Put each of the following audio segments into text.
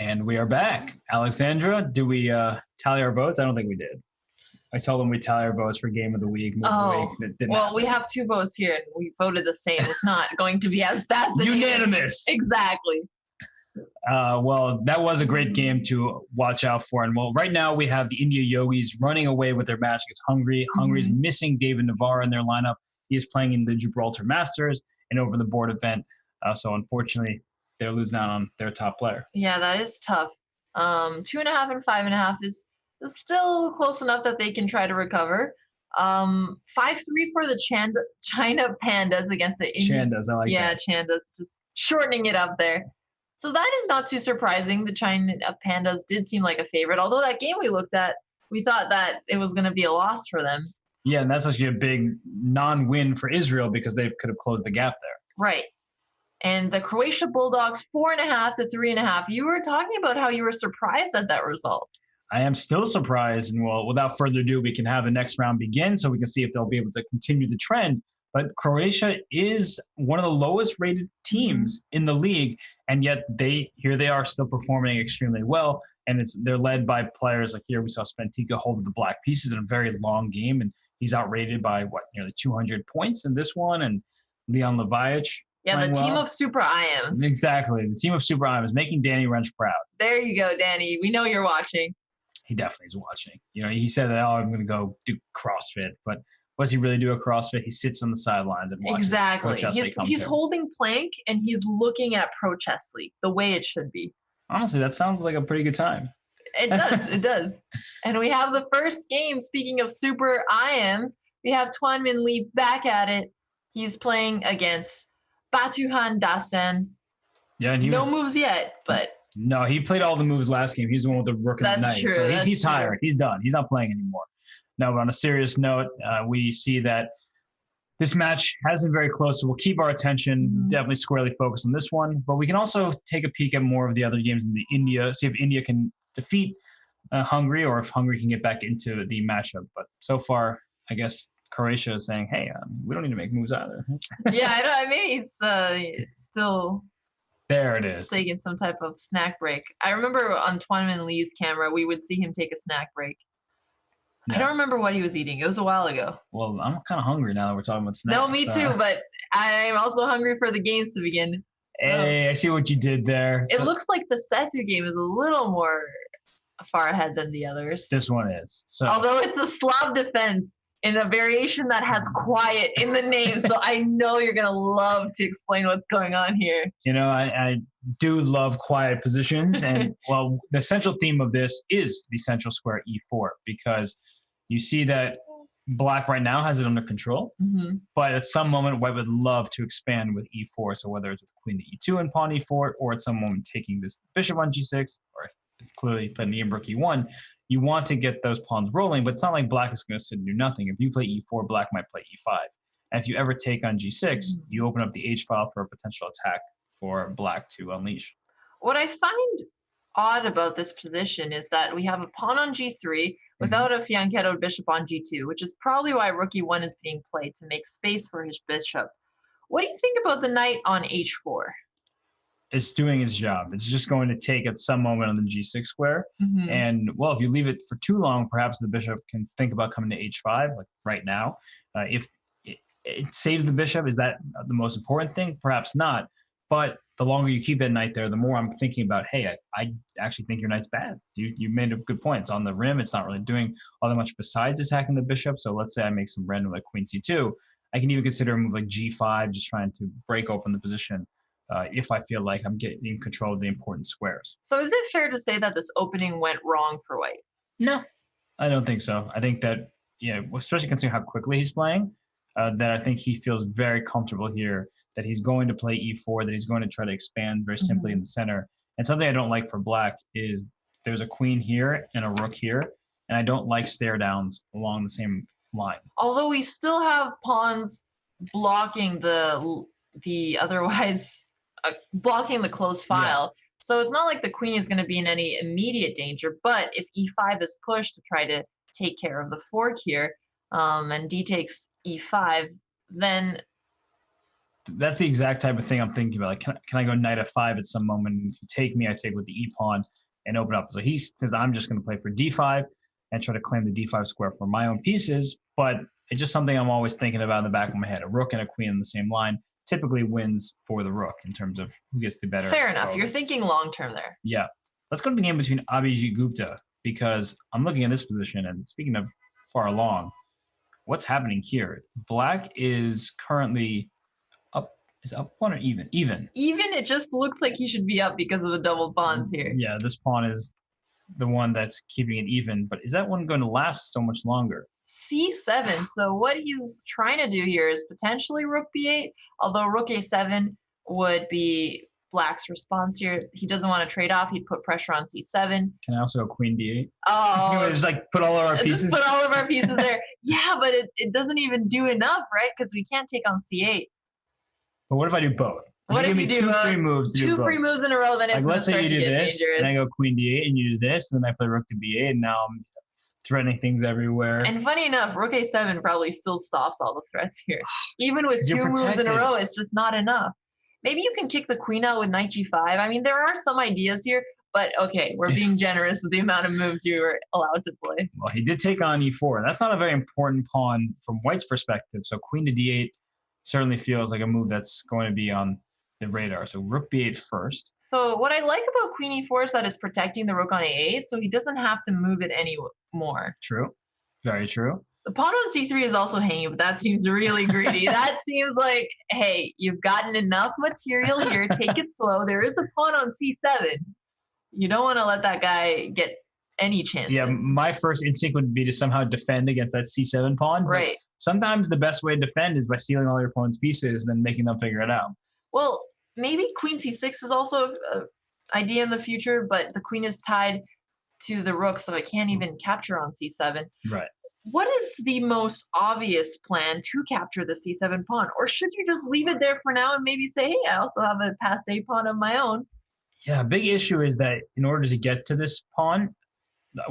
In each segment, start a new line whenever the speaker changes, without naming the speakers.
And we are back. Alexandra, do we tally our votes? I don't think we did. I told them we tally our votes for game of the week.
It didn't happen. We have 2 votes here, and we voted the same. It's not going to be as fascinating.
Unanimous.
Exactly.
Well, that was a great game to watch out for. And well, right now we have the India Yogis running away with their match against Hungary. Hungary's missing David Navarre in their lineup. He is playing in the Gibraltar Masters and over the board event. So unfortunately, they're losing out on their top player.
Yeah, that is tough. 2.5 and 5.5 is still close enough that they can try to recover. 5-3 for the China Pandas against the Indian.
Chandas, I like that.
Yeah, Chandas, just shortening it up there. So that is not too surprising. The China Pandas did seem like a favorite, although that game we looked at, we thought that it was going to be a loss for them.
Yeah, and that's actually a big non-win for Israel because they could have closed the gap there.
Right. And the Croatia Bulldogs, 4.5 to 3.5. You were talking about how you were surprised at that result.
I am still surprised. And well, without further ado, we can have the next round begin so we can see if they'll be able to continue the trend. But Croatia is one of the lowest rated teams in the league, and yet they are still performing extremely well. And they're led by players like here we saw Sventika hold the black pieces in a very long game, and he's outrated by nearly 200 points in this one. And Leon Levajic.
Yeah, the team of super IMs.
Exactly, the team of super IMs making Danny Wrench proud.
There you go, Danny. We know you're watching.
He definitely is watching. He said that, I'm going to go do CrossFit, but what does he really do at CrossFit? He sits on the sidelines and watches.
Exactly. He's holding plank and he's looking at Pro Chess League the way it should be.
Honestly, that sounds like a pretty good time.
It does. It does. And we have the first game. Speaking of super IMs, we have Tuan Minh Le back at it. He's playing against Batuhan Dastan.
Yeah, and
no moves yet, but
no, he played all the moves last game. He's the one with the Rook and the Knight.
True.
So he's tired. He's done. He's not playing anymore. No, but on a serious note, we see that this match has been very close, so we'll keep our attention definitely squarely focused on this one. But we can also take a peek at more of the other games in the India, see if India can defeat Hungary or if Hungary can get back into the matchup. But so far, I guess Croatia is saying, hey, we don't need to make moves either.
Yeah, I know. Maybe it's still
there. It is
taking some type of snack break. I remember on Tuan Minh Le's camera, we would see him take a snack break. Yeah. I don't remember what he was eating. It was a while ago.
Well, I'm kind of hungry now that we're talking about snacks.
No, me too, but I'm also hungry for the games to begin.
So. Hey, I see what you did there.
It looks like the Sethu game is a little more far ahead than the others.
This one is. So,
although it's a Slav defense in a variation that has quiet in the name, so I know you're going to love to explain what's going on here.
I do love quiet positions, and well, the central theme of this is the central square e4, because you see that Black right now has it under control, but at some moment White would love to expand with e4. So whether it's with Queen to e2 and Pawn e4, or at some moment taking this Bishop on g6, or clearly playing the Rook e1, you want to get those pawns rolling, but it's not like Black is going to sit and do nothing. If you play e4, Black might play e5. And if you ever take on g6, you open up the h file for a potential attack for Black to unleash.
What I find odd about this position is that we have a pawn on g3 without a fianchettoed bishop on g2, which is probably why Rook e1 is being played, to make space for his bishop. What do you think about the knight on h4?
It's doing its job. It's just going to take at some moment on the g6 square. And, well, if you leave it for too long, perhaps the bishop can think about coming to h5, like right now. If it saves the bishop, is that the most important thing? Perhaps not. But the longer you keep that knight there, the more I'm thinking about, hey, I actually think your knight's bad. You made a good point. It's on the rim. It's not really doing all that much besides attacking the bishop. So let's say I make some random like queen c2. I can even consider a move like g5, just trying to break open the position if I feel like I'm getting control of the important squares.
So is it fair to say that this opening went wrong for White?
No, I don't think so. I think that, especially considering how quickly he's playing, that I think he feels very comfortable here, that he's going to play e4, that he's going to try to expand very simply in the center. And something I don't like for Black is there's a queen here and a rook here, and I don't like stare downs along the same line.
Although we still have pawns blocking the otherwise blocking the closed file. Yeah. So it's not like the queen is going to be in any immediate danger, but if e5 is pushed to try to take care of the fork here, and d takes e5, then
That's the exact type of thing I'm thinking about. Like, can I go knight f5 at some moment? If you take me, I take with the e pawn and open up. So he says I'm just going to play for d5 and try to claim the d5 square for my own pieces. But it's just something I'm always thinking about in the back of my head. A rook and a queen in the same line typically wins for the rook in terms of who gets the better.
Fair enough. You're thinking long term there.
Yeah. Let's go to the game between Abhijit Gupta, because I'm looking at this position, and speaking of far along, what's happening here? Black is currently up. Is up one or even? Even.
Even, it just looks like he should be up because of the double pawns here.
Yeah, this pawn is the one that's keeping it even, but is that one going to last so much longer?
C7. So what he's trying to do here is potentially rook b8, although rook a7 would be Black's response here. He doesn't want to trade off. He'd put pressure on c7.
Can I also go queen d8?
Oh,
just like put all of our pieces.
Just put all of our pieces there. Yeah, but it doesn't even do enough, right? Because we can't take on c8.
But what if I do both?
What if you do
two free moves?
Two free moves in a row, then it's
like, let's say you do this,
dangerous.
and I go queen d8, and you do this, and then I play rook to b8, and now I'm threatening things everywhere.
And funny enough, rook a7 probably still stops all the threats here. Even with 2 moves in a row, it's just not enough. Maybe you can kick the queen out with knight g5. I mean, there are some ideas here, but okay, we're being generous with the amount of moves you were allowed to play.
Well, he did take on e4. That's not a very important pawn from White's perspective. So queen to d8 certainly feels like a move that's going to be on the radar. So rook b8 first.
So what I like about queen e4 is that it's protecting the rook on a8, so he doesn't have to move it anymore.
True. Very true.
The pawn on c3 is also hanging, but that seems really greedy. That seems like, hey, you've gotten enough material here. Take it slow. There is a pawn on c7. You don't want to let that guy get any chances.
Yeah, my first instinct would be to somehow defend against that c7 pawn.
Right.
Sometimes the best way to defend is by stealing all your opponent's pieces and then making them figure it out.
Well, maybe queen c6 is also an idea in the future, but the queen is tied to the rook, so it can't even capture on c7.
Right.
What is the most obvious plan to capture the c7 pawn? Or should you just leave it there for now and maybe say, hey, I also have a passed a pawn of my own?
Yeah, big issue is that in order to get to this pawn,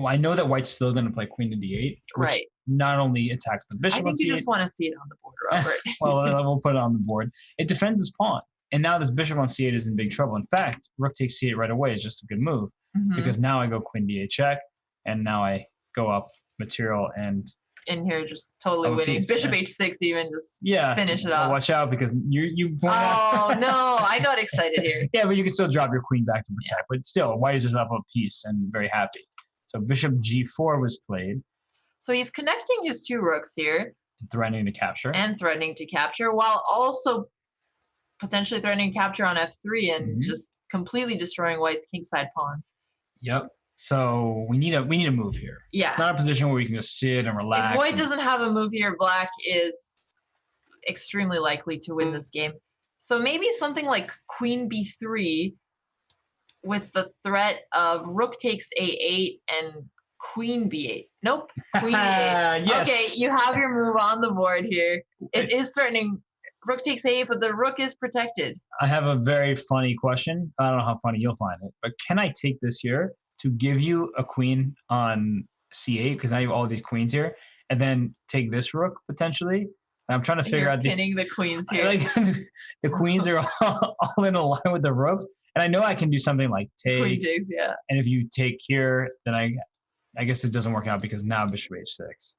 I know that White's still going to play queen to d8, which
right.
not only attacks the bishop
I think
on c8.
You just want to see it on the board, Robert.
Well, we'll put it on the board. It defends this pawn. And now this bishop on c8 is in big trouble. In fact, rook takes c8 right away is just a good move because now I go queen d8 check, and now I go up material and
in here just totally winning. Bishop h6 even just finish it off.
Watch out because you
oh no, I got excited here.
Yeah, but you can still drop your queen back to protect. But still, White is just up a piece and very happy. So bishop g4 was played.
So he's connecting his 2 rooks here.
Threatening to capture.
And threatening to capture while also potentially threatening to capture on f3 and just completely destroying White's kingside pawns.
Yep. So we need a move here.
Yeah.
It's not a position where we can just sit and relax.
If White doesn't have a move here, Black is extremely likely to win this game. So maybe something like queen b3 with the threat of rook takes a8 and queen b8. Nope. Queen a8.
Yes.
Okay, you have your move on the board here. It is threatening. Rook takes a8, but the rook is protected.
I have a very funny question. I don't know how funny you'll find it, but can I take this here to give you a queen on c8 because I have all these queens here, and then take this rook potentially? And I'm trying to figure out
pinning the queens here.
Like the queens are all in a line with the rooks, and I know I can do something like take.
Queen takes, yeah.
And if you take here, then I guess it doesn't work out because now bishop h6.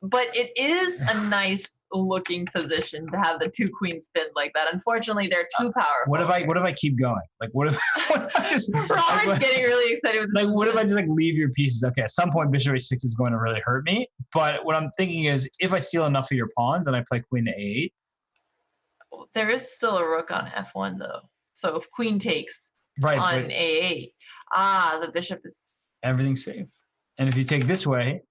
But it is a nice looking position to have the 2 queens pinned like that. Unfortunately, they're too powerful.
What if I keep going? Like what if I just
Robert's getting really excited with this.
Like what if I just leave your pieces? Okay, at some point bishop h6 is going to really hurt me. But what I'm thinking is if I steal enough of your pawns and I play queen to a8.
There is still a rook on f1 though. So if queen takes
on
a8, the bishop is
everything's safe. And if you take this way,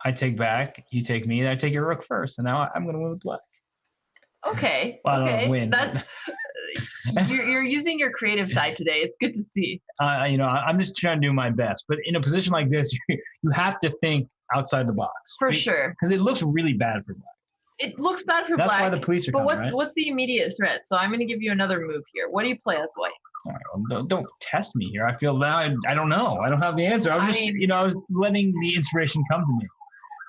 I take back, you take me, and I take your rook first. And now I'm going to win with black.
Okay.
Well, I don't win.
That's you're using your creative side today. It's good to see.
I'm just trying to do my best. But in a position like this, you have to think outside the box.
For sure.
Because it looks really bad for black.
It looks bad for black.
That's why the police are coming,
But what's the immediate threat? So I'm going to give you another move here. What do you play as White?
All right, well, don't test me here. I feel that I don't know. I don't have the answer. I was letting the inspiration come to me.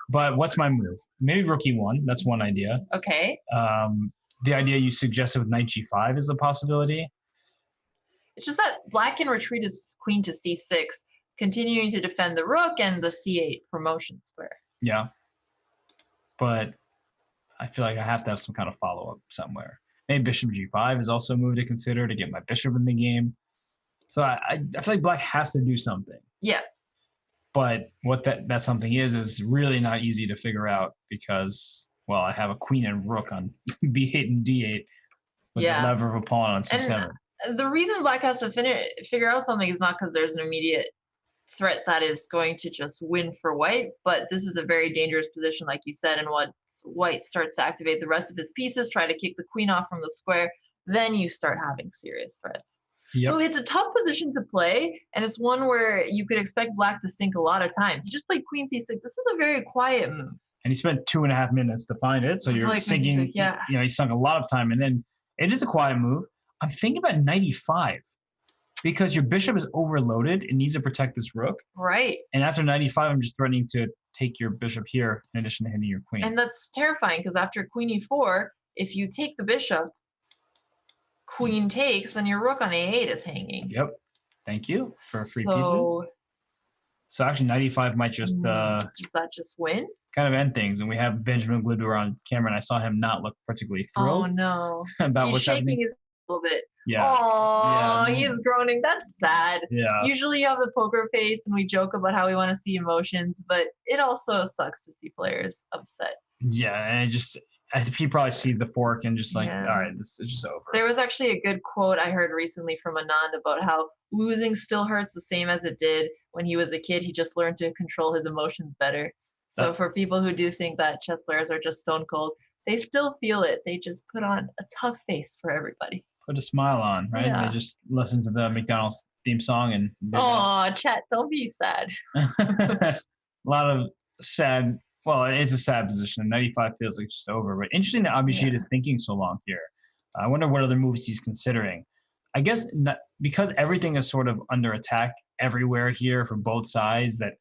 But what's my move? Maybe rook e1. That's one idea.
Okay.
the idea you suggested with knight g5 is a possibility.
It's just that black can retreat his queen to c6, continuing to defend the rook and the c8 promotion square.
Yeah. But I feel like I have to have some kind of follow-up somewhere. Maybe bishop g5 is also a move to consider to get my bishop in the game. So I feel like black has to do something.
Yeah.
But what that something is really not easy to figure out because, well, I have a queen and rook on b8 and d8 with the lever of a pawn on c7.
And the reason black has to figure out something is not because there's an immediate threat that is going to just win for white, but this is a very dangerous position, like you said, and once white starts to activate the rest of his pieces, try to kick the queen off from the square, then you start having serious threats. Yep. So it's a tough position to play, and it's one where you could expect black to sink a lot of time. He just played queen c6. This is a very quiet move. And
he spent 2.5 minutes to find it, so you're sinking,
yeah.
You know, he sunk a lot of time, and then it is a quiet move. I'm thinking about knight e5 because your bishop is overloaded. It needs to protect this rook.
Right.
And after knight e5, I'm just threatening to take your bishop here in addition to hitting your queen.
And that's terrifying because after queen e4, if you take the bishop, queen takes, then your rook on a8 is hanging.
Yep. Thank you for free pieces. So actually, knight e5 might just...
does that just win?
Kind of end things. And we have Benjamin Blunder on camera, and I saw him not look particularly thrilled.
Oh, no.
about
He's
what's
shaking
happening.
His a little bit.
Yeah.
Oh, yeah. He's groaning. That's sad.
Yeah.
Usually you have the poker face, and we joke about how we want to see emotions, but it also sucks to see players upset.
Yeah, and I think he probably sees the fork and just like, all right, this is just over.
There was actually a good quote I heard recently from Anand about how losing still hurts the same as it did when he was a kid. He just learned to control his emotions better. So for people who do think that chess players are just stone cold, they still feel it. They just put on a tough face for everybody.
Put a smile on, right?
Yeah.
They just listen to the McDonald's theme song and...
Oh, chat, don't be sad.
A lot of sad... Well, it is a sad position. 95 feels like it's just over. But interesting that Abhishek is thinking so long here. I wonder what other moves he's considering. I guess because everything is sort of under attack everywhere here from both sides, that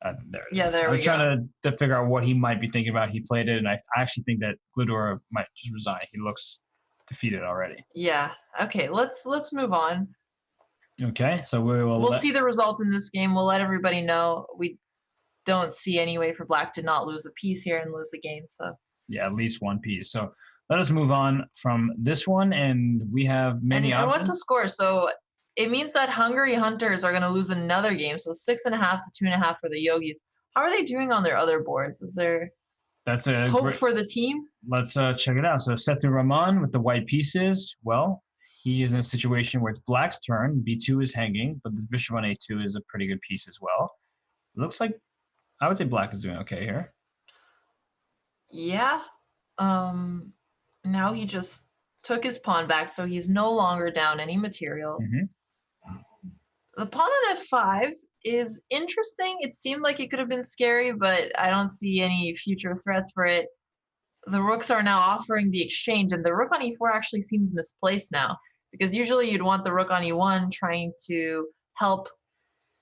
there it is.
Yeah, there we go.
I'm trying to figure out what he might be thinking about. He played it, and I actually think that Gludor might just resign. He looks defeated already.
Yeah. Okay, let's move on.
Okay, so we'll
see the result in this game. We'll let everybody know. We don't see any way for black to not lose a piece here and lose the game. So
yeah, at least one piece. So let us move on from this one, and we have many options.
And what's the score? So it means that Hungary Hunters are going to lose another game. So 6.5 to 2.5 for the Yogis. How are they doing on their other boards? Is there hope for the team?
Let's check it out. So Setu Rahman with the white pieces. Well, he is in a situation where it's black's turn. B2 is hanging, but the bishop on A2 is a pretty good piece as well. It looks like I would say black is doing okay here.
Yeah. Now he just took his pawn back, so he's no longer down any material.
Mm-hmm.
The pawn on F5 is interesting. It seemed like it could have been scary, but I don't see any future threats for it. The rooks are now offering the exchange, and the rook on E4 actually seems misplaced now, because usually you'd want the rook on E1 trying to help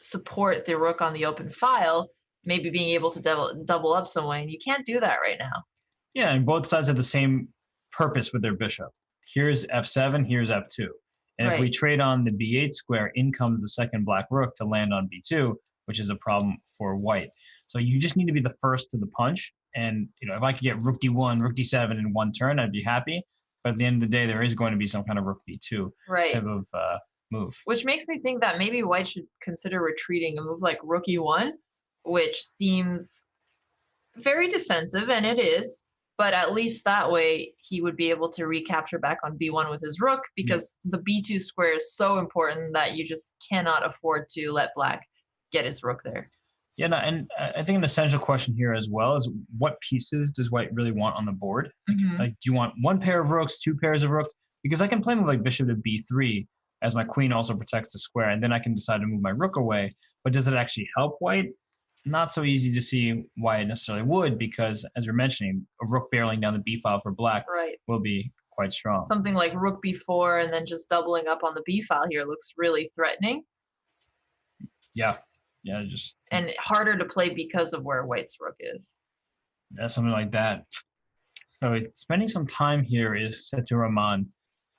support the rook on the open file, maybe being able to double up some way, and you can't do that right now.
Yeah, and both sides have the same purpose with their bishop. Here's F7, here's F2. And if we trade on the B8 square, in comes the second black rook to land on B2, which is a problem for white. So you just need to be the first to the punch. And if I could get rook D1, rook D7 in one turn, I'd be happy. But at the end of the day, there is going to be some kind of rook B2 type of move.
Which makes me think that maybe white should consider retreating a move like rook E1, which seems very defensive, and it is. But at least that way, he would be able to recapture back on B1 with his rook, because the B2 square is so important that you just cannot afford to let black get his rook there.
Yeah, no, and I think an essential question here as well is what pieces does white really want on the board? Like, do you want one pair of rooks, two pairs of rooks? Because I can play move like bishop to B3 as my queen also protects the square, and then I can decide to move my rook away. But does it actually help white? Not so easy to see why it necessarily would, because as you're mentioning, a rook barreling down the B file for black will be quite strong.
Something like rook B4 and then just doubling up on the B file here looks really threatening.
Yeah,
and harder to play because of where white's rook is.
Yeah, something like that. So spending some time here is Setu Rahman,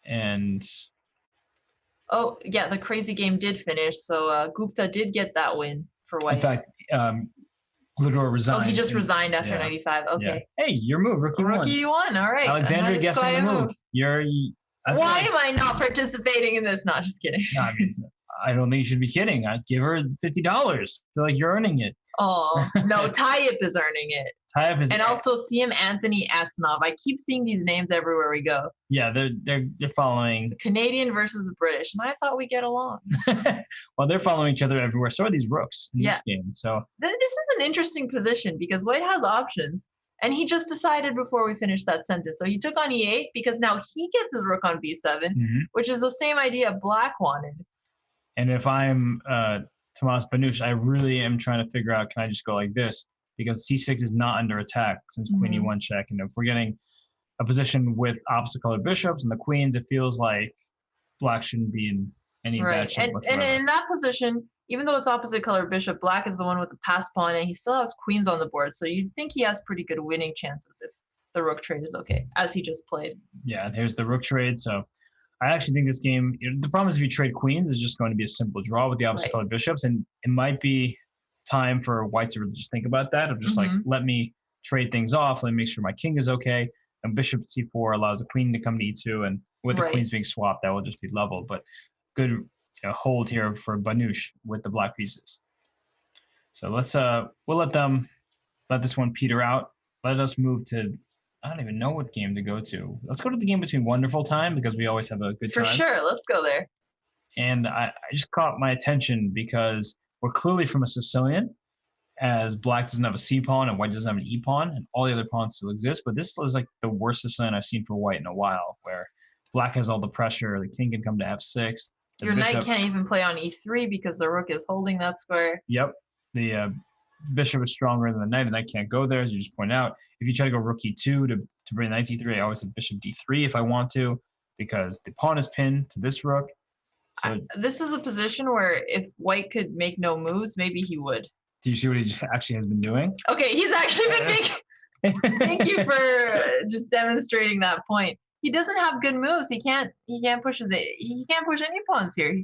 and
Oh, yeah, the crazy game did finish. So Gupta did get that win for
in
white.
fact, Gludor resigned.
Oh, he just resigned after 95. Okay.
Yeah. Hey, your move, rookie won.
Rookie won. All right.
Alexandra guessing the move.
Why am I not participating in this? Not just kidding.
No, I mean, I don't think you should be kidding. I'd give her $50. I feel like you're earning it.
Oh, no, Tayyip is earning it.
Tayyip is,
and also CM Anthony Asnov. I keep seeing these names everywhere we go.
Yeah, they're following
the Canadian versus the British, and I thought we get along.
Well, they're following each other everywhere. So are these rooks in this game. So
this is an interesting position because White has options, and he just decided before we finished that sentence. So he took on E8 because now he gets his rook on B7, which is the same idea Black wanted.
And if I'm Tomas Banush, I really am trying to figure out, can I just go like this? Because C6 is not under attack since Queen E1 check. And if we're getting a position with opposite colored bishops and the queens, it feels like Black shouldn't be in any bad shape whatsoever.
And in that position, even though it's opposite colored bishop, Black is the one with the pass pawn, and he still has queens on the board. So you'd think he has pretty good winning chances if the rook trade is okay, as he just played.
Yeah, there's the rook trade. So I actually think this game, the problem is if you trade queens, it's just going to be a simple draw with the opposite colored bishops. And it might be time for White to really just think about that, of just like, let me trade things off. Let me make sure my king is okay. And bishop C4 allows the queen to come to E2. And with the queens being swapped, that will just be level. But good hold here for Banush with the black pieces. So let's, we'll let this one peter out. Let us move to, I don't even know what game to go to. Let's go to the game between Wonderful Time because we always have a good time.
For sure, let's go there.
And I just caught my attention because we're clearly from a Sicilian, as Black doesn't have a C pawn and White doesn't have an E pawn, and all the other pawns still exist. But this is like the worst Sicilian I've seen for White in a while, where Black has all the pressure. The king can come to F6.
Your knight can't even play on E3 because the rook is holding that square.
Yep. The bishop is stronger than the knight. The knight can't go there, as you just pointed out. If you try to go rook E2 to bring knight E3, I always have bishop D3 if I want to, because the pawn is pinned to this rook. So
this is a position where if White could make no moves, maybe he would.
Do you see what he actually has been doing?
Okay, he's actually been making. Thank you for just demonstrating that point. He doesn't have good moves. He can't push he can't push any pawns here.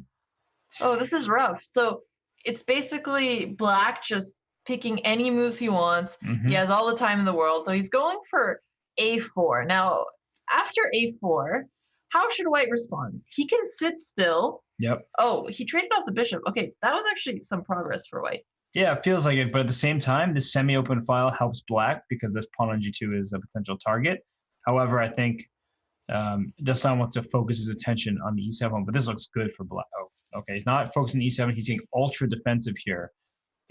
Oh, this is rough. So it's basically Black just picking any moves he wants. He has all the time in the world. So he's going for A4. Now, after A4, how should White respond? He can sit still.
Yep.
Oh, he traded off the bishop. Okay, that was actually some progress for White.
Yeah, it feels like it. But at the same time, this semi-open file helps Black because this pawn on G2 is a potential target. However, I think Dastan wants to focus his attention on the E7, but this looks good for Black. Oh, okay, he's not focusing E7. He's getting ultra defensive here.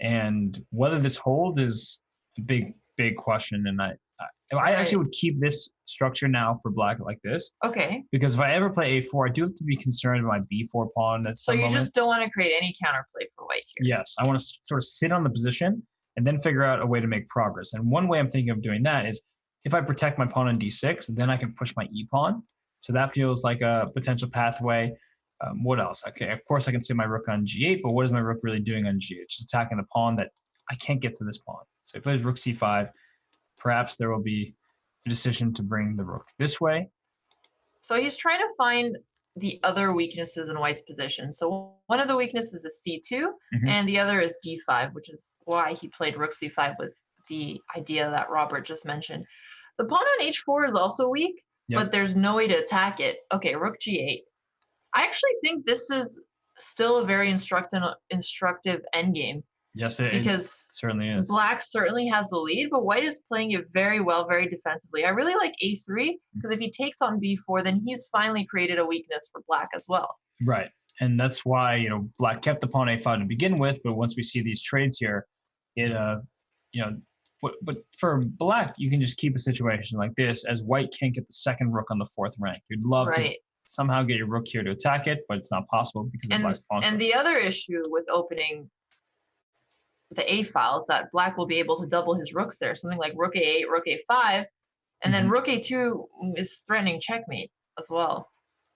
And whether this holds is a big question. And I actually would keep this structure now for Black like this.
Okay.
Because if I ever play A4, I do have to be concerned about my B4 pawn at some moment.
Just don't want to create any counterplay for White here.
Yes. I want to sort of sit on the position and then figure out a way to make progress. And one way I'm thinking of doing that is if I protect my pawn on D6, then I can push my E pawn. So that feels like a potential pathway. What else? Okay, of course I can sit my rook on G8, but what is my rook really doing on G8? Just attacking the pawn that I can't get to this pawn. So if I plays rook C5, perhaps there will be a decision to bring the rook this way.
So he's trying to find the other weaknesses in White's position. So one of the weaknesses is C2, and the other is D5, which is why he played rook C5 with the idea that Robert just mentioned. The pawn on H4 is also weak, but there's no way to attack it. Okay, rook G8. I actually think this is still a very instructive endgame.
Yes, it certainly is.
Black certainly has the lead, but White is playing it very well, very defensively. I really like A3 because if he takes on B4, then he's finally created a weakness for Black as well.
Right, and that's why Black kept the pawn A5 to begin with, but once we see these trades here, it but for Black, you can just keep a situation like this as White can't get the second rook on the fourth rank. You'd love to somehow get your rook here to attack it, but it's not possible because of Black's pawn.
And the other issue with opening the A file is that Black will be able to double his rooks there, something like rook A8, rook A5, and then rook A2 is threatening checkmate as well.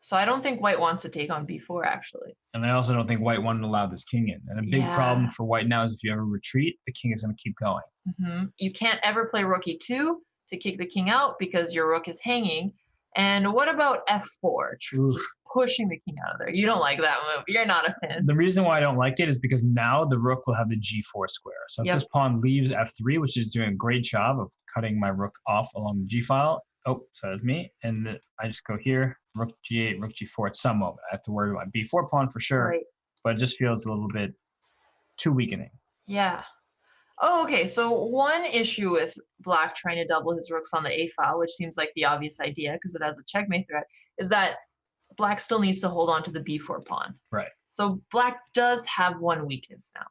So I don't think White wants to take on B4, actually.
And I also don't think White wanted to allow this king in. And a big problem for White now is if you ever retreat, the king is going to keep going.
You can't ever play rook E2 to kick the king out because your rook is hanging. And what about f4? Just pushing the king out of there. You don't like that move. You're not a fan.
The reason why I don't like it is because now the rook will have the g4 square. So if this pawn leaves f3, which is doing a great job of cutting my rook off along the g file. Oh, so that's me. And I just go here, rook g8, rook g4 at some moment. I have to worry about b4 pawn for sure, right. But it just feels a little bit too weakening.
Yeah. Oh, okay. So one issue with black trying to double his rooks on the a file, which seems like the obvious idea because it has a checkmate threat, is that black still needs to hold on to the b4 pawn.
Right.
So black does have one weakness now.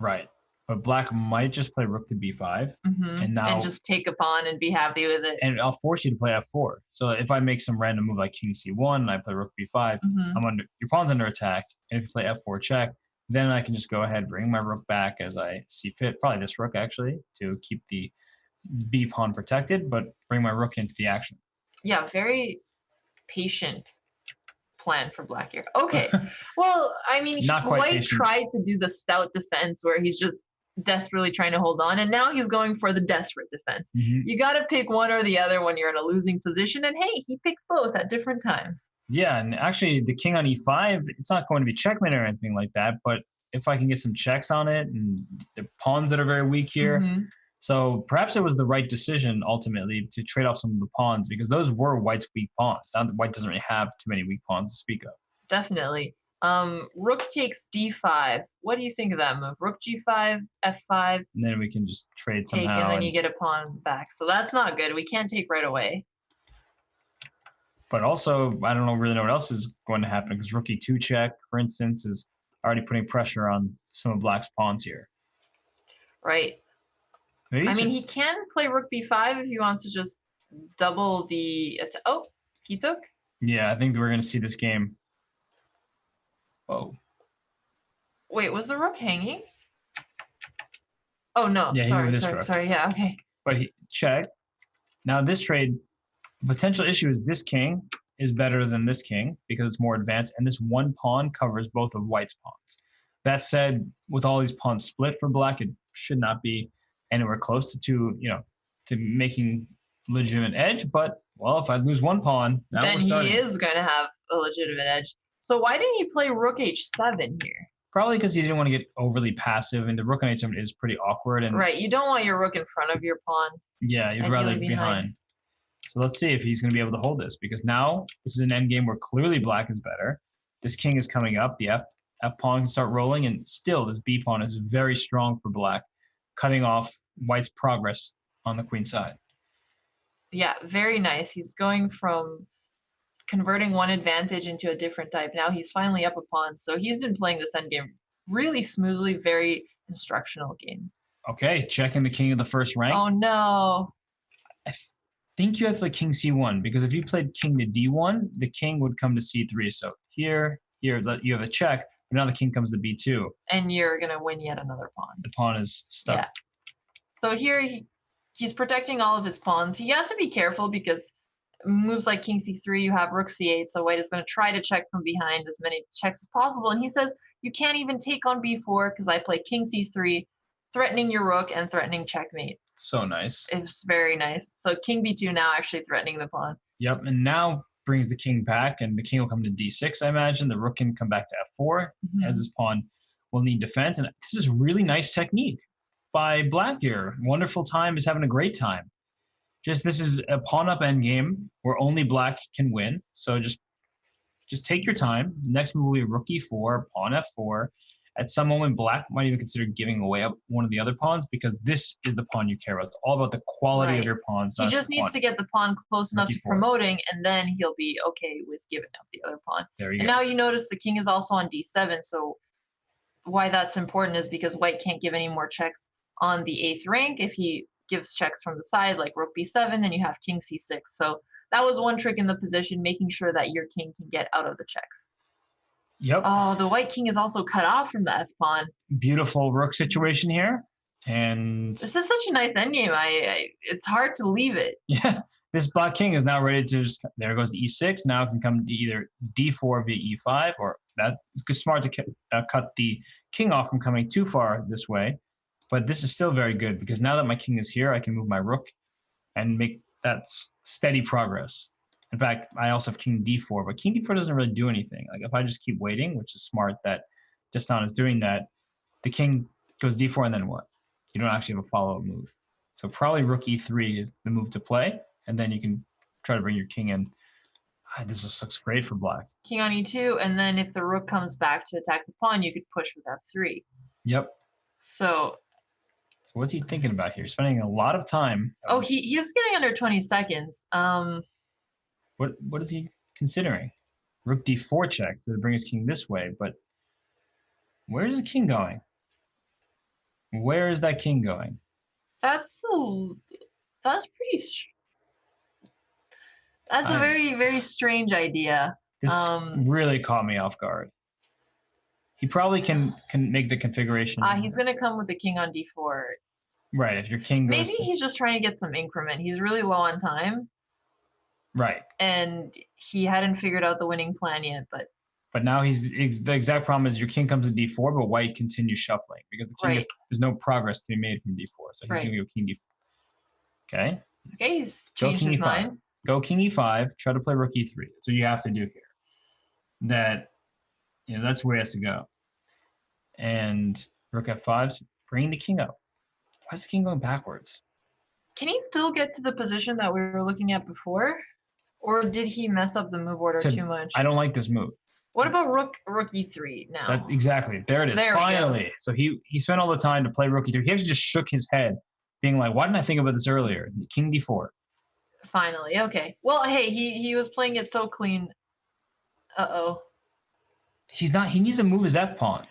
Right. But black might just play rook to b5.
And just take a pawn and be happy with it.
And I'll force you to play f4. So if I make some random move like king c1 and I play rook b5, your pawn's under attack. And if you play f4 check, then I can just go ahead, bring my rook back as I see fit. Probably this rook, actually, to keep the b pawn protected, but bring my rook into the action.
Yeah, very patient plan for black here. Okay. Well, I mean, white tried to do the stout defense where he's just desperately trying to hold on, and now he's going for the desperate defense. You got to pick one or the other when you're in a losing position, and hey, he picked both at different times.
Yeah, and actually the king on e5, it's not going to be checkmate or anything like that, but if I can get some checks on it and the pawns that are very weak here, so perhaps it was the right decision ultimately to trade off some of the pawns because those were white's weak pawns. Now white doesn't really have too many weak pawns to speak of.
Definitely. Rook takes d5. What do you think of that move? Rook g5, f5.
And then we can just trade somehow.
And then you get a pawn back. So that's not good. We can't take right away.
But also, I don't really know what else is going to happen because rook e2 check, for instance, is already putting pressure on some of black's pawns here.
Right. I mean, he can play rook b5 if he wants to just double the... Oh, he took?
Yeah, I think we're going to see this game. Whoa.
Wait, was the rook hanging? Oh, no.
Yeah,
sorry. Yeah, okay.
But he check. Now, this trade, the potential issue is this king is better than this king because it's more advanced, and this one pawn covers both of white's pawns. That said, with all these pawns split for black, it should not be anywhere close to making legitimate edge. But, well, if I lose one pawn,
then he is going to have a legitimate edge. So why didn't he play rook h7 here?
Probably because he didn't want to get overly passive, and the rook on h7 is pretty awkward. And
right, you don't want your rook in front of your pawn.
Yeah, you'd rather be behind. So let's see if he's going to be able to hold this, because now this is an endgame where clearly black is better. This king is coming up. The f pawn can start rolling, and still this b pawn is very strong for black, cutting off white's progress on the queen side.
Yeah, very nice. He's going from converting one advantage into a different type. Now he's finally up a pawn. So he's been playing this endgame really smoothly, very instructional game.
Okay, checking the king of the first rank.
Oh, no.
I think you have to play king c1, because if you played king to d1, the king would come to c3. So here you have a check, but now the king comes to b2.
And you're going to win yet another pawn.
The pawn is stuck.
Yeah. So here he's protecting all of his pawns. He has to be careful because moves like king c3, you have rook c8, so white is going to try to check from behind as many checks as possible. And he says, you can't even take on b4 because I play king c3, threatening your rook and threatening checkmate.
So nice.
It's very nice. So king b2 now actually threatening the pawn.
Yep, and now brings the king back, and the king will come to d6, I imagine. The rook can come back to f4, as this pawn will need defense. And this is really nice technique by black here. Wonderful time is having a great time. This is a pawn up endgame where only black can win. So just take your time. Next move will be rook e4, pawn f4. At some moment, black might even consider giving away up one of the other pawns because this is the pawn you care about. It's all about the quality of your pawns.
He just needs to get the pawn close enough to promoting, and then he'll be okay with giving up the other pawn.
There you go.
And now you notice the king is also on d7. So why that's important is because white can't give any more checks on the 8th rank. If he gives checks from the side like rook b7, then you have king c6. So that was one trick in the position, making sure that your king can get out of the checks.
Yep.
Oh, the white king is also cut off from the f pawn.
Beautiful rook situation here, and
this is such a nice endgame. It's hard to leave it.
Yeah, this black king is now ready to just. There goes the e6. Now it can come to either d4 via e5, or that's smart to cut the king off from coming too far this way. But this is still very good because now that my king is here, I can move my rook and make that steady progress. In fact, I also have king d4, but king d4 doesn't really do anything. Like if I just keep waiting, which is smart that Destan is doing that, the king goes d4 and then what? You don't actually have a follow-up move. So probably rook e3 is the move to play, and then you can try to bring your king in. This just looks great for black.
King on e2, and then if the rook comes back to attack the pawn, you could push with f3.
Yep.
So
what's he thinking about here? Spending a lot of time.
Oh, he's getting under 20 seconds.
What is he considering? Rook d4 check to bring his king this way, but where is the king going? Where is that king going?
That's pretty. That's a very, very strange idea.
This really caught me off guard. He probably can make the configuration.
He's gonna come with the king on d4.
Right, if your king goes.
Maybe he's just trying to get some increment. He's really low on time.
Right.
And he hadn't figured out the winning plan yet, but.
But now the exact problem is your king comes to d4, but white continues shuffling because the king there's no progress to be made from d4. So he's gonna go king d4. Okay.
Okay, he's changed his mind.
Go king e5, try to play rook e3. That's what you have to do here. That's where he has to go. And rook f5, bring the king up. Why is the king going backwards?
Can he still get to the position that we were looking at before? Or did he mess up the move order too much?
I don't like this move.
What about rook e3 now?
Exactly. There it is. Finally. So he spent all the time to play rook e3. He actually just shook his head, being like, why didn't I think about this earlier? King d4.
Finally, okay. Well, hey, he was playing it so clean. Uh-oh.
He's not. He needs to move his f-pawn.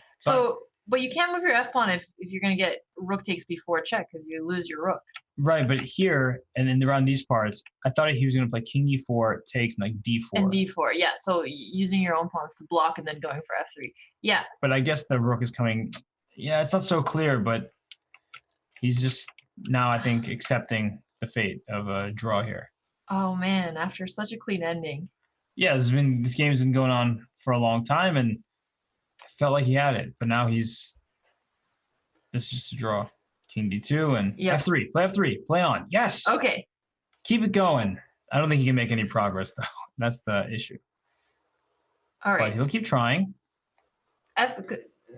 But you can't move your f-pawn if you're going to get rook takes b4 check because you lose your rook.
Right, but here, and then around these parts, I thought he was going to play king e4, takes, and like d4.
And d4, yeah. So using your own pawns to block and then going for f3. Yeah.
But I guess the rook is coming. Yeah, it's not so clear, but he's just now, I think, accepting the fate of a draw here.
Oh man, after such a clean ending.
Yeah, this game has been going on for a long time, and I felt like he had it, but now this is just a draw. King d2 and f3. Play f3. Play on. Yes.
Okay.
Keep it going. I don't think he can make any progress though. That's the issue.
All right.
But he'll keep trying.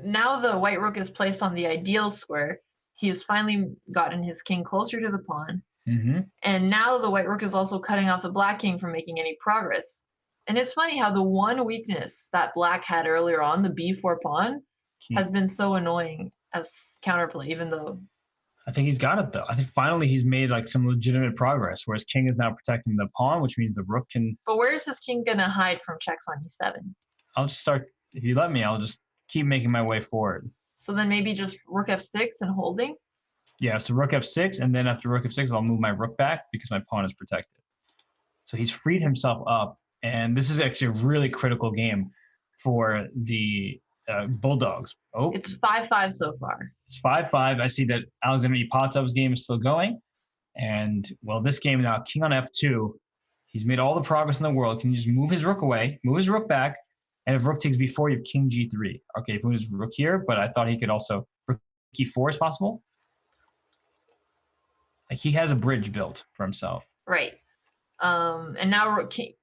Now the white rook is placed on the ideal square. He has finally gotten his king closer to the pawn.
Mm-hmm.
And now the white rook is also cutting off the black king from making any progress. And it's funny how the one weakness that black had earlier on, the b4 pawn, has been so annoying as counterplay, even though...
I think he's got it, though. I think finally he's made like some legitimate progress, whereas king is now protecting the pawn, which means the rook can...
But where is this king going to hide from checks on e7?
I'll just start... If you let me, I'll just keep making my way forward.
So then maybe just rook f6 and holding?
Yeah, so rook f6, and then after rook f6, I'll move my rook back because my pawn is protected. So he's freed himself up, and this is actually a really critical game for the Bulldogs. Oh,
it's 5-5 so far.
It's 5-5. I see that Alexandra Ipatov's game is still going. And, well, this game now, king on f2, he's made all the progress in the world. Can you just move his rook away, move his rook back, and if rook takes b4, you have king g3. Okay, move his rook here, but I thought he could also... Rook e4 is possible? Like he has a bridge built for himself.
Right. And now king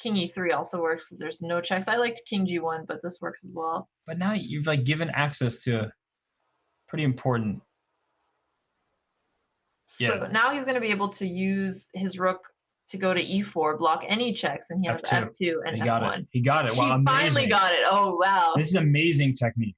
e3 also works. So there's no checks. I liked king g1, but this works as well.
But now you've like given access to pretty important.
So now he's going to be able to use his rook to go to e4, block any checks, and he has f2 and f1.
He got it. Wow,
he finally got it. Oh wow!
This is amazing technique.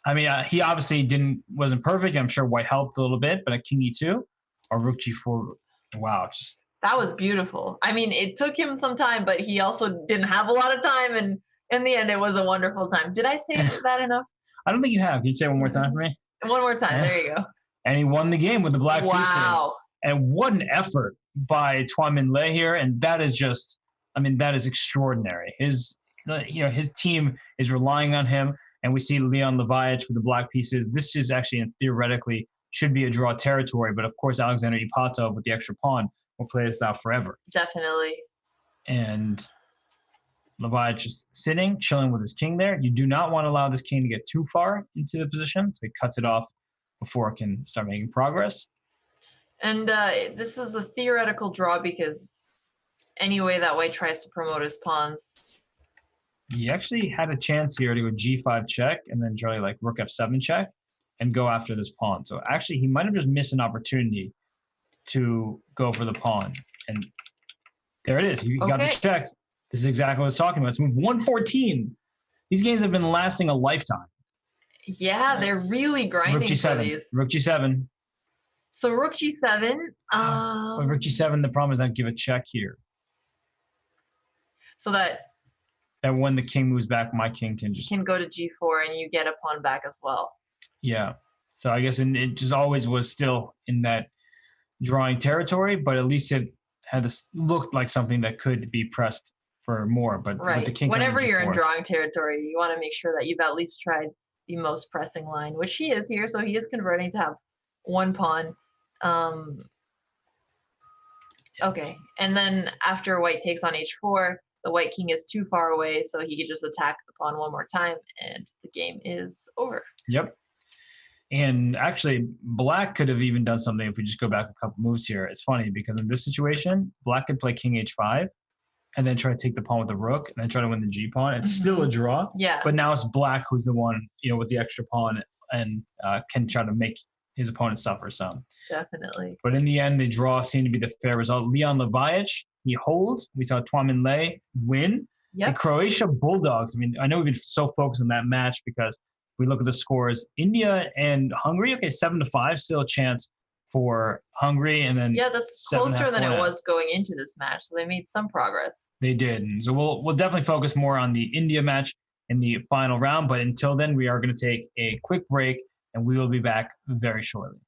I mean, he obviously wasn't perfect. I'm sure white helped a little bit, but a king e2 or rook g4. Wow, just.
That was beautiful. I mean, it took him some time, but he also didn't have a lot of time, and in the end, it was a wonderful time. Did I say that enough?
I don't think you have. Can you say it one more time for me?
One more time. There you go.
And he won the game with the black pieces. And what an effort by Tuan Minh Le here. And that is just, I mean, that is extraordinary. His team is relying on him. And we see Leon Levaich with the black pieces. This is actually, theoretically, should be a draw territory. But of course, Alexander Ipatov with the extra pawn will play this out forever.
Definitely.
And Levaich just sitting, chilling with his king there. You do not want to allow this king to get too far into the position. So he cuts it off before it can start making progress.
And this is a theoretical draw because any way that white tries to promote his pawns.
He actually had a chance here to go g5 check and then try like rook f7 check and go after this pawn. So actually, he might have just missed an opportunity to go for the pawn. And there it is. He got the check. This is exactly what I was talking about. It's move 114. These games have been lasting a lifetime.
Yeah, they're really grinding
Rook g7.
for these.
Rook g7.
So rook g7.
But rook g7, the problem is not give a check here.
So that
when the king moves back, my king can
go to g4 and you get a pawn back as well.
Yeah. So I guess it just always was still in that drawing territory, but at least it had this looked like something that could be pressed for more. But
right.
with the king
whenever you're in drawing territory, you want to make sure that you've at least tried the most pressing line, which he is here. So he is converting to have one pawn. Okay. And then after white takes on h4, the white king is too far away, so he can just attack the pawn one more time, and the game is over.
Yep. And actually, black could have even done something if we just go back a couple moves here. It's funny because in this situation, black could play king h5 and then try to take the pawn with the rook and then try to win the g pawn. It's still a draw.
Yeah.
But now it's black who's the one, with the extra pawn and can try to make his opponent suffer some.
Definitely.
But in the end, the draw seemed to be the fair result. Leon Levajic, he holds. We saw Tuamin Le win.
Yep.
The Croatia Bulldogs, I mean, I know we've been so focused on that match because we look at the scores. India and Hungary, okay, 7-5, still a chance for Hungary. And then
that's closer than it was going into this match. So they made some progress.
They did. And so we'll definitely focus more on the India match in the final round. But until then, we are going to take a quick break, and we will be back very shortly.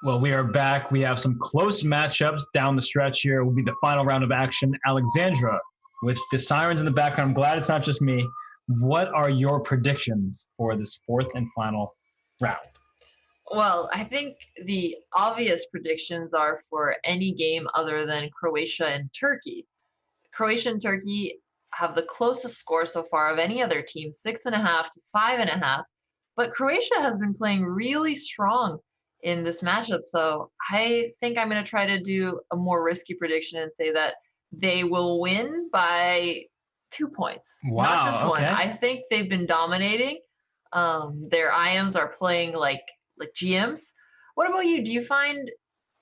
Well, we are back. We have some close matchups down the stretch here. It will be the final round of action. Alexandra, with the sirens in the background. I'm glad it's not just me. What are your predictions for this fourth and final round?
Well, I think the obvious predictions are for any game other than Croatia and Turkey. Croatia and Turkey have the closest score so far of any other team, 6.5 to 5.5. But Croatia has been playing really strong in this matchup. So I think I'm going to try to do a more risky prediction and say that they will win by 2 points.
Wow,
not just one.
okay.
I think they've been dominating. Their IMs are playing like GMs. What about you? Do you find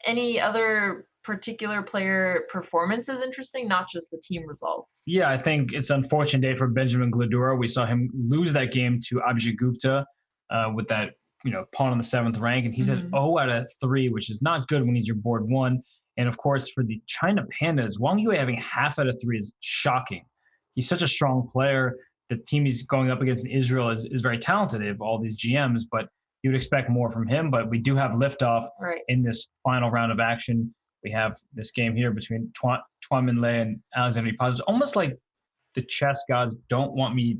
any other particular player performances interesting, not just the team results?
Yeah, I think it's an unfortunate day for Benjamin Gladura. We saw him lose that game to Abhijit Gupta with that pawn on the 7th rank, and he's at 0 out of 3, which is not good when he's your board 1. And of course, for the China Pandas, Wang Yue having half out of 3 is shocking. He's such a strong player. The team he's going up against in Israel is very talented. They have all these GMs, but you would expect more from him. But we do have liftoff in this final round of action. We have this game here between Tuan Minlei and Alexandra Botez. Almost like the chess gods don't want me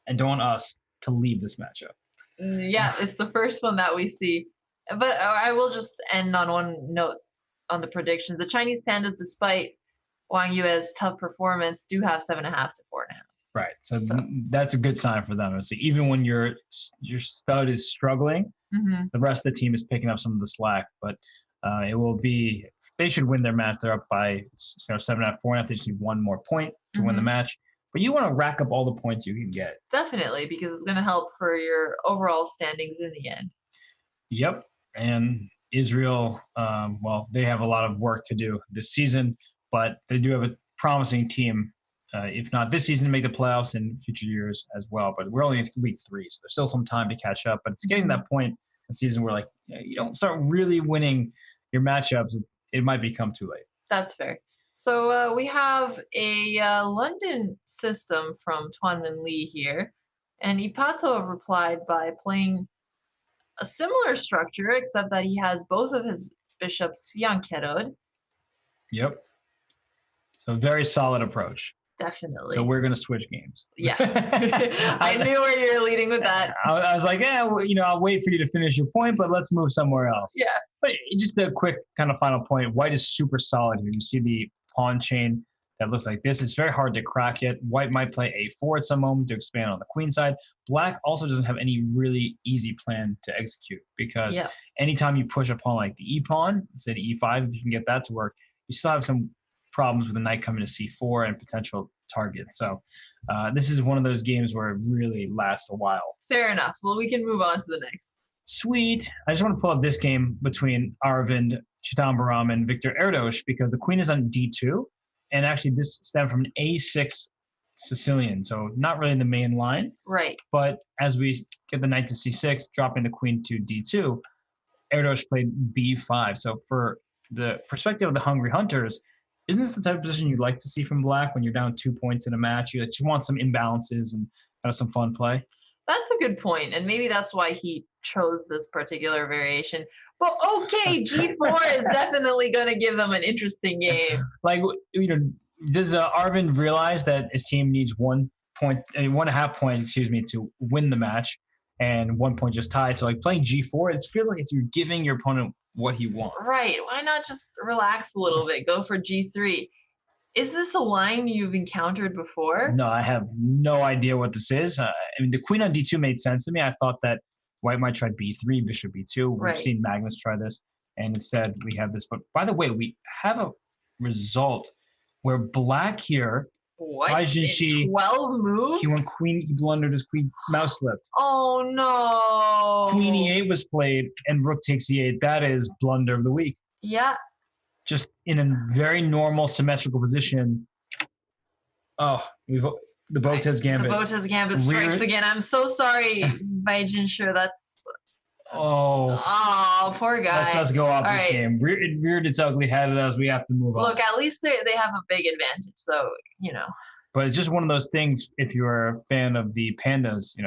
and don't want us to leave this matchup.
Yeah, it's the first one that we see. But I will just end on one note on the predictions. The Chinese Pandas, despite Wang Yue's tough performance, do have 7.5 to 4.5.
Right. So that's a good sign for them. So even when your stud is struggling, the rest of the team is picking up some of the slack. But it will be, they should win their match. They're up by 7.5, 4.5. They just need one more point to win the match. But you want to rack up all the points you can get.
Definitely, because it's going to help for your overall standings in the end.
Yep. And Israel, well, they have a lot of work to do this season, but they do have a promising team, if not this season, to make the playoffs in future years as well. But we're only in week 3, so there's still some time to catch up. But it's getting to that point in the season where, like, you don't start really winning your matchups, it might become too late.
That's fair. So we have a London system from Tuan Min Lee here, and Ipato replied by playing a similar structure, except that he has both of his bishops flankerod.
Yep. So very solid approach.
Definitely.
So we're going to switch games.
Yeah. I knew where you were leading with that.
I was like, I'll wait for you to finish your point, but let's move somewhere else.
Yeah.
But just a quick kind of final point. White is super solid here. You see the pawn chain that looks like this. It's very hard to crack it. White might play a4 at some moment to expand on the queen side. Black also doesn't have any really easy plan to execute because anytime you push a pawn like the e-pawn, say the e5, if you can get that to work, you still have some problems with the knight coming to c4 and potential targets. So this is one of those games where it really lasts a while.
Fair enough. Well, we can move on to the next.
Sweet. I just want to pull up this game between Aravind Chidambaram and Victor Erdos because the queen is on d2. And actually, this stemmed from an a6 Sicilian, so not really in the main line.
Right.
But as we get the knight to c6, dropping the queen to d2, Erdos played b5. So for the perspective of the Hungry Hunters, isn't this the type of position you'd like to see from Black when you're down 2 points in a match? You just want some imbalances and some fun play.
That's a good point, and maybe that's why he chose this particular variation. But okay, G4 is definitely going to give them an interesting game.
Like, does Arvind realize that his team needs 1.5 points, to win the match, and 1 point just tied? So, like, playing G4, it feels like you're giving your opponent what he wants.
Right. Why not just relax a little bit? Go for G3. Is this a line you've encountered before?
No, I have no idea what this is. The queen on d2 made sense to me. I thought that White might try b3, bishop b2. We've seen Magnus try this, and instead we have this. But by the way, we have a result where Black here,
what? In 12 moves?
He went queen, he blundered his queen, mouse slipped.
Oh, no.
Queen e8 was played, and rook takes e8. That is blunder of the week.
Yeah.
Just in a very normal symmetrical position. Oh, the Botez Gambit.
The Botez Gambit strikes again. I'm so sorry, Baijin. Sure, that's. Oh, poor guy.
Let's go off this game. It reared its ugly head at us. We have to move on.
Look, at least they have a big advantage, so.
But it's just one of those things. If you're a fan of the Pandas,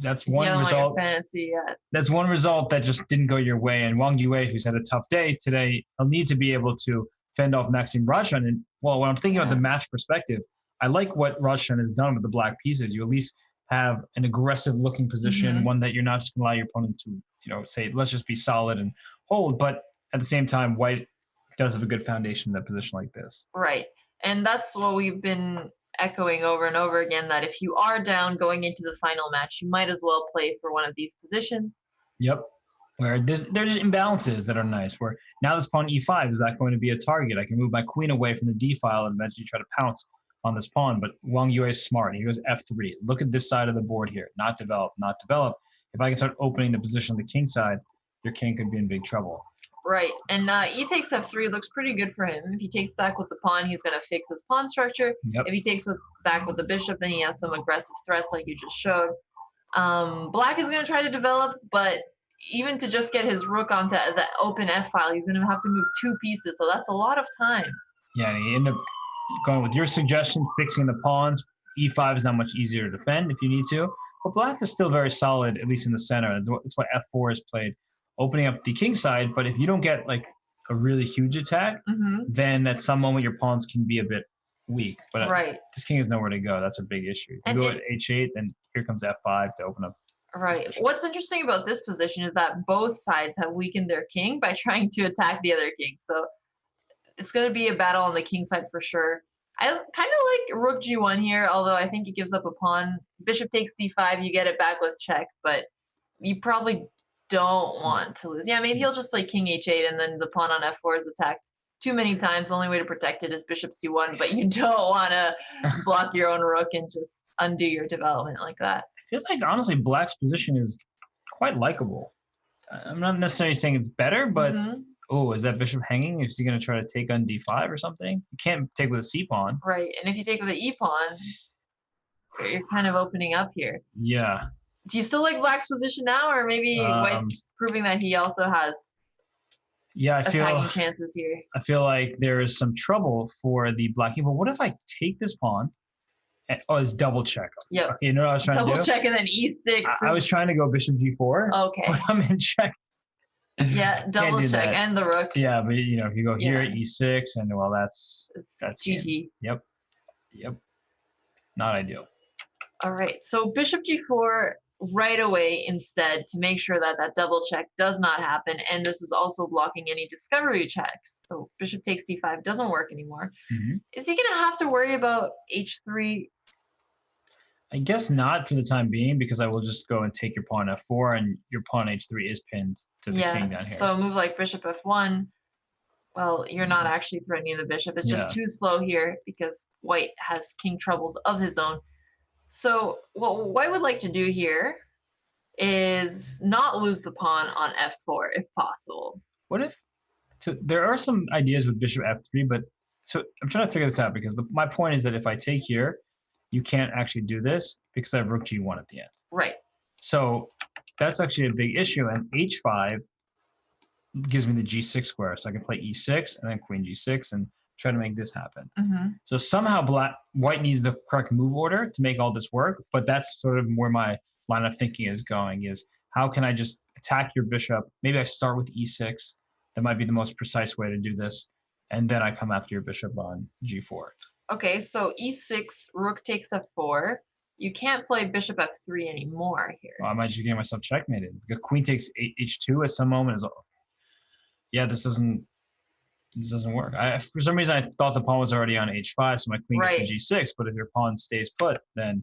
that's one result.
Fantasy, yeah.
That's one result that just didn't go your way. And Wang Yue, who's had a tough day today, he'll need to be able to fend off Maxime Roshan. And well, when I'm thinking about the match perspective, I like what Roshan has done with the black pieces. You at least have an aggressive looking position, one that you're not just going to allow your opponent to, say, let's just be solid and hold. But at the same time, white does have a good foundation in a position like this.
Right. And that's what we've been echoing over and over again, that if you are down going into the final match, you might as well play for one of these positions.
Yep. Where there's imbalances that are nice, where now this pawn e5, is that going to be a target? I can move my queen away from the d file and eventually try to pounce on this pawn, but Wang Yue is smart. He goes f3. Look at this side of the board here. Not develop, not develop. If I can start opening the position on the king side, your king could be in big trouble.
Right, and e takes f3 looks pretty good for him. If he takes back with the pawn, he's going to fix his pawn structure.
Yep.
If he takes back with the bishop, then he has some aggressive threats like you just showed. Black is going to try to develop, but even to just get his rook onto the open f file, he's going to have to move 2 pieces, so that's a lot of time. Yeah,
and he ended up going with your suggestion, fixing the pawns. e5 is not much easier to defend if you need to, but black is still very solid, at least in the center. That's why f4 is played, opening up the king side. But if you don't get like a really huge attack, then at some moment your pawns can be a bit weak. But this king has nowhere to go. That's a big issue. You go at h8, then here comes f5 to open up.
Right. What's interesting about this position is that both sides have weakened their king by trying to attack the other king. So it's going to be a battle on the king side for sure. I kind of like rook g1 here, although I think it gives up a pawn. Bishop takes d5, you get it back with check, but you probably don't want to lose. Yeah, maybe he'll just play king h8 and then the pawn on f4 is attacked too many times. The only way to protect it is bishop c1, but you don't want to block your own rook and just undo your development like that.
It feels like, honestly, black's position is quite likable. I'm not necessarily saying it's better, but oh, is that bishop hanging? Is he going to try to take on d5 or something? You can't take with a c pawn.
Right, and if you take with the e pawn, you're kind of opening up here.
Yeah.
Do you still like black's position now, or maybe white's proving that he also has attacking chances here? I
feel like there is some trouble for the black king. But what if I take this pawn? It's double check.
Yeah.
Okay, you know what I was trying to do?
Double check and then e6.
I was trying to go bishop g4.
Okay.
But I'm in check.
Yeah, double check that. And the rook.
Yeah, but if you go here, e6, and well, that's
GG.
Yep. Not ideal.
All right, so bishop g4 right away instead to make sure that that double check does not happen, and this is also blocking any discovery checks. So bishop takes d5 doesn't work anymore. Is he gonna have to worry about h3?
I guess not for the time being, because I will just go and take your pawn f4, and your pawn h3 is pinned to the king down here.
So a move like bishop f1, well, you're not actually threatening the bishop. It's just too slow here because white has king troubles of his own. So what white would like to do here is not lose the pawn on f4 if possible.
What if, so there are some ideas with bishop f3, but so I'm trying to figure this out, because my point is that if I take here, you can't actually do this because I have rook g1 at the end.
Right.
So that's actually a big issue, and h5 gives me the g6 square, so I can play e6 and then queen g6 and try to make this happen. So somehow white needs the correct move order to make all this work, but that's sort of where my line of thinking is going, is how can I just attack your bishop? Maybe I start with e6. That might be the most precise way to do this, and then I come after your bishop on g4.
Okay, so e6, rook takes f4. You can't play bishop f3 anymore here.
Well, I might just get myself checkmated. The queen takes h2 at some moment. This doesn't work. For some reason, I thought the pawn was already on h5, so my queen gets to g6. But if your pawn stays put, then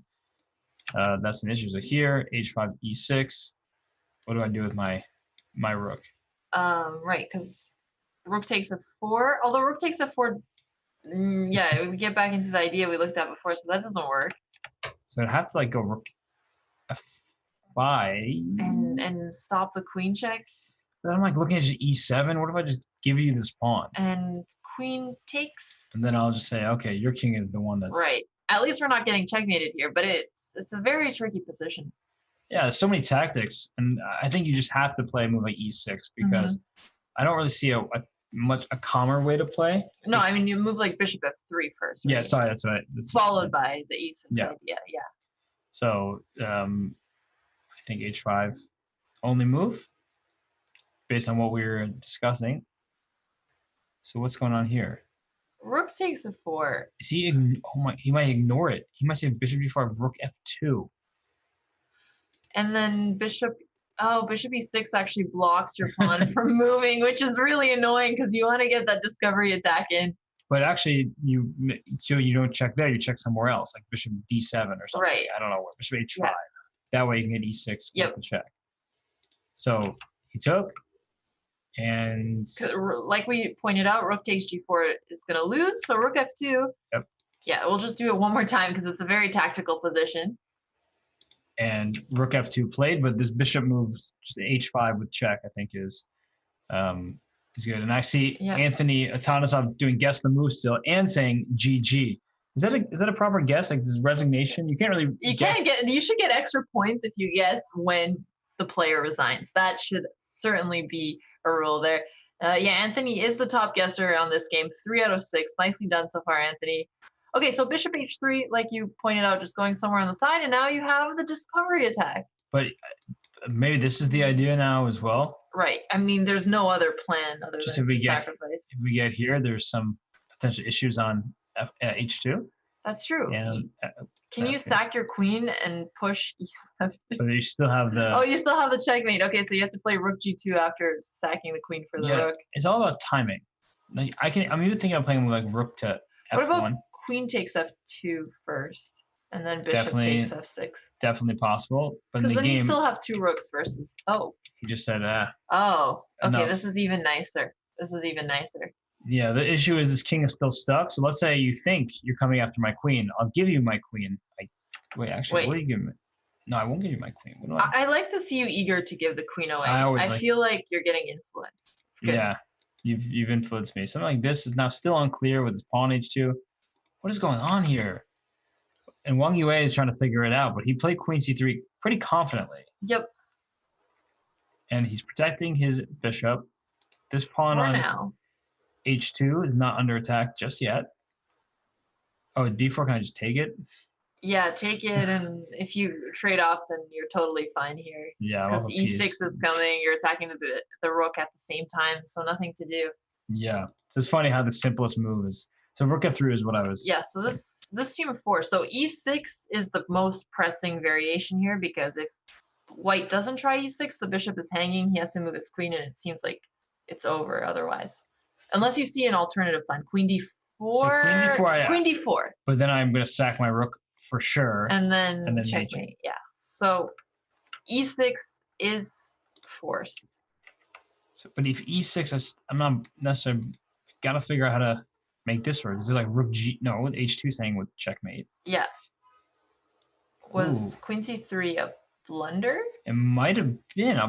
that's an issue. So here, h5, e6. What do I do with my rook?
Right, because rook takes f4. Although rook takes f4, we get back into the idea we looked at before, so that doesn't work.
So I'd have to go rook f5
and stop the queen check.
Then I'm looking at e7. What if I just give you this pawn?
And queen takes.
And then I'll just say, okay, your king is the one that's
right. At least we're not getting checkmated here, but it's a very tricky position.
Yeah, there's so many tactics, and I think you just have to play a move like e6 because I don't really see a calmer way to play.
No, I mean you move like bishop f3 first. Right?
Yeah, sorry, that's right.
Followed by the e6 idea. Yeah.
So think h5 only move based on what we were discussing. So what's going on here?
Rook takes a 4.
Is he? He might ignore it. He might say bishop g5, rook f2.
And then bishop e6 actually blocks your pawn from moving, which is really annoying because you want to get that discovery attack in.
But actually, you don't check there. You check somewhere else, like bishop d7 or something.
Right.
I don't know where. Bishop h5.
Yeah.
That way you can get e6 with the check. So he took, and
like we pointed out, rook takes g4 is going to lose. So rook f2.
Yep.
Yeah, we'll just do it one more time because it's a very tactical position.
And rook f2 played, but this bishop moves just h5 with check, I think is good. And I see Anthony Atanasov doing guess the move still and saying GG. Is that a proper guess? Like this resignation? You can't really
you should get extra points if you guess when the player resigns. That should certainly be a rule there. Anthony is the top guesser on this game. 3 out of 6. Nicely done so far, Anthony. Okay, so bishop h3, like you pointed out, just going somewhere on the side, and now you have the discovery attack.
But maybe this is the idea now as well.
Right. I mean, there's no other plan other than to sacrifice.
If we get here, there's some potential issues on h2.
That's true.
And,
can you sack your queen and push e7?
But you still have the...
Oh, you still have the checkmate. Okay, so you have to play rook g2 after sacking the queen for the rook.
It's all about timing. Like I'm even thinking of playing with like rook to f1.
What about queen takes f2 first, and then bishop takes f6?
Definitely possible. But in the
then
game,
you still have 2 rooks versus... Oh.
He just said,
Oh, okay,
enough.
This is even nicer.
Yeah, the issue is this king is still stuck. So let's say you think you're coming after my queen. I'll give you my queen. Wait, what do you give me? No, I won't give you my queen.
I like to see you eager to give the queen away. I feel like you're getting influenced. It's good.
Yeah, you've influenced me. Something like this is now still unclear with his pawn h2. What is going on here? And Wang Yue is trying to figure it out, but he played queen c3 pretty confidently.
Yep.
And he's protecting his bishop. This pawn on h2 is not under attack just yet. Oh, d4, can I just take it?
Yeah, take it, and if you trade off, then you're totally fine here.
Yeah,
because e6 is coming. You're attacking the rook at the same time, so nothing to do.
Yeah, so it's funny how the simplest move is. So rook f3 is what I was.
Yeah, so this team of 4. So e6 is the most pressing variation here because if white doesn't try e6, the bishop is hanging. He has to move his queen, and it seems like it's over otherwise, unless you see an alternative plan. Queen d4. So queen d4.
But then I'm going to sack my rook for sure.
And then checkmate. Yeah. So e6 is forced.
So, but if e6, I'm not necessarily got to figure out how to make this work. Is it like rook g? No, h2 saying with checkmate.
Yeah. Was queen c3 a blunder?
It might have been.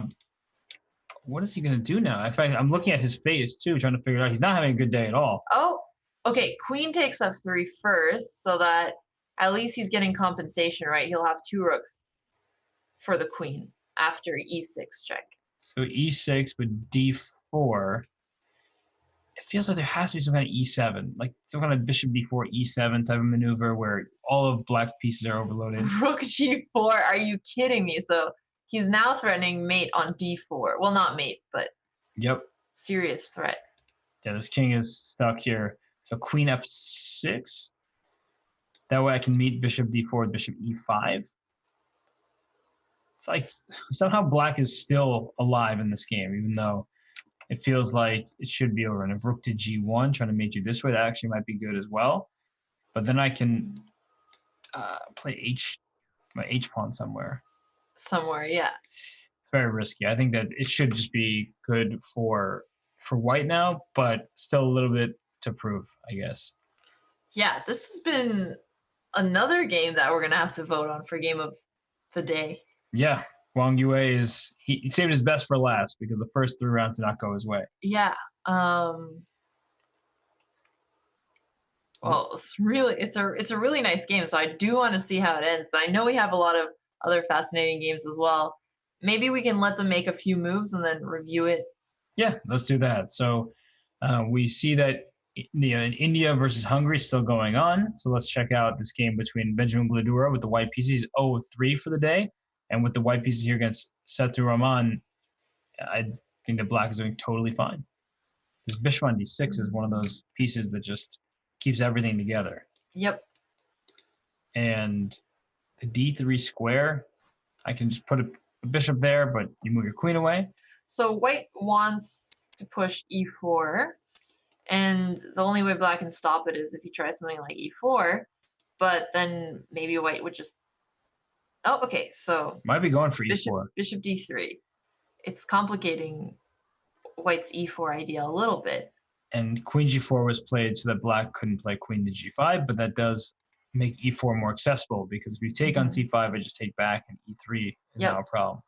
What is he going to do now? In fact, I'm looking at his face too, trying to figure it out. He's not having a good day at all.
Oh, okay. Queen takes f3 first, so that at least he's getting compensation, right? He'll have 2 rooks for the queen after e6 check.
So e6 with d4. It feels like there has to be some kind of e7, like some kind of bishop d4, e7 type of maneuver where all of black's pieces are overloaded.
Rook g4, are you kidding me? So he's now threatening mate on d4. Well, not mate, but serious threat.
Yeah, this king is stuck here. So queen f6. That way I can meet bishop d4 with bishop e5. It's like somehow black is still alive in this game, even though it feels like it should be over. And if rook to g1, trying to mate you this way, that actually might be good as well. But then I can play my h pawn somewhere.
Yeah.
It's very risky. I think that it should just be good for white now, but still a little bit to prove, I guess.
Yeah, this has been another game that we're going to have to vote on for game of the day.
Yeah. Wang Yue he saved his best for last because the first 3 rounds did not go his way.
Yeah. Well, it's a really nice game, so I do want to see how it ends, but I know we have a lot of other fascinating games as well. Maybe we can let them make a few moves and then review it. Yeah,
let's do that. So we see that India versus Hungary is still going on. So let's check out this game between Benjamin Gladura with the white pieces, 0-3 for the day. And with the white pieces here against Setu Rahman, I think that black is doing totally fine. This bishop on d6 is one of those pieces that just keeps everything together.
Yep.
And the d3 square, I can just put a bishop there, but you move your queen away.
So white wants to push e4, and the only way black can stop it is if he tries something like e4, but then maybe white would just... Oh, okay, so...
Might be going for
bishop,
e4.
Bishop d3. It's complicating white's e4 idea a little bit.
And queen g4 was played so that black couldn't play queen to g5, but that does make e4 more accessible, because if you take on c5, I just take back, and e3 is now a problem.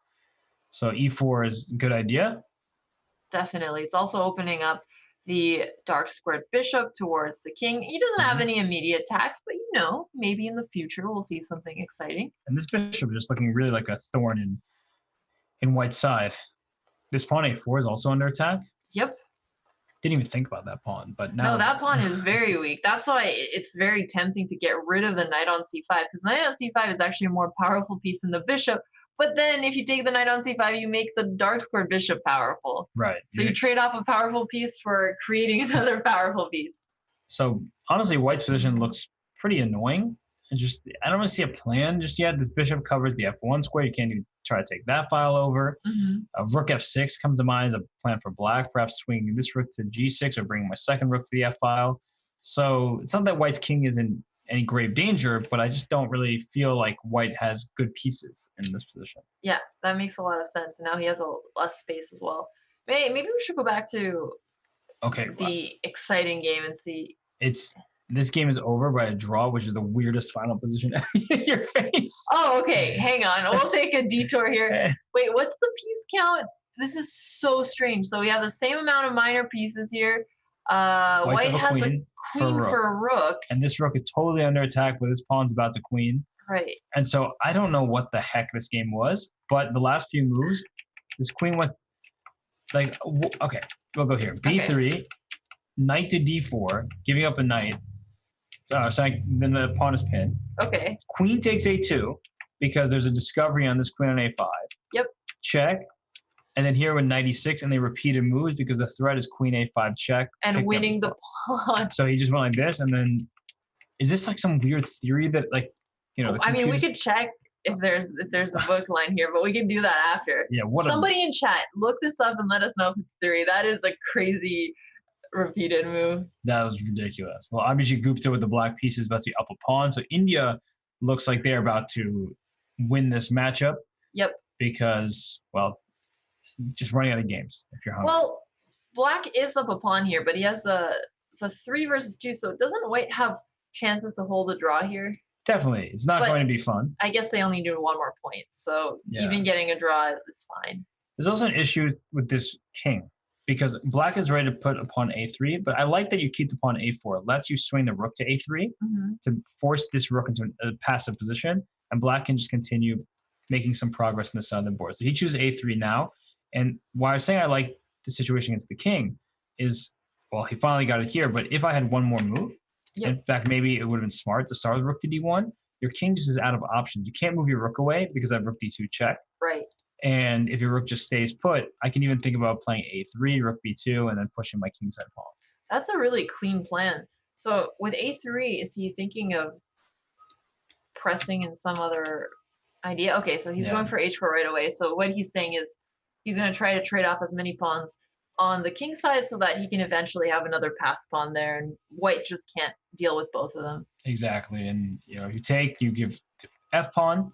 So e4 is a good idea.
Definitely. It's also opening up the dark squared bishop towards the king. He doesn't have any immediate attacks, but maybe in the future we'll see something exciting.
And this bishop is just looking really like a thorn in white's side. This pawn a4 is also under attack.
Yep.
Didn't even think about that pawn, but now...
No, that pawn is very weak. That's why it's very tempting to get rid of the knight on c5, because knight on c5 is actually a more powerful piece than the bishop. But then if you take the knight on c5, you make the dark squared bishop powerful.
Right.
So you trade off a powerful piece for creating another powerful piece.
So honestly, white's position looks pretty annoying. And just, I don't really see a plan just yet. This bishop covers the f1 square. You can't even try to take that file over. Rook f6 comes to mind as a plan for black, perhaps swinging this rook to g6 or bringing my second rook to the f file. So it's not that white's king is in any grave danger, but I just don't really feel like white has good pieces in this position.
Yeah, that makes a lot of sense. And now he has a less space as well. Maybe we should go back to the exciting game and see.
This game is over by a draw, which is the weirdest final position in your face.
Oh, okay. Hang on. We'll take a detour here. Wait, what's the piece count? This is so strange. So we have the same amount of minor pieces here. White has a queen for a rook.
And this rook is totally under attack, but this pawn's about to queen.
Right.
And so I don't know what the heck this game was, but the last few moves, this queen went like, okay, we'll go here. B3, knight to d4, giving up a knight. So then the pawn is pinned.
Okay.
Queen takes a2 because there's a discovery on this queen on a5.
Yep.
Check. And then here with knight e6, and they repeated moves because the threat is queen a5 check.
And winning the pawn.
So he just went like this, and then is this like some weird theory that
I mean, we could check if there's a book line here, but we can do that after.
Yeah.
Somebody in chat, look this up and let us know if it's theory. That is a crazy repeated move.
That was ridiculous. Well, Abhijit Gupta with the black piece is about to be up a pawn. So India looks like they're about to win this matchup.
Yep.
Because, well, just running out of games if you're hungry.
Well, black is up a pawn here, but he has the 3 versus 2. So doesn't white have chances to hold a draw here?
Definitely. It's not going to be fun.
I guess they only do 1 more point. So even getting a draw is fine.
There's also an issue with this king, because black is ready to put a pawn a3, but I like that you keep the pawn a4. It lets you swing the rook to a3 to force this rook into a passive position, and black can just continue making some progress in the southern board. So he chooses a3 now, and why I was saying I like the situation against the king is, well, he finally got it here, but if I had one more move, in fact, maybe it would have been smart to start with rook to d1, your king just is out of options. You can't move your rook away because I have rook d2 check.
Right.
And if your rook just stays put, I can even think about playing a3, rook b2, and then pushing my kingside pawns.
That's a really clean plan. So with a3, is he thinking of pressing in some other idea? Okay, so he's going for h4 right away. So what he's saying is he's going to try to trade off as many pawns on the king side so that he can eventually have another pass pawn there, and white just can't deal with both of them.
Exactly. And if you take, you give f pawn.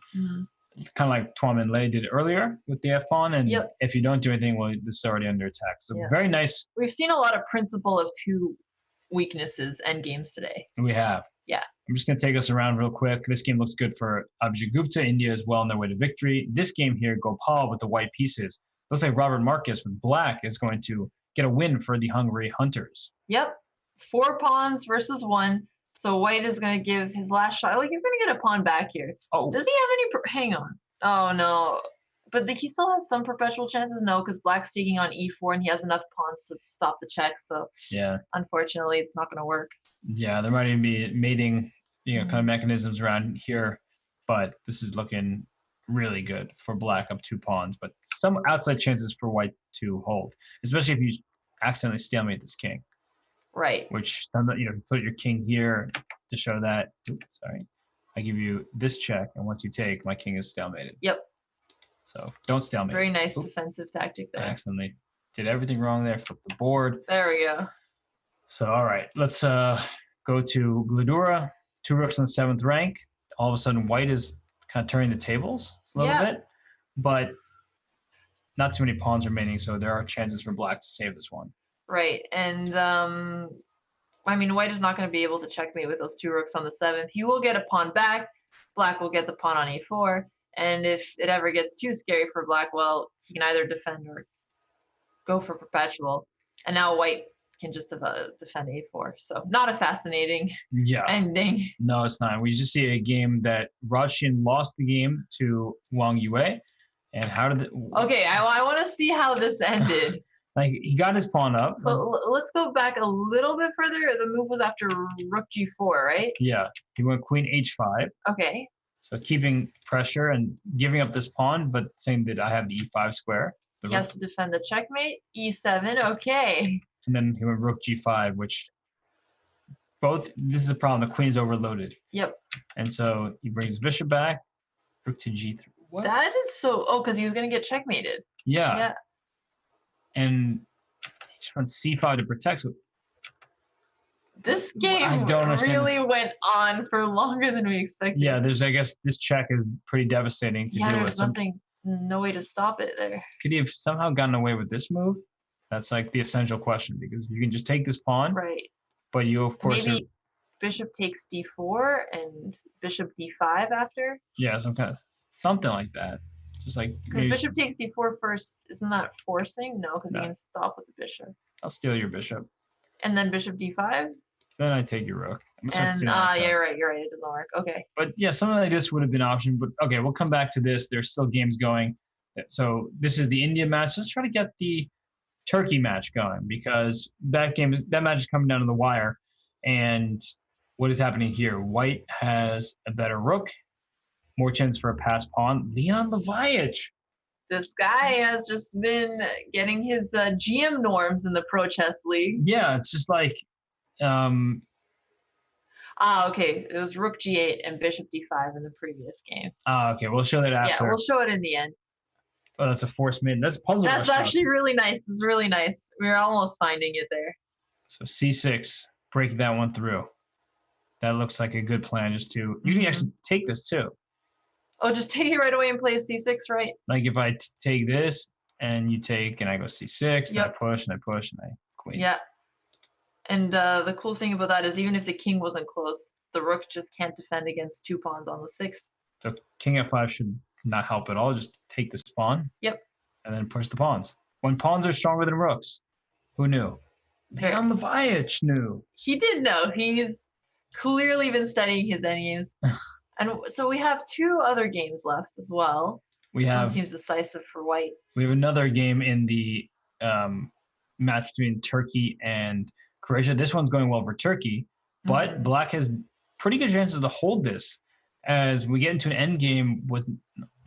Kind of like Tuan Lei did earlier with the f-pawn, and if you don't do anything, well, this is already under attack. So very nice.
We've seen a lot of principle of 2 weaknesses endgames today.
We have.
Yeah.
I'm just going to take us around real quick. This game looks good for Abhijit Gupta. India is well on their way to victory. This game here, Gopal with the white pieces. Looks like Robert Marcus with black is going to get a win for the Hungary Hunters.
Yep. 4 pawns versus 1. So white is going to give his last shot. Like, he's going to get a pawn back here. Oh. Does he have any... Hang on. Oh, no. But he still has some perpetual chances? No, because black's taking on e4, and he has enough pawns to stop the check. So, unfortunately, it's not going to work.
Yeah, there might even be mating, kind of mechanisms around here. But this is looking really good for black up 2 pawns, but some outside chances for white to hold, especially if you accidentally stalemate this king.
Right.
Which, you put your king here to show that, sorry, I give you this check, and once you take, my king is stalemated.
Yep.
So don't stalemate.
Very nice defensive tactic there.
I accidentally did everything wrong there, flipped the board.
There we go.
So, all right, let's go to Gladura, 2 rooks in the 7th rank. All of a sudden, white is kind of turning the tables a little bit, but not too many pawns remaining, so there are chances for black to save this one.
Right, and I mean, white is not going to be able to checkmate with those 2 rooks on the 7th. He will get a pawn back. Black will get the pawn on a4, and if it ever gets too scary for black, well, he can either defend or go for perpetual. And now white can just defend a4. So not a fascinating ending.
No, it's not. We just see a game that Rajshin lost the game to Wang Yue. And how did it...
Okay, I want to see how this ended.
Like, he got his pawn up.
So let's go back a little bit further. The move was after rook g4, right?
Yeah. He went queen h5.
Okay.
So keeping pressure and giving up this pawn, but saying that I have the e5 square.
He has to defend the checkmate. e7, okay.
And then he went rook g5, which this is a problem. The queen is overloaded.
Yep.
And so he brings bishop back, rook to g3. What?
That is so... Oh, because he was going to get checkmated.
Yeah. And he just went c5 to protect. So
this game really went on for longer than we expected.
Yeah, I guess this check is pretty devastating to deal with.
There's no way to stop it there.
Could he have somehow gotten away with this move? That's like the essential question, because you can just take this pawn.
Right.
But you, of course...
Maybe bishop takes d4 and bishop d5 after?
Yeah, something like that. Just like...
Because bishop takes d4 first, isn't that forcing? No, because
No.
he can stop with the bishop.
I'll steal your bishop.
And then bishop d5?
Then I take your rook.
And, yeah, you're right, it doesn't work. Okay.
But yeah, something like this would have been an option. But okay, we'll come back to this. There's still games going. So this is the India match. Let's try to get the Turkey match going, because that match is coming down to the wire. And what is happening here? White has a better rook, more chance for a pass pawn. Leon Levaich.
This guy has just been getting his GM norms in the Pro Chess League.
Yeah, it's just like...
okay. It was rook g8 and bishop d5 in the previous game.
Okay. We'll show that after.
Yeah, we'll show it in the end.
Oh, that's a forced mid. That's puzzle.
That's actually really nice. It's really nice. We're almost finding it there.
So c6, break that one through. That looks like a good plan. You can actually take this too.
Oh, just take it right away and play a c6, right?
Like if I take this and you take and I go c6,
Yep.
and I push and I push and I queen.
Yeah. And the cool thing about that is even if the king wasn't close, the rook just can't defend against 2 pawns on the 6.
So king f5 should not help at all. Just take this pawn.
Yep.
And then push the pawns. When pawns are stronger than rooks. Who knew? Leon Levaich knew.
He did know. He's clearly been studying his endgames. And so we have 2 other games left as well. This one seems decisive for white.
We have another game in the match between Turkey and Croatia. This one's going well for Turkey, but black has pretty good chances to hold this as we get into an end game with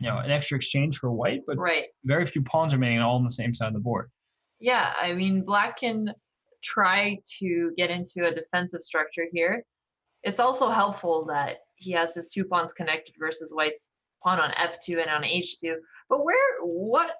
an extra exchange for white, but very few pawns remaining all on the same side of the board.
Yeah, I mean, black can try to get into a defensive structure here. It's also helpful that he has his 2 pawns connected versus white's pawn on f2 and on h2. But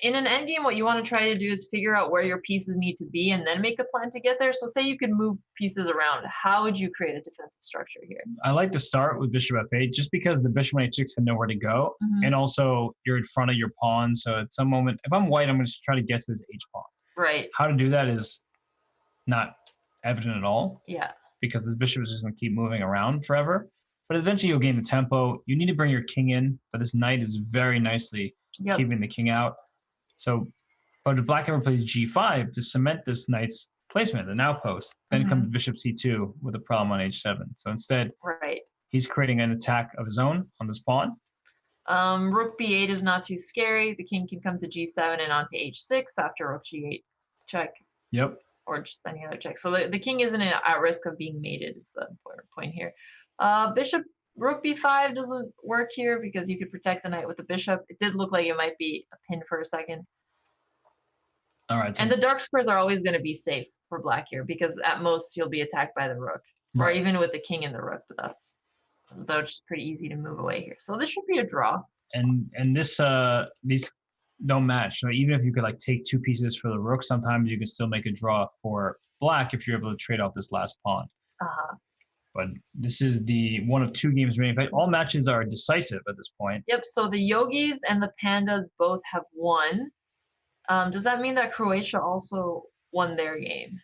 in an endgame, what you want to try to do is figure out where your pieces need to be and then make a plan to get there. So say you could move pieces around. How would you create a defensive structure here?
I like to start with bishop f8 just because the bishop on h6 had nowhere to go. And also you're in front of your pawn. So at some moment, if I'm white, I'm going to try to get to this h pawn.
Right.
How to do that is not evident at all.
Yeah.
Because this bishop is just going to keep moving around forever. But eventually you'll gain the tempo. You need to bring your king in, but this knight is very nicely keeping the king out. So, but if black ever plays g5 to cement this knight's placement, the now post, then comes bishop c2 with a problem on h7. So instead, he's creating an attack of his own on this pawn.
Rook b8 is not too scary. The king can come to g7 and onto h6 after rook g8 check.
Yep.
Or just any other check. So the king isn't at risk of being mated is the point here. Bishop Rook b5 doesn't work here because you could protect the knight with the bishop. It did look like it might be a pin for a second.
All right. So
and the dark squares are always going to be safe for black here because at most you'll be attacked by the rook. Or even with the king and the rook, but though it's pretty easy to move away here. So this should be a draw.
And these don't match. So even if you could like take 2 pieces for the rook, sometimes you can still make a draw for black if you're able to trade off this last pawn. But this is the one of 2 games remaining. In fact, all matches are decisive at this point.
Yep. So the Yogis and the Pandas both have won. Does that mean that Croatia also won their game?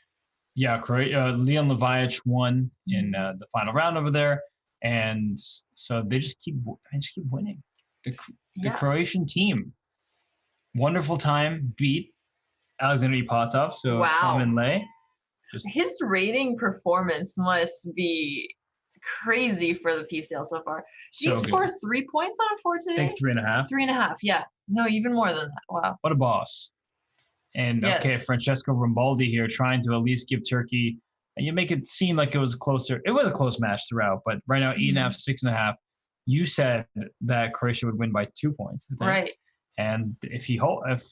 Yeah, Leon Levaich won in the final round over there, and so they just keep winning. The Croatian team, wonderful time, beat Alexandra Ipatov. So Tom and Lei.
His rating performance must be crazy for the PCL so far. Did he score 3 points on a 4 today?
I think 3.5.
3.5, yeah. No, even more than that. Wow.
What a boss. And okay, Francesco Rambaldi here trying to at least give Turkey, and you make it seem like it was closer. It was a close match throughout, but right now 8.5, 6.5. You said that Croatia would win by 2 points.
Right.
And if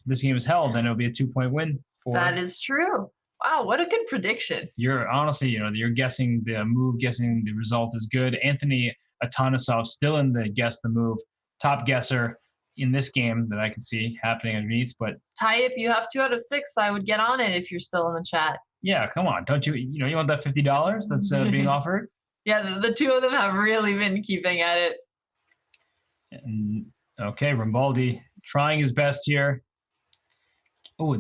this game is held, then it'll be a 2-point win for.
That is true. Wow, what a good prediction.
You're honestly, you're guessing the move, guessing the result is good. Anthony Atanasov still in the guess the move, top guesser in this game that I can see happening underneath. But
Tayyip, you have 2 out of 6. So I would get on it if you're still in the chat.
Yeah, come on. Don't you want that $50 that's being offered?
Yeah, the 2 of them have really been keeping at it.
And, okay, Rambaldi trying his best here. Oh,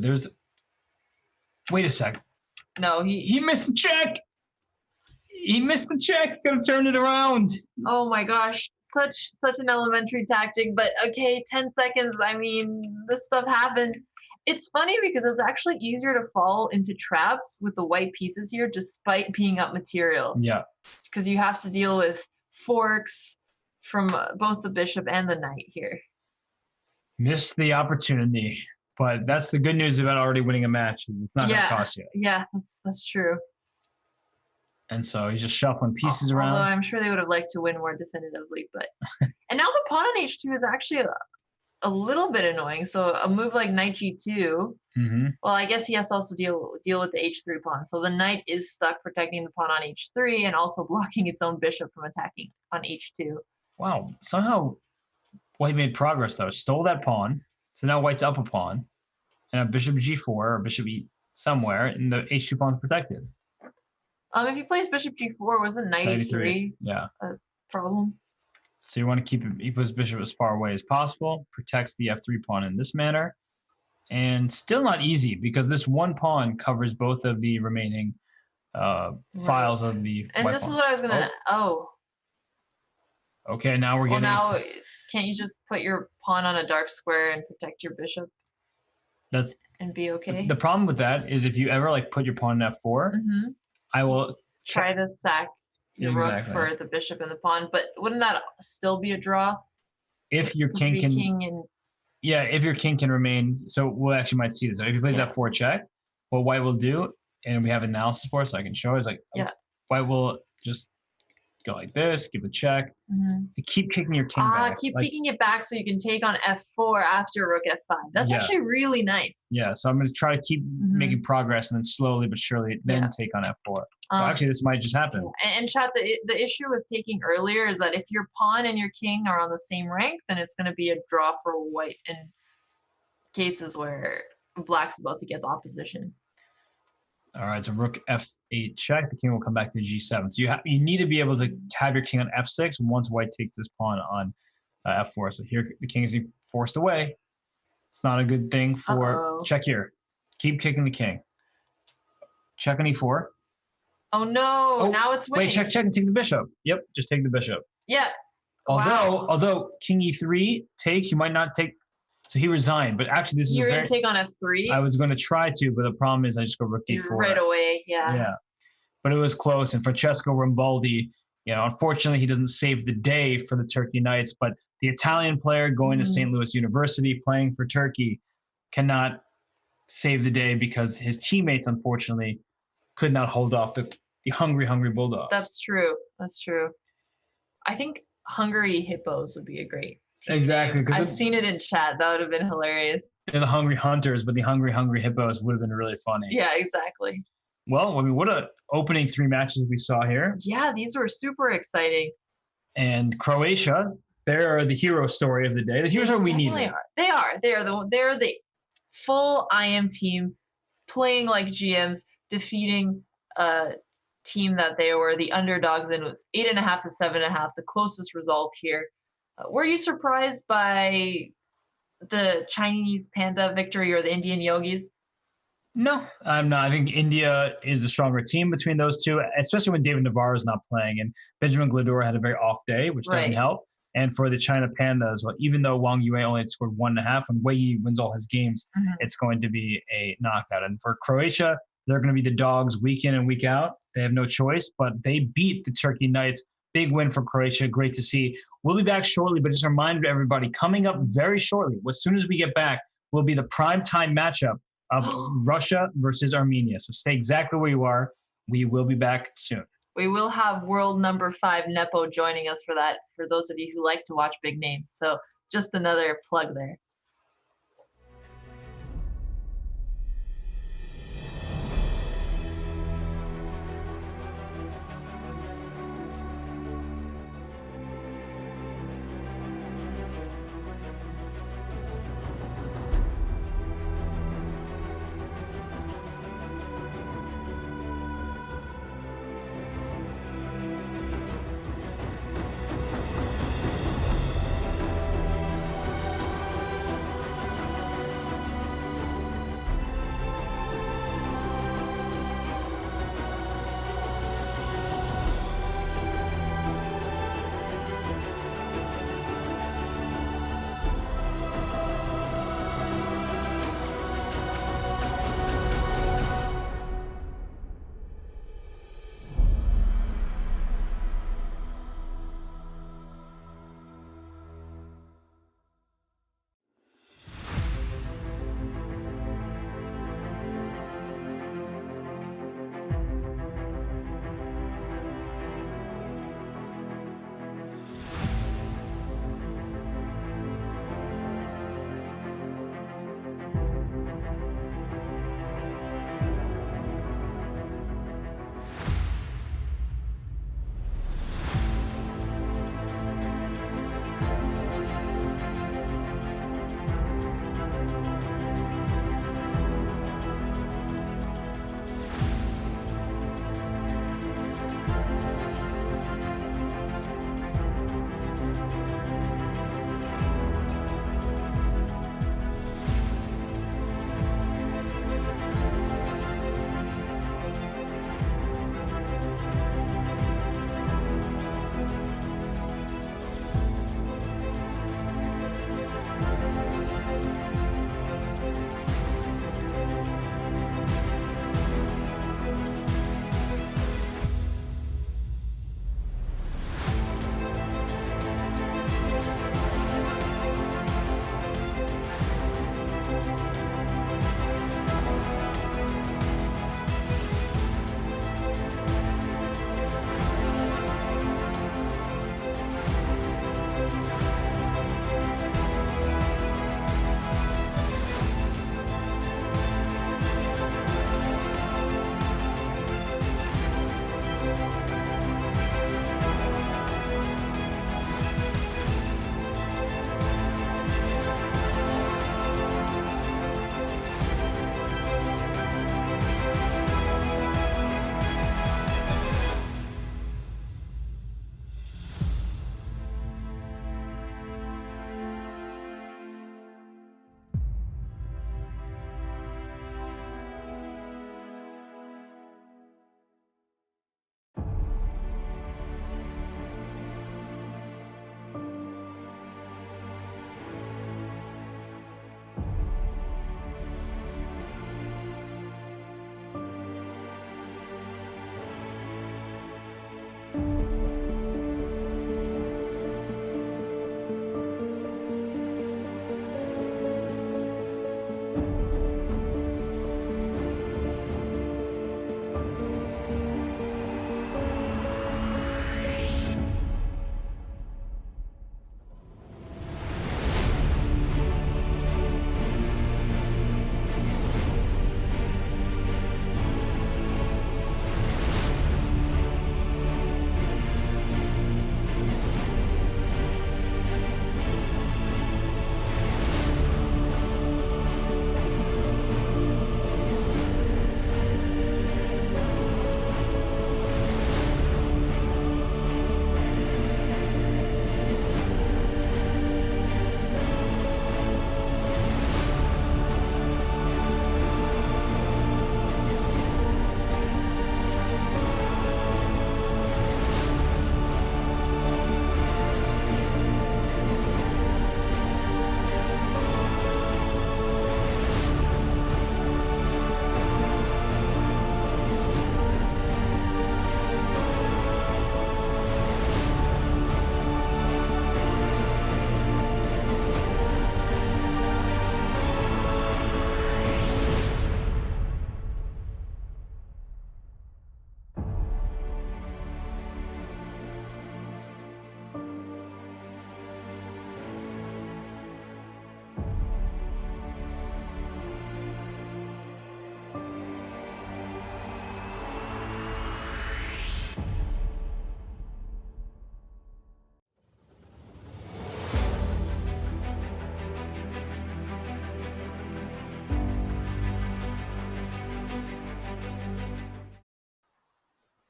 wait a sec.
No,
he missed the check. He missed the check. Gonna turn it around.
Oh my gosh, such an elementary tactic. But okay, 10 seconds. I mean, this stuff happens. It's funny because it's actually easier to fall into traps with the white pieces here, despite being up material.
Yeah.
Because you have to deal with forks from both the bishop and the knight here.
Missed the opportunity, but that's the good news about already winning a match. It's not gonna cost you.
Yeah, that's true.
And so he's just shuffling pieces around.
Although I'm sure they would have liked to win more definitively, but and now the pawn on h2 is actually a little bit annoying. So a move like knight g2. Well, I guess he has to also deal with the h3 pawn. So the knight is stuck protecting the pawn on h3 and also blocking its own bishop from attacking on h2.
Wow, somehow white made progress though. Stole that pawn, so now white's up a pawn, and a bishop g4 or bishop e somewhere, and the h2 pawn's protected.
If he plays bishop g4, wasn't knight e3 a problem?
So you want to keep his bishop as far away as possible, protects the f3 pawn in this manner, and still not easy because this one pawn covers both of the remaining files of the
and
white
this
pawn.
Is what I was gonna.
Okay, now we're getting.
Well, now can't you just put your pawn on a dark square and protect your bishop? And be okay.
The problem with that is if you ever like put your pawn in f4. I will
try to sack the rook for the bishop and the pawn, but wouldn't that still be a draw?
If your king can, if your king can remain. So we actually might see this. So if he plays f4 check, what white will do, and we have analysis for it, so I can show it, is like white will just go like this, give a check, keep kicking your king back.
Keep kicking it back so you can take on f4 after rook f5. That's actually really nice.
Yeah, so I'm going to try to keep making progress and then slowly but surely then take on f4. So actually this might just happen.
And chat, the issue with taking earlier is that if your pawn and your king are on the same rank, then it's going to be a draw for white in cases where black's about to get the opposition.
All right, so rook f8 check. The king will come back to g7. So you need to be able to have your king on f6 once white takes this pawn on f4. So here the king is forced away. It's not a good thing for check here. Keep kicking the king. Check on e4.
Oh no! Now it's winning.
Wait, check and take the bishop. Yep, just take the bishop.
Yeah.
Although king e3 takes, you might not take. So he resigned, but actually this is
You're going to take on f3?
I was going to try to, but the problem is I just go rook d4.
Right away,
Yeah. But it was close, and Francesco Rambaldi, unfortunately he doesn't save the day for the Turkey Knights, but the Italian player going to St. Louis University playing for Turkey cannot save the day because his teammates, unfortunately, could not hold off the Hungry Bulldogs.
That's true. I think Hungary Hippos would be a great team
Exactly.
name. I've seen it in chat. That would have been hilarious.
They're the Hungry Hunters, but the Hungry Hippos would have been really funny.
Yeah, exactly.
Well, I mean, what a opening 3 matches we saw here.
Yeah, these were super exciting.
And Croatia, they're the hero story of the day. The heroes are we need.
They are. They're the full IM team, playing like GMs, defeating a team that they were the underdogs in with 8.5 to 7.5, the closest result here. Were you surprised by the Chinese Panda victory or the Indian Yogis?
No, I'm not. I think India is a stronger team between those two, especially when David Navarro is not playing. And Benjamin Glador had a very off day, which doesn't help. And for the China Pandas, well, even though Wang Yue only had scored 1.5, when Wei Yi wins all his games, it's going to be a knockout. And for Croatia, they're going to be the dogs week in and week out. They have no choice, but they beat the Turkey Knights. Big win for Croatia. Great to see. We'll be back shortly, but just a reminder to everybody, coming up very shortly, as soon as we get back, will be the primetime matchup of Russia versus Armenia. So stay exactly where you are. We will be back soon.
We will have world number 5 Nepo joining us for that, for those of you who like to watch big names. So just another plug there.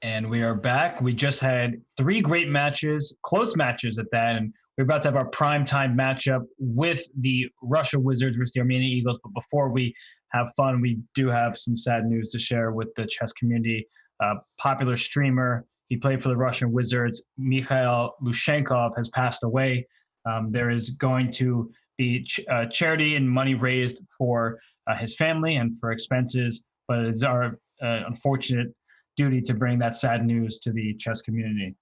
And we are back. We just had 3 great matches, close matches at that, and we're about to have our primetime matchup with the Russia Wizards versus the Armenia Eagles. But before we have fun, we do have some sad news to share with the chess community. Popular streamer, he played for the Russian Wizards, Mikhail Lushenkov, has passed away. There is going to be charity and money raised for his family and for expenses, but it's our unfortunate duty to bring that sad news to the chess community.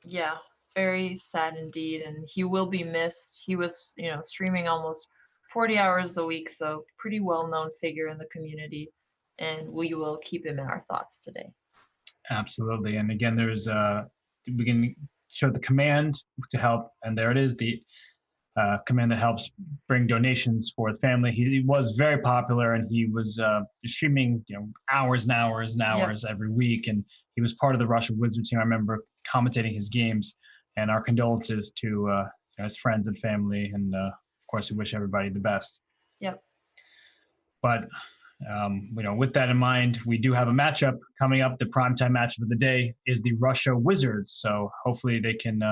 Yeah, very sad indeed, and he will be missed. He was, streaming almost 40 hours a week, so pretty well-known figure in the community, and we will keep him in our thoughts today.
Absolutely, and again, there's we can show the command to help, and there it is, the command that helps bring donations for the family. He was very popular, and he was streaming, hours and hours and hours every week. And he was part of the Russian Wizard team. I remember commentating his games. And our condolences to his friends and family. And of course, we wish everybody the best.
Yep.
But with that in mind, we do have a matchup coming up. The primetime matchup of the day is the Russia Wizards. So hopefully they can,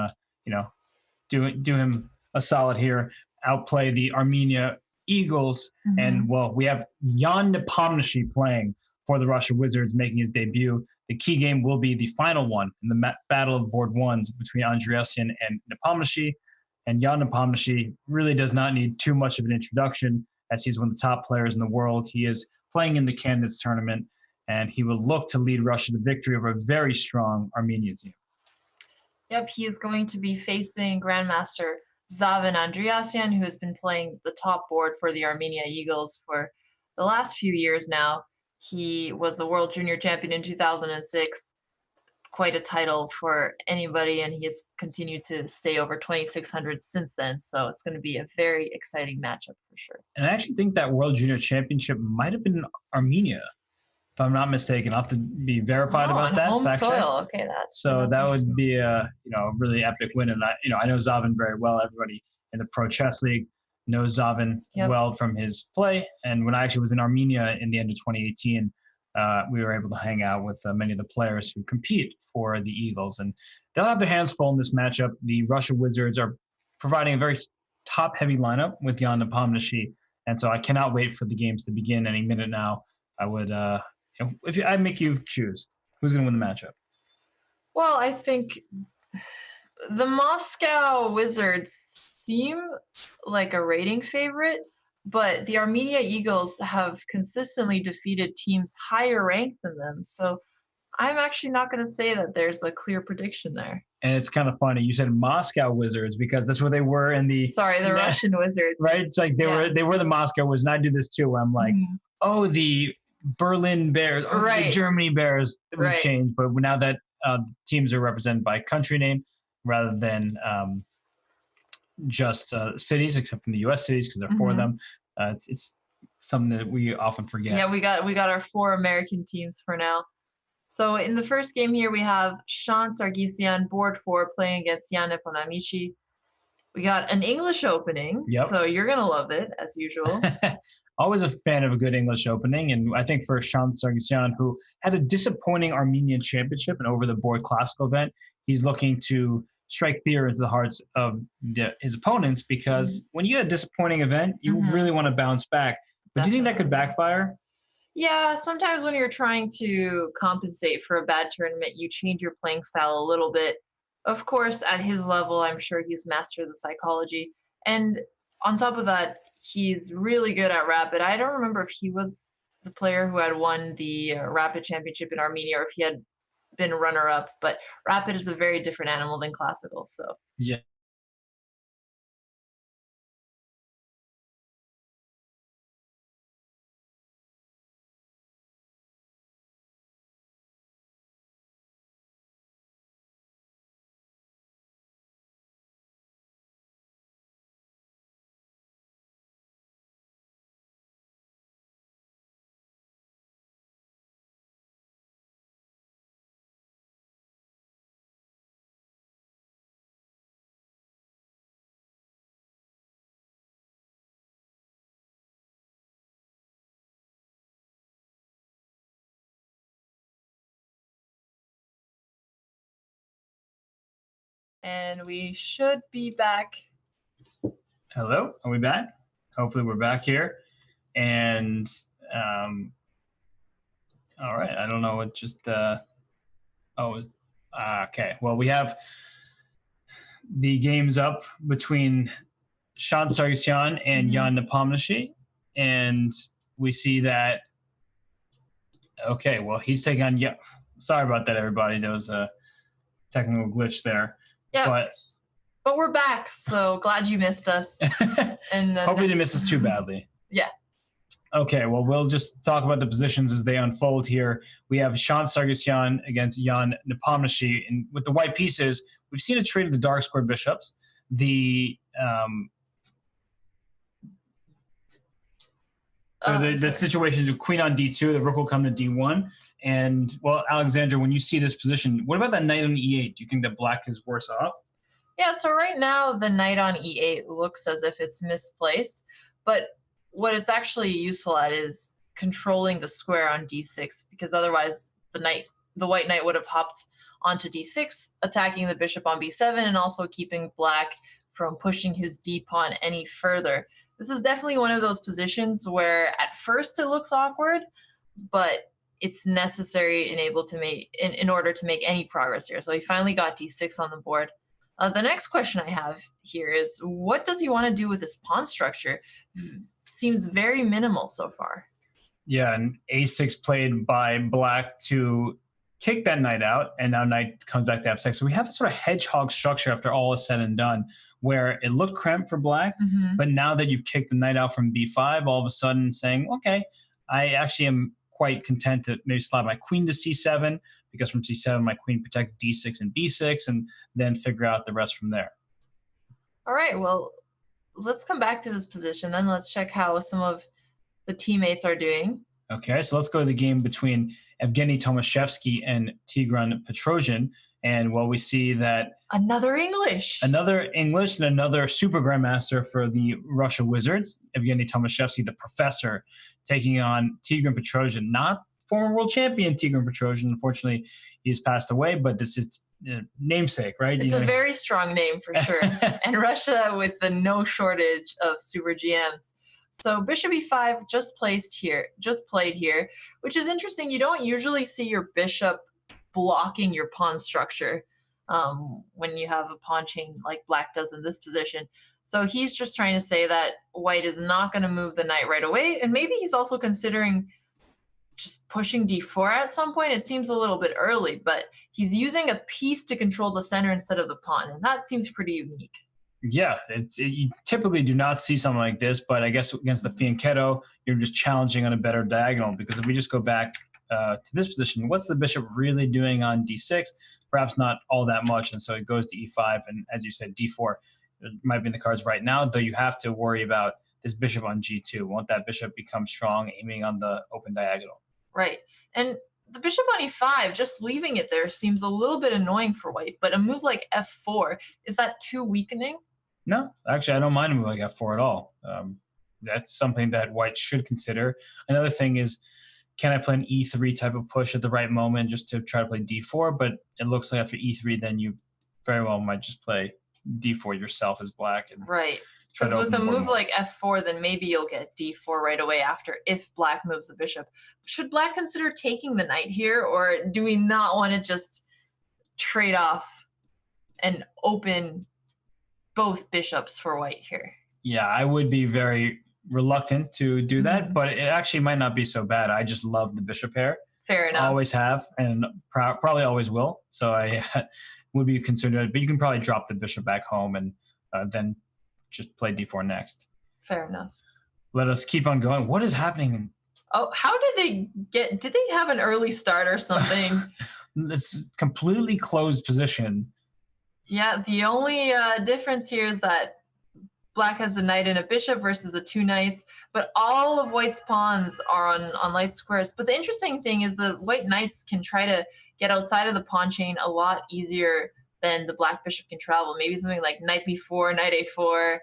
do him a solid here, outplay the Armenia Eagles. Mm-hmm. And, well, we have Jan Nepomniachtchi playing for the Russia Wizards, making his debut. The key game will be the final one in the battle of board ones between Andreasen and Nepomniachtchi. And Jan Nepomniachtchi really does not need too much of an introduction, as he's one of the top players in the world. He is playing in the Candidates Tournament, and he will look to lead Russia to victory over a very strong Armenia team.
Yep, he is going to be facing Grandmaster Zavin Andreasen, who has been playing the top board for the Armenia Eagles for the last few years now. He was the World Junior Champion in 2006, quite a title for anybody, and he has continued to stay over 2,600 since then. So it's going to be a very exciting matchup for sure.
And I actually think that World Junior Championship might have been in Armenia, if I'm not mistaken. I'll have to be verified about that.
Home soil. Okay,
that would be a really epic win. And I know Zavin very well. Everybody in the Pro Chess League knows Zavin well from his play. And when I actually was in Armenia in the end of 2018, we were able to hang out with many of the players who compete for the Eagles, and they'll have their hands full in this matchup. The Russia Wizards are providing a very top-heavy lineup with Jan Nepomniachtchi, and so I cannot wait for the games to begin any minute now. I would. I'd make you choose, who's going to win the matchup?
Well, I think the Moscow Wizards seem like a rating favorite, but the Armenia Eagles have consistently defeated teams higher ranked than them. So I'm actually not going to say that there's a clear prediction there.
And it's kind of funny. You said Moscow Wizards because that's where they were in the...
Sorry, the Russian Wizards.
Right? It's like they were the Moscow Wizards. And I do this too, where I'm like, the Berlin Bears, the Germany Bears would change. But now that teams are represented by country name rather than just cities, except from the U.S. cities, because there are 4 of them, it's something that we often forget.
Yeah, we got our 4 American teams for now. So in the first game here, we have Sean Sargsyan, board 4, playing against Jan Nepomniachtchi. We got an English opening, so you're going to love it, as usual.
Always a fan of a good English opening, and I think for Sean Sargsyan, who had a disappointing Armenian championship and over-the-board classical event, he's looking to strike fear into the hearts of his opponents, because when you get a disappointing event, you really want to bounce back. But do you think that could backfire?
Yeah, sometimes when you're trying to compensate for a bad tournament, you change your playing style a little bit. Of course, at his level, I'm sure he's mastered the psychology. And on top of that, he's really good at Rapid. I don't remember if he was the player who had won the Rapid Championship in Armenia or if he had been runner-up, but Rapid is a very different animal than Classical. So
yeah.
And we should be back.
Hello, are we back? Hopefully we're back here. And all right, I don't know what just okay. Well, we have the games up between Sean Sargsyan and Jan Nepomniachtchi, and we see that. Okay, well, he's taking on. Yeah, sorry about that, everybody. There was a technical glitch there.
Yeah, but we're back, so glad you missed us.
And hopefully, you didn't miss us too badly.
Yeah.
Okay, well, we'll just talk about the positions as they unfold here. We have Sean Sargsyan against Jan Nepomniachtchi, and with the white pieces, we've seen a trade of the dark square bishops. The situation is queen on d2, the rook will come to d1. And, well, Alexandra, when you see this position, what about that knight on e8? Do you think that black is worse off?
Yeah, so right now the knight on e8 looks as if it's misplaced, but what it's actually useful at is controlling the square on d6, because otherwise the white knight would have hopped onto d6, attacking the bishop on b7, and also keeping black from pushing his d-pawn any further. This is definitely one of those positions where at first it looks awkward, but it's necessary in order to make any progress here. So he finally got d6 on the board. The next question I have here is, what does he want to do with his pawn structure? Seems very minimal so far.
Yeah, and a6 played by black to kick that knight out, and now knight comes back to f6. So we have a sort of hedgehog structure after all is said and done, where it looked cramped for black, but now that you've kicked the knight out from b5, all of a sudden saying, okay, I actually am quite content to maybe slide my queen to c7, because from c7 my queen protects d6 and b6, and then figure out the rest from there.
All right, well, let's come back to this position, then let's check how some of the teammates are doing.
Okay, so let's go to the game between Evgeny Tomaszewski and Tigran Petrosian. And well, we see that
another English
and another super grandmaster for the Russia Wizards, Evgeny Tomaszewski, the professor, taking on Tigran Petrosian, not former world champion Tigran Petrosian. Unfortunately, he's passed away, but this is namesake, right?
It's a very strong name for sure. And Russia with the no shortage of super GMs. So bishop e5 just played here, which is interesting. You don't usually see your bishop blocking your pawn structure when you have a pawn chain like black does in this position. So he's just trying to say that white is not going to move the knight right away. And maybe he's also considering just pushing d4 at some point. It seems a little bit early, but he's using a piece to control the center instead of the pawn. And that seems pretty unique.
Yeah, you typically do not see something like this, but I guess against the fianchetto, you're just challenging on a better diagonal, because if we just go back to this position, what's the bishop really doing on d6? Perhaps not all that much, and so it goes to e5, and as you said, d4 might be in the cards right now, though you have to worry about this bishop on g2. Won't that bishop become strong, aiming on the open diagonal?
Right, and the bishop on e5, just leaving it there seems a little bit annoying for white, but a move like f4, is that too weakening?
No, actually, I don't mind a move like f4 at all. That's something that white should consider. Another thing is, can I play an e3 type of push at the right moment just to try to play d4? But it looks like after e3, then you very well might just play d4 yourself as black. And
right. Because with a move like f4, then maybe you'll get d4 right away after if black moves the bishop. Should black consider taking the knight here, or do we not want to just trade off and open both bishops for white here?
Yeah, I would be very reluctant to do that, but it actually might not be so bad. I just love the bishop pair.
Fair enough.
Always have, and probably always will. So I would be concerned with it, but you can probably drop the bishop back home and then just play d4 next.
Fair enough.
Let us keep on going. What is happening?
Oh, how did they have an early start or something?
This completely closed position.
Yeah, the only difference here is that black has a knight and a bishop versus the two knights, but all of white's pawns are on light squares. But the interesting thing is the white knights can try to get outside of the pawn chain a lot easier than the black bishop can travel. Maybe something like knight b4, knight a4.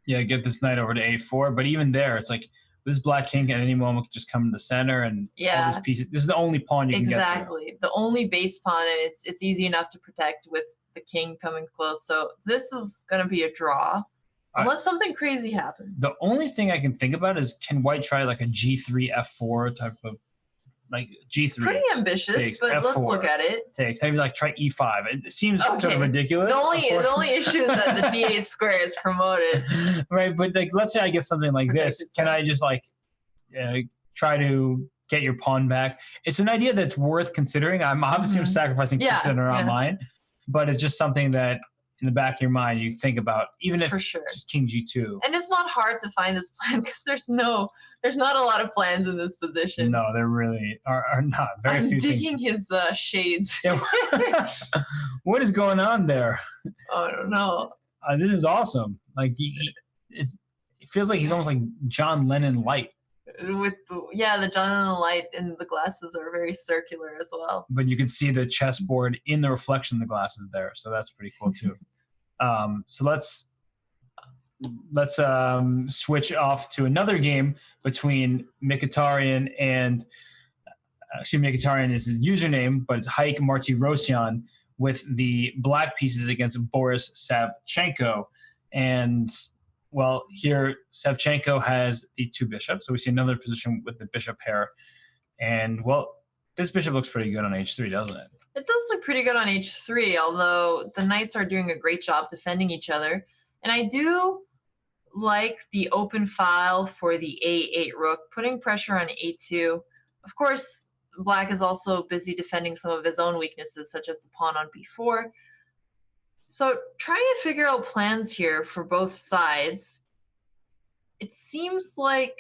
Yeah, get this knight over to a4. But even there, it's like this black king at any moment could just come to the center, and all these pieces. This is the only pawn you can get to.
Exactly. The only base pawn, and it's easy enough to protect with the king coming close. So this is going to be a draw. Unless something crazy happens.
The only thing I can think about is, can white try like a G3, F4 type of, like G3?
It's pretty ambitious,
takes,
but
F4,
let's look at it.
Takes. Maybe like try E5. It seems sort of ridiculous.
The only issue is that the D8 square is promoted.
Right, but like, let's say I get something like this. Can I just like try to get your pawn back? It's an idea that's worth considering. I'm obviously sacrificing pieces that are not mine, but it's just something that in the back of your mind you think about, even if just King G2.
And it's not hard to find this plan because there's not a lot of plans in this position.
No, there really are not. Very few things.
I'm digging his shades.
Yeah. What is going on there?
I don't know.
This is awesome. Like it feels like he's almost like John Lennon light.
With the John Lennon light, and the glasses are very circular as well.
But you can see the chessboard in the reflection of the glasses there, so that's pretty cool too. So let's switch off to another game between Mkhitaryan and Mkhitaryan is his username, but it's Haik Martirosyan with the black pieces against Boris Savchenko. And well, here Savchenko has the 2 bishops, so we see another position with the bishop pair. And well, this bishop looks pretty good on h3, doesn't it?
It does look pretty good on h3, although the knights are doing a great job defending each other. And I do like the open file for the a8 rook, putting pressure on a2. Of course, black is also busy defending some of his own weaknesses, such as the pawn on b4. So trying to figure out plans here for both sides, it seems like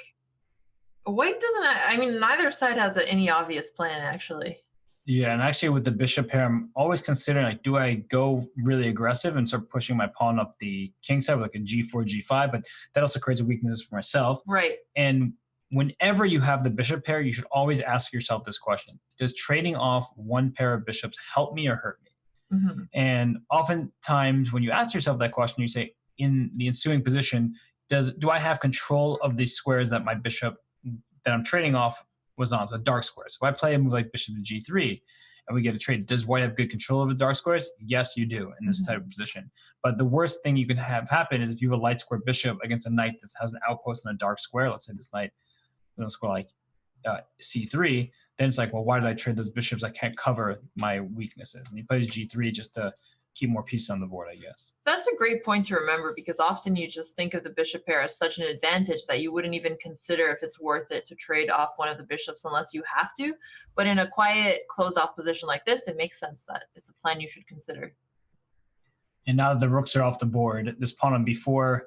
white doesn't, I mean, neither side has any obvious plan, actually.
Yeah, and actually with the bishop pair, I'm always considering, like, do I go really aggressive and start pushing my pawn up the king side with like a g4, g5, but that also creates weaknesses for myself.
Right.
And whenever you have the bishop pair, you should always ask yourself this question: does trading off one pair of bishops help me or hurt me? Mm-hmm. And oftentimes when you ask yourself that question, you say, in the ensuing position, do I have control of the squares that my bishop that I'm trading off was on, so dark squares? So if I play a move like bishop to g3 and we get a trade, does white have good control over the dark squares? Yes, you do in this type of position. But the worst thing you can have happen is if you have a light square bishop against a knight that has an outpost in a dark square, let's say this knight will score like c3, then it's like, well, why did I trade those bishops? I can't cover my weaknesses. And he plays g3 just to keep more pieces on the board, I guess.
That's a great point to remember, because often you just think of the bishop pair as such an advantage that you wouldn't even consider if it's worth it to trade off one of the bishops unless you have to. But in a quiet close-off position like this, it makes sense that it's a plan you should consider.
And now that the rooks are off the board, this pawn on b4,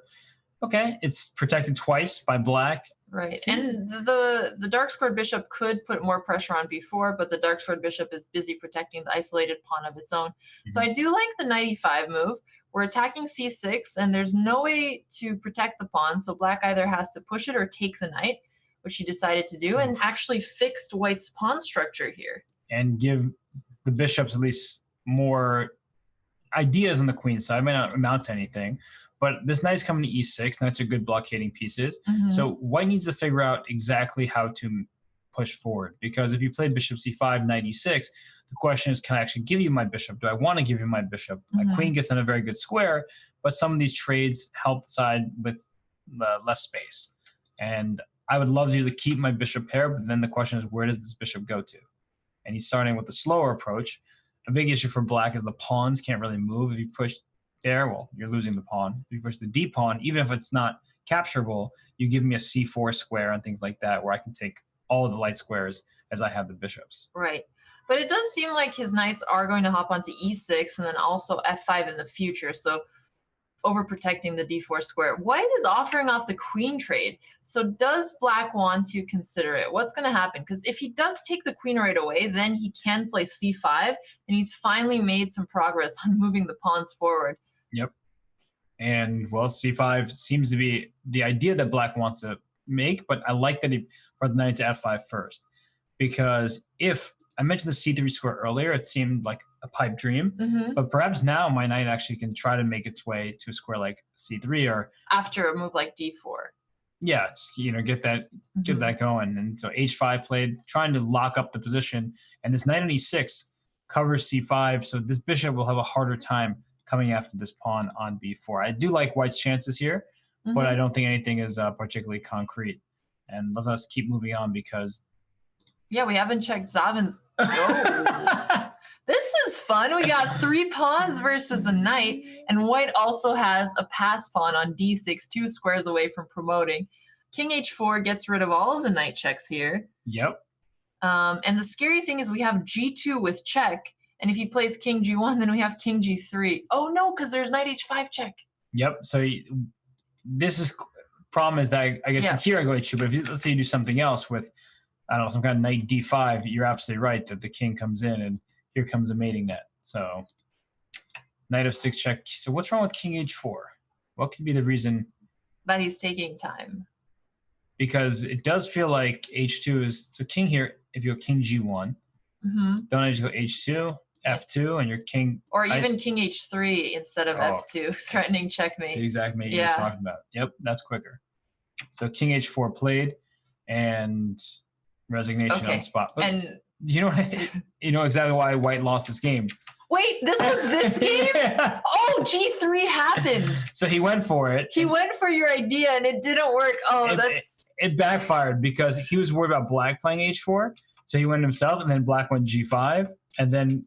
okay, it's protected twice by black.
Right, and the dark squared bishop could put more pressure on b4, but the dark squared bishop is busy protecting the isolated pawn of its own. Mm-hmm. So I do like the knight e5 move. We're attacking c6, and there's no way to protect the pawn, so black either has to push it or take the knight, which he decided to do, and actually fixed white's pawn structure here. And
give the bishops at least more ideas on the queen side. It might not amount to anything. But this knight's coming to e6. Knights are good blockading pieces. Mm-hmm. So white needs to figure out exactly how to push forward. Because if you play bishop c5, knight e6, the question is, can I actually give you my bishop? Do I want to give you my bishop? Mm-hmm. My queen gets in a very good square, but some of these trades help the side with less space. And I would love to keep my bishop pair, but then the question is, where does this bishop go to? And he's starting with the slower approach. A big issue for black is the pawns can't really move. If you push there, well, you're losing the pawn. If you push the d pawn, even if it's not capturable, you give me a c4 square and things like that, where I can take all of the light squares as I have the bishops.
Right. But it does seem like his knights are going to hop onto e6 and then also f5 in the future, so overprotecting the d4 square. White is offering off the queen trade, so does black want to consider it? What's going to happen? Because if he does take the queen right away, then he can play c5, and he's finally made some progress on moving the pawns forward.
Yep. And, well, c5 seems to be the idea that black wants to make, but I like that he brought the knight to f5 first. Because if, I mentioned the c3 square earlier, it seemed like a pipe dream, but perhaps now my knight actually can try to make its way to a square like c3, or
after a move like d4.
Yeah, just, get that going. And so h5 played, trying to lock up the position, and this knight on e6 covers c5, so this bishop will have a harder time coming after this pawn on b4. I do like white's chances here, but I don't think anything is particularly concrete. And let's keep moving on because...
Yeah, we haven't checked Zavin's... Oh. This is fun. We got 3 pawns versus a knight, and white also has a pass pawn on d6, 2 squares away from promoting. King h4 gets rid of all of the knight checks here.
Yep.
And the scary thing is we have g2 with check, and if he plays king g1, then we have king g3. Oh no, because there's knight h5 check.
Yep. So this is problem is that I guess here I go h2, but if let's say you do something else with, I don't know, some kind of knight d5, you're absolutely right that the king comes in and here comes a mating net. So knight f6 check. So what's wrong with king h4? What could be the reason?
That he's taking time.
Because it does feel like h2 is, so king here, if you go king g1, don't I just go h2, f2, and your king...
Or even king h3 instead of f2, threatening checkmate.
The exact mate you were talking about. Yep, that's quicker. So king h4 played, and resignation on the spot. But
and
you know exactly why white lost this game.
Wait, this was this game?
Yeah.
Oh, g3 happened.
So he went for it.
He went for your idea, and it didn't work. Oh,
it backfired because he was worried about black playing h4. So he went himself, and then black went g5, and then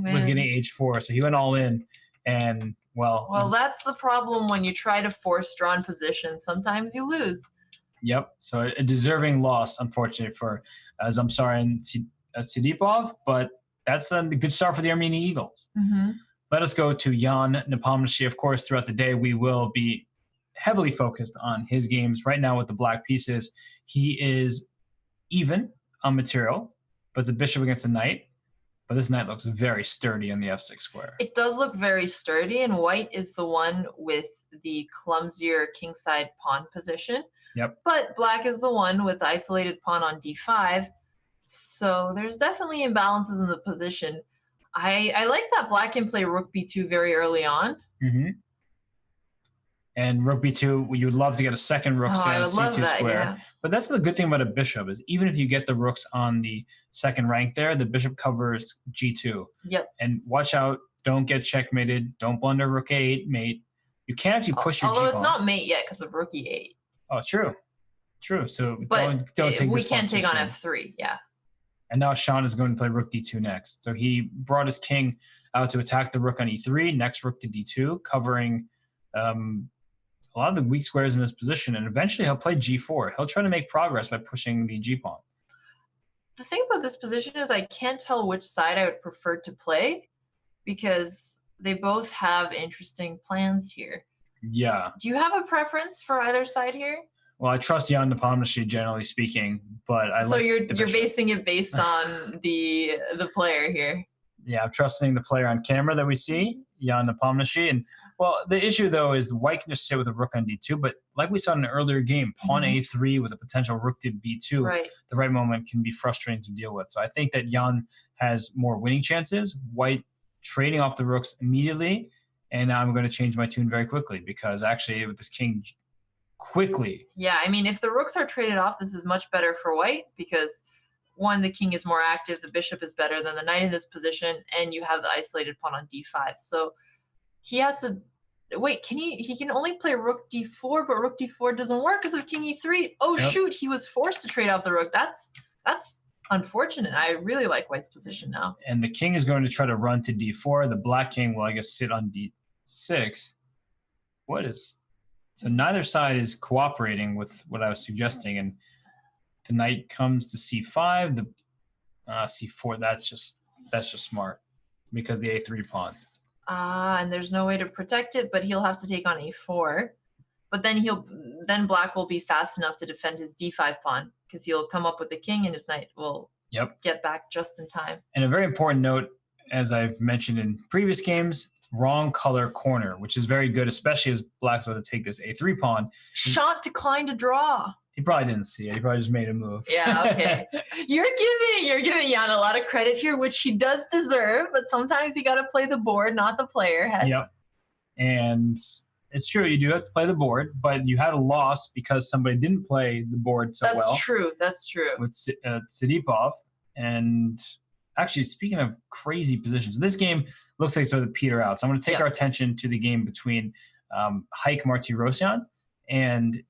was getting h4. So he went all in, and well,
that's the problem when you try to force drawn position. Sometimes you lose.
Yep. So a deserving loss, unfortunately, for Zamsar and Sidipov, but that's a good start for the Armenia Eagles. Let us go to Jan Nepomniachtchi. Of course, throughout the day, we will be heavily focused on his games. Right now with the black pieces, he is even on material, but the bishop against a knight. But this knight looks very sturdy on the f6 square.
It does look very sturdy, and white is the one with the clumsier kingside pawn position.
Yep.
But black is the one with the isolated pawn on d5. So there's definitely imbalances in the position. I like that black can play rook b2 very early on.
And rook b2, you would love to get a second rook say on a c2 square.
Yeah.
But that's the good thing about a bishop is even if you get the rooks on the second rank there, the bishop covers g2.
Yep.
And watch out, don't get checkmated. Don't blunder rook a8 mate. You can't actually push your
Although
g pawn.
it's not mate yet because of rook e8.
Oh, true. True. So
but
don't take
we
this
can't take on
soon.
f3. Yeah.
And now Sean is going to play rook d2 next. So he brought his king out to attack the rook on e3, next rook to d2, covering a lot of the weak squares in this position. And eventually he'll play g4. He'll try to make progress by pushing the g-pawn.
The thing about this position is I can't tell which side I would prefer to play because they both have interesting plans here.
Yeah.
Do you have a preference for either side here?
Well, I trust Jan Nepomniachtchi, generally speaking, but
you're basing it based on the player here.
Yeah, I'm trusting the player on camera that we see, Jan Nepomniachtchi. And well, the issue though is white can just sit with a rook on d2, but like we saw in an earlier game, pawn a3 with a potential rook to b2, the right moment can be frustrating to deal with. So I think that Jan has more winning chances. White trading off the rooks immediately, and now I'm going to change my tune very quickly because actually with this king quickly.
Yeah, I mean, if the rooks are traded off, this is much better for white because one, the king is more active, the bishop is better than the knight in this position, and you have the isolated pawn on d5. So he has to wait. He can only play rook d4, but rook d4 doesn't work because of king e3. Oh shoot, he was forced to trade off the rook. That's unfortunate. I really like white's position now.
And the king is going to try to run to d4. The black king will, I guess, sit on d6. So neither side is cooperating with what I was suggesting, and the knight comes to c5. The c4. That's just smart because the a3 pawn.
And there's no way to protect it, but he'll have to take on a4. But then black will be fast enough to defend his d5 pawn because he'll come up with the king, and his knight will get back just in time. And
a very important note, as I've mentioned in previous games, wrong color corner, which is very good, especially as black's about to take this a3 pawn.
Shot declined to draw.
He probably didn't see it. He probably just made a move.
Yeah, okay. You're giving Jan a lot of credit here, which he does deserve, but sometimes you got to play the board, not the player, Hess.
Yep. And it's true, you do have to play the board, but you had a loss because somebody didn't play the board so well.
That's true.
With Sidipov. And actually, speaking of crazy positions, this game looks like it's going to peter out. So I'm going to take our attention to the game between Haik Martirosyan and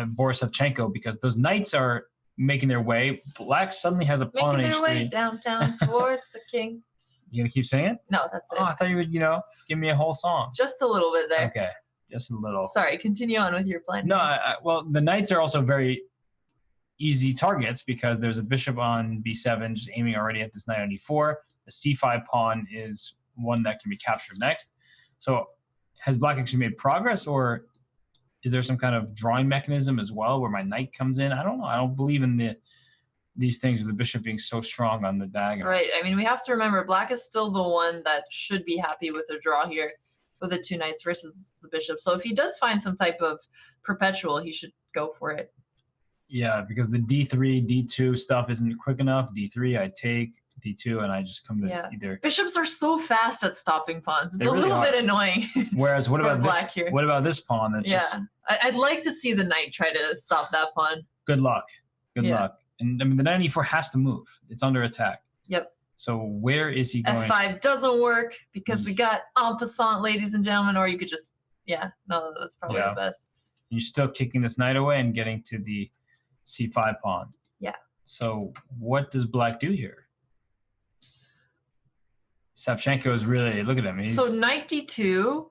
Boris Savchenko, because those knights are making their way. Black suddenly has a pawn on
Making
H3.
their way downtown towards the king.
You going to keep singing?
No, that's it.
Oh, I thought you would, give me a whole song.
Just a little bit there.
Okay, just a little.
Sorry, continue on with your plan.
No, well, the knights are also very easy targets because there's a bishop on b7 just aiming already at this knight on e4. The c5 pawn is one that can be captured next. So has Black actually made progress, or is there some kind of drawing mechanism as well where my knight comes in? I don't know. I don't believe in these things with the bishop being so strong on the diagonal.
Right. I mean, we have to remember Black is still the one that should be happy with a draw here with the two knights versus the bishop. So if he does find some type of perpetual, he should go for it.
Yeah, because the d3, d2 stuff isn't quick enough. d3, I take d2, and I just come to either.
Bishops are so fast at stopping pawns. It's
really
little bit annoying.
Whereas what about
Black
this?
here?
What about this pawn? That's just
I'd like to see the knight try to stop that pawn.
Good luck. Good luck. And I mean, the knight on e4 has to move. It's under attack.
Yep.
So where is he going?
F5 doesn't work because we got en passant, ladies and gentlemen, or you could just, that's probably the best.
You're still kicking this knight away and getting to the c5 pawn.
Yeah.
So what does Black do here? Savchenko is really, look at him.
So knight d2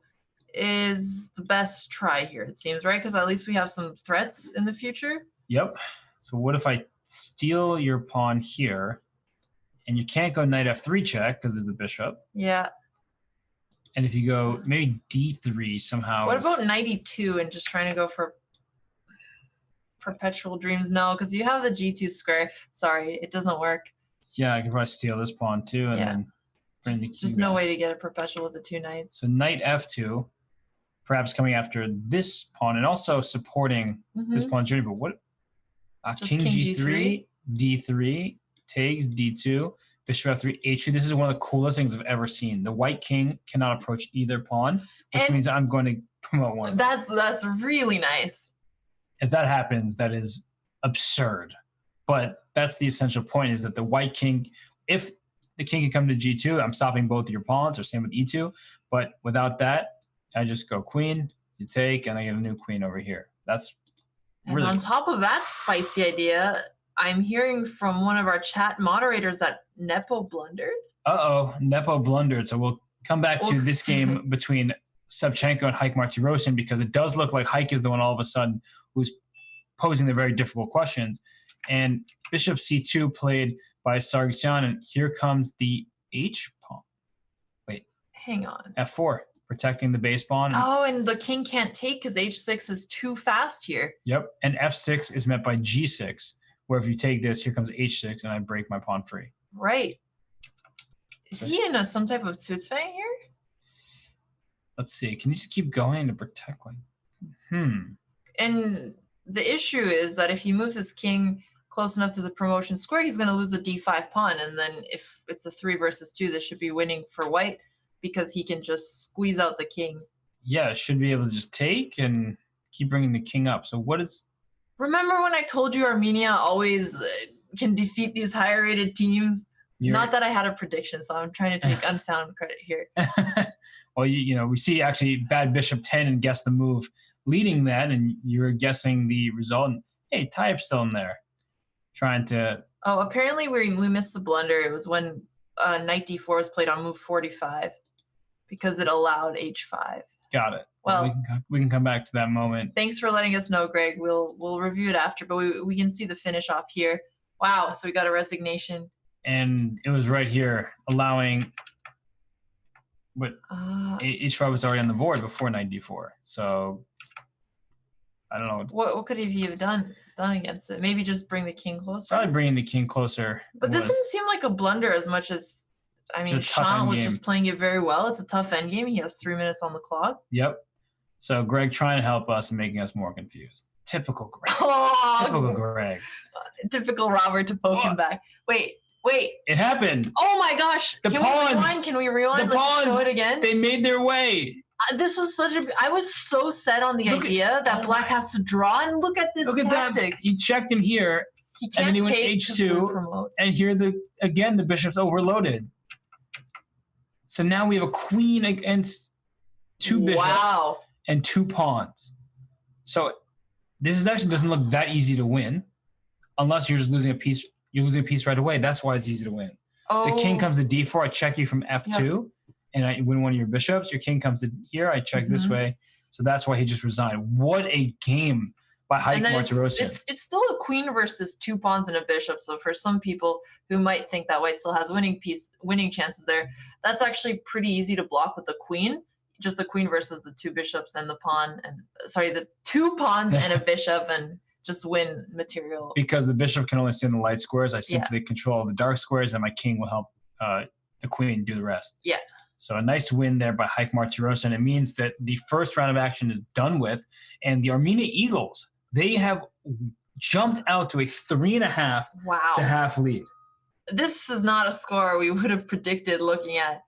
is the best try here, it seems, right? Because at least we have some threats in the future.
Yep. So what if I steal your pawn here, and you can't go knight f3 check because there's the bishop.
Yeah.
And if you go maybe d3 somehow.
What about knight e2 and just trying to go for perpetual dreams? No, because you have the g2 square. Sorry, it doesn't work.
Yeah, I can probably steal this pawn too, and then bring the king
just no way to get a perpetual with the two knights.
So knight f2, perhaps coming after this pawn and also supporting this pawn's journey. But what? King g3, d3, takes d2, bishop f3, h2. This is one of the coolest things I've ever seen. The white king cannot approach either pawn, which means I'm going to promote one.
That's really nice.
If that happens, that is absurd. But that's the essential point, is that the white king, if the king can come to g2, I'm stopping both of your pawns, or same with e2. But without that, I just go queen, you take, and I get a new queen over here. That's really
on top of that spicy idea, I'm hearing from one of our chat moderators that Nepo blundered.
Nepo blundered. So we'll come back to this game between Savchenko and Haik Martirosyan, because it does look like Haik is the one all of a sudden who's posing the very difficult questions. And bishop c2 played by Sargsyan, and here comes the h pawn. Wait.
Hang on.
f4. Protecting the base pawn.
And the king can't take because h6 is too fast here.
Yep, and f6 is met by g6, where if you take this, here comes h6, and I break my pawn free.
Right. Is he in some type of Zuzfang here?
Let's see. Can you just keep going to protect?
And the issue is that if he moves his king close enough to the promotion square, he's going to lose the d5 pawn. And then if it's a 3 versus 2, this should be winning for white, because he can just squeeze out the king.
Yeah, should be able to just take and keep bringing the king up. So what is...
Remember when I told you Armenia always can defeat these higher rated teams? Not that I had a prediction, so I'm trying to take unfound credit here.
Well, we see actually bad bishop 10 and guess the move leading that, and you're guessing the result. And, hey, Tayyip's still in there trying to...
Oh, apparently we missed the blunder. It was when knight d4 was played on move 45. Because it allowed h5.
Got it.
Well,
we can come back to that moment.
Thanks for letting us know, Greg. We'll review it after, but we can see the finish off here. Wow, so we got a resignation.
And it was right here, allowing what h5 was already on the board before knight d4. So I don't know.
What could he have done against it? Maybe just bring the king closer.
Probably bringing the king closer.
But this didn't seem like a blunder as much as... I mean, Sean was just playing it very well. It's a tough endgame. He has 3 minutes on the clock.
Yep. So Greg trying to help us and making us more confused. Typical Greg. Typical Greg.
Typical Robert to poke him back. Wait.
It happened.
Oh my gosh.
The pawns.
Can we rewind?
The pawns.
Show it again?
They made their way.
This was I was so set on the idea that Black has to draw, and look at this tactic.
That. He checked him here.
He can't
and then he went
take
h2,
promote.
and here again the bishop's overloaded. So now we have a queen against 2 bishops and 2 pawns. So this actually doesn't look that easy to win, unless you're just losing a piece. You're losing a piece right away. That's why it's easy to win. Oh. The king comes to d4. I check you from f2, and I win one of your bishops. Your king comes to here. I check this way. So that's why he just resigned. What a game by Heike Martirosyan.
It's still a queen versus 2 pawns and a bishop. So for some people who might think that white still has winning chances there, that's actually pretty easy to block with the queen. Just the queen versus the 2 bishops and the pawn, and the 2 pawns and a bishop, and just win material. Because
the bishop can only stay in the light squares, I simply control the dark squares, and my king will help the queen do the rest.
Yeah.
So a nice win there by Heike Martirosyan. It means that the first round of action is done with, and the Armenia Eagles, they have jumped out to a 3.5 to half lead.
This is not a score we would have predicted looking at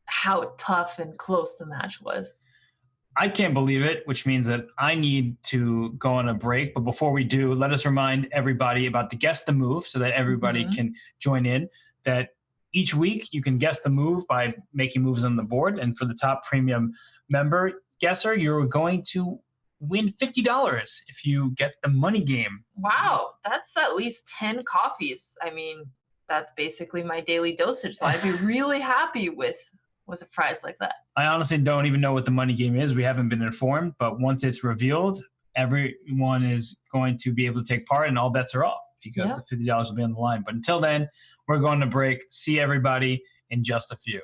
how tough and close the match was.
I can't believe it, which means that I need to go on a break. But before we do, let us remind everybody about the Guess the Move so that everybody can join in. That each week you can guess the move by making moves on the board. And for the top premium member guesser, you're going to win $50 if you get the money game.
Wow, that's at least 10 coffees. I mean, that's basically my daily dosage. So I'd be really happy with a prize like that.
I honestly don't even know what the money game is. We haven't been informed, but once it's revealed, everyone is going to be able to take part and all bets are off because the $50 will be on the line. But until then, we're going to break. See everybody in just a few.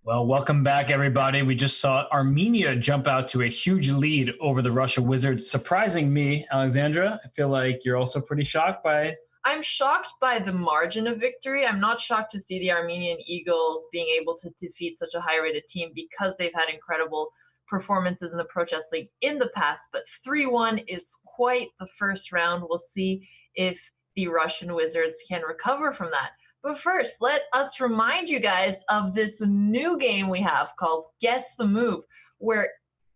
Well, welcome back, everybody. We just saw Armenia jump out to a huge lead over the Russia Wizards, surprising me, Alexandra. I feel like you're also pretty shocked by.
I'm shocked by the margin of victory. I'm not shocked to see the Armenian Eagles being able to defeat such a high-rated team because they've had incredible performances in the Pro Chess League in the past. But 3-1 is quite the first round. We'll see if the Russian Wizards can recover from that. But first, let us remind you guys of this new game we have called Guess the Move, where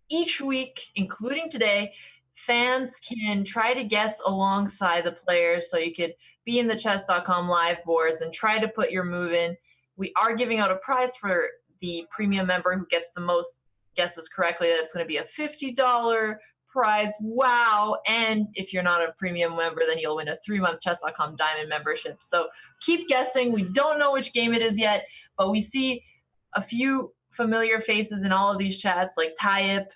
each week, including today, fans can try to guess alongside the players. So you could be in the Chess.com live boards and try to put your move in. We are giving out a prize for the premium member who gets the most guesses correctly. That's going to be a $50 prize. Wow. And if you're not a premium member, then you'll win a 3-month Chess.com Diamond membership. So keep guessing. We don't know which game it is yet, but we see a few familiar faces in all of these chats like Tayyip,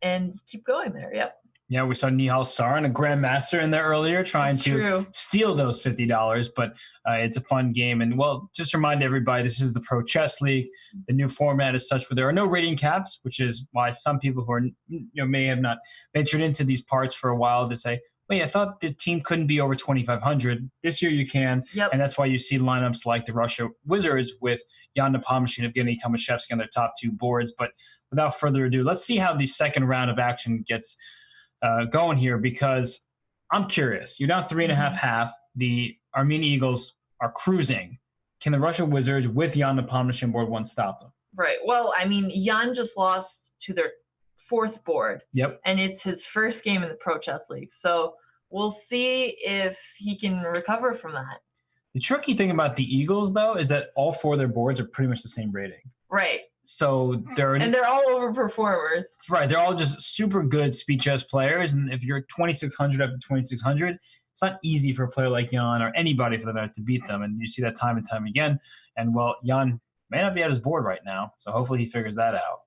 and keep going there. Yep.
Yeah, we saw Nihal Sarin, a grandmaster, in there earlier trying to steal those $50, but it's a fun game. And, well, just remind everybody, this is the Pro Chess League. The new format is such where there are no rating caps, which is why some people who are, may have not ventured into these parts for a while to say, wait, I thought the team couldn't be over 2,500. This year you can, and that's why you see lineups like the Russia Wizards with Jan Nepomniachtchi and Evgeny Tomashevsky on their top two boards. But without further ado, let's see how the second round of action gets going here, because I'm curious. You're down 3.5. The Armenia Eagles are cruising. Can the Russia Wizards with Jan Nepomniachtchi on board one stop them?
Right. Well, I mean, Jan just lost to their fourth board.
Yep.
And it's his first game in the Pro Chess League. So we'll see if he can recover from that.
The tricky thing about the Eagles, though, is that all four of their boards are pretty much the same rating.
Right.
So they're
all overperformers.
Right. They're all just super good speed chess players. And if you're 2,600 after 2,600, it's not easy for a player like Jan or anybody for that to beat them. And you see that time and time again. And, well, Jan may not be at his board right now, so hopefully he figures that out.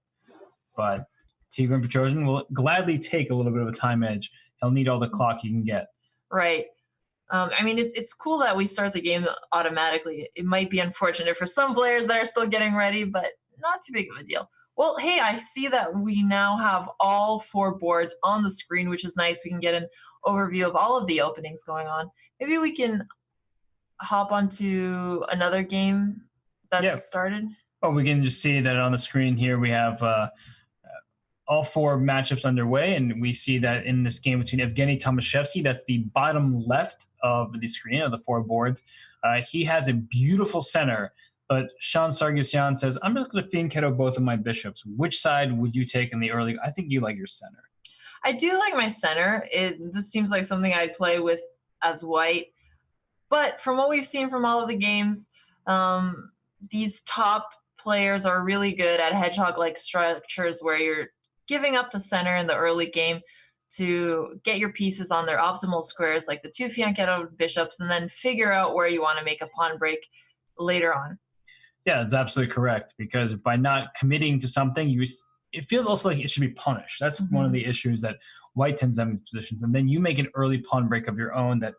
But Tigran Petrosian will gladly take a little bit of a time edge. He'll need all the clock he can get.
Right. I mean, it's cool that we start the game automatically. It might be unfortunate for some players that are still getting ready, but not too big of a deal. Well, hey, I see that we now have all four boards on the screen, which is nice. We can get an overview of all of the openings going on. Maybe we can hop onto another game that's started.
Oh, we can just see that on the screen here. We have all four matchups underway, and we see that in this game between Evgeny Tomashevsky, that's the bottom left of the screen of the four boards. He has a beautiful center, but Sean Sargsyan says, I'm just going to Fianchetto both of my bishops. Which side would you take in the early? I think you like your center.
I do like my center. This seems like something I'd play with as white. But from what we've seen from all of the games, these top players are really good at hedgehog-like structures where you're giving up the center in the early game to get your pieces on their optimal squares, like the two Fianchetto bishops, and then figure out where you want to make a pawn break later on.
Yeah, that's absolutely correct, because by not committing to something, it feels also like it should be punished. That's one of the issues that white tends to have in these positions. And then you make an early pawn break of your own that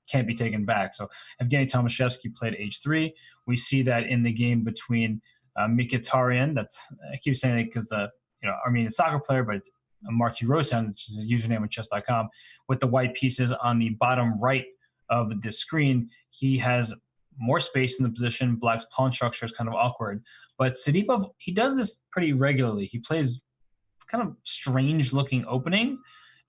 can't be taken back. So Evgeny Tomashevsky played h3. We see that in the game between Mkhitaryan. I keep saying it because Armenian soccer player, but it's Marty Rosen, which is his username on Chess.com, with the white pieces on the bottom right of the screen. He has more space in the position. Black's pawn structure is kind of awkward. But Sedipov, he does this pretty regularly. He plays kind of strange-looking openings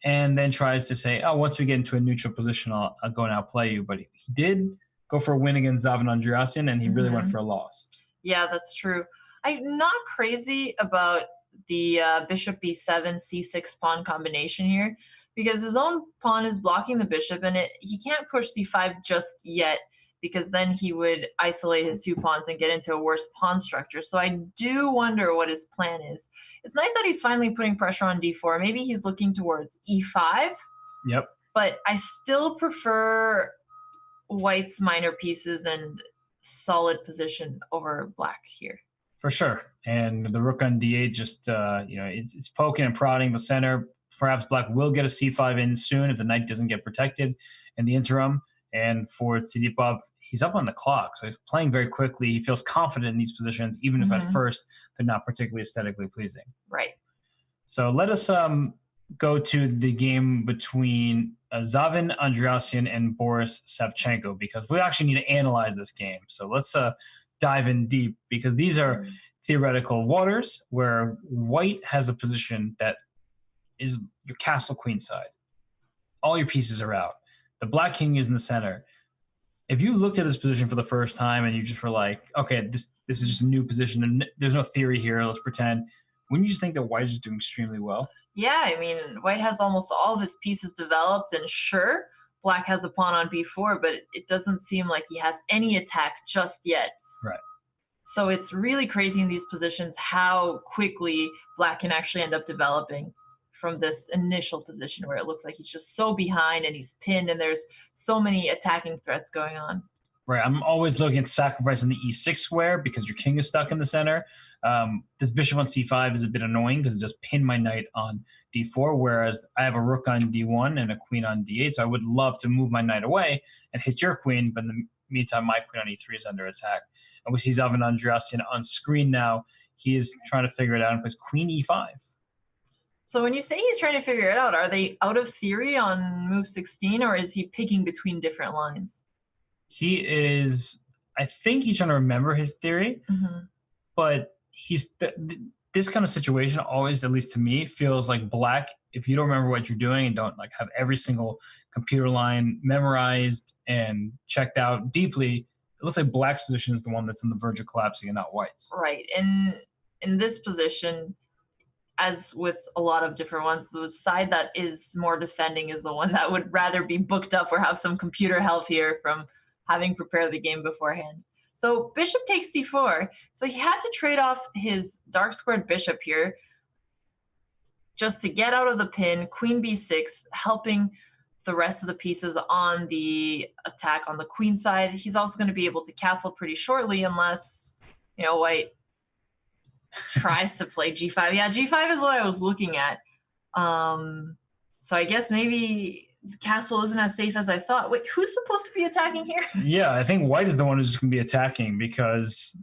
and then tries to say, once we get into a neutral position, I'll go and outplay you. But he did go for a win against Zavan Andreasen, and he really went for a loss.
Yeah, that's true. I'm not crazy about the bishop b7, c6 pawn combination here, because his own pawn is blocking the bishop, and he can't push c5 just yet, because then he would isolate his two pawns and get into a worse pawn structure. So I do wonder what his plan is. It's nice that he's finally putting pressure on d4. Maybe he's looking towards e5.
Yep.
But I still prefer white's minor pieces and solid position over black here.
For sure. And the rook on d8 just, it's poking and prodding the center. Perhaps black will get a c5 in soon if the knight doesn't get protected in the interim. And for Sedipov, he's up on the clock. So he's playing very quickly. He feels confident in these positions, even if at first they're not particularly aesthetically pleasing.
Right.
So let us go to the game between Zavin Andreassian and Boris Savchenko, because we actually need to analyze this game. So let's dive in deep, because these are theoretical waters where white has a position that is your castle queen side. All your pieces are out. The black king is in the center. If you looked at this position for the first time and you just were like, okay, this is just a new position and there's no theory here, let's pretend, wouldn't you just think that white is just doing extremely well?
Yeah, I mean, white has almost all of his pieces developed, and sure, black has a pawn on b4, but it doesn't seem like he has any attack just yet.
Right.
So it's really crazy in these positions how quickly black can actually end up developing from this initial position where it looks like he's just so behind and he's pinned and there's so many attacking threats going on.
Right. I'm always looking at sacrificing the e6 square because your king is stuck in the center. This bishop on c5 is a bit annoying because it just pinned my knight on d4, whereas I have a rook on d1 and a queen on d8. So I would love to move my knight away and hit your queen, but in the meantime, my queen on e3 is under attack. And we see Zavin Andreassian on screen now. He is trying to figure it out and plays queen e5.
So when you say he's trying to figure it out, are they out of theory on move 16, or is he picking between different lines?
He is, I think he's trying to remember his theory, but this kind of situation always, at least to me, feels like black, if you don't remember what you're doing and don't like have every single computer line memorized and checked out deeply, it looks like black's position is the one that's on the verge of collapsing and not white's.
Right. In this position, as with a lot of different ones, the side that is more defending is the one that would rather be booked up or have some computer help here from having prepared the game beforehand. So bishop takes c4. So he had to trade off his dark squared bishop here just to get out of the pin. Queen b6, helping the rest of the pieces on the attack on the queen side. He's also going to be able to castle pretty shortly unless, white tries to play g5. Yeah, g5 is what I was looking at. So I guess maybe the castle isn't as safe as I thought. Wait, who's supposed to be attacking here?
Yeah, I think white is the one who's just going to be attacking because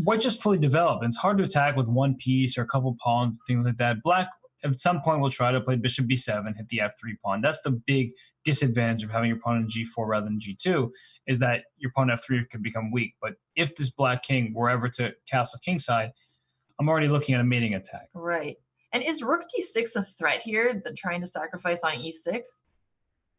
white just fully developed. And it's hard to attack with one piece or a couple pawns, things like that. Black, at some point, will try to play bishop b7, hit the f3 pawn. That's the big disadvantage of having your pawn in g4 rather than g2, is that your pawn f3 can become weak. But if this black king were ever to castle kingside, I'm already looking at a mating attack.
Right. And is rook d6 a threat here, the trying to sacrifice on e6?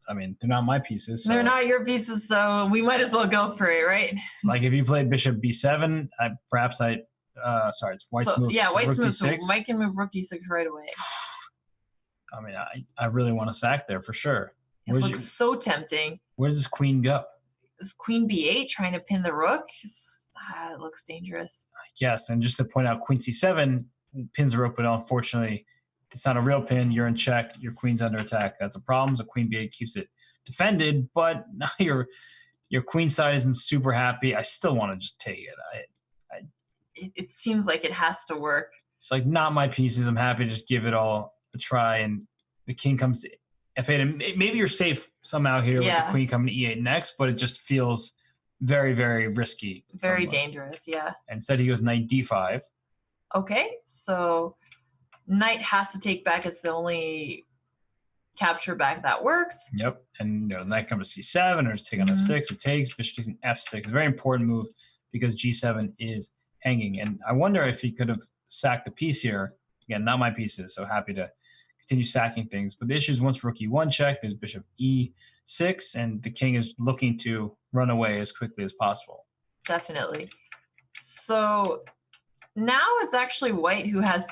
I mean, they're not my pieces. So.
They're not your pieces, so we might as well go for it, right?
Like if you played bishop b7, it's white's move.
Yeah, white's move. So
d6.
white can move rook d6 right away.
I mean, I really want to sack there for sure.
It looks so tempting.
Where does this queen go?
Is queen b8 trying to pin the rook? It looks dangerous.
Yes, and just to point out, queen c7 pins the rook, but unfortunately, it's not a real pin. You're in check. Your queen's under attack. That's a problem. So queen b8 keeps it defended, but now your queen side isn't super happy. I still want to just take it.
It seems like it has to work.
It's like not my pieces. I'm happy to just give it all a try. And the king comes to f8. And maybe you're safe somehow here with the queen coming to e8 next, but it just feels very, very risky.
Very dangerous, yeah.
Instead, he goes knight d5.
Okay, so knight has to take back. It's the only capture back that works.
Yep, and knight comes to c7 or just take on f6 or takes. Bishop takes an f6. A very important move because g7 is hanging. And I wonder if he could have sacked the piece here. Again, not my pieces, so happy to continue sacking things. But the issue is once rook e1 check, there's bishop e6, and the king is looking to run away as quickly as possible.
Definitely. So now it's actually white who has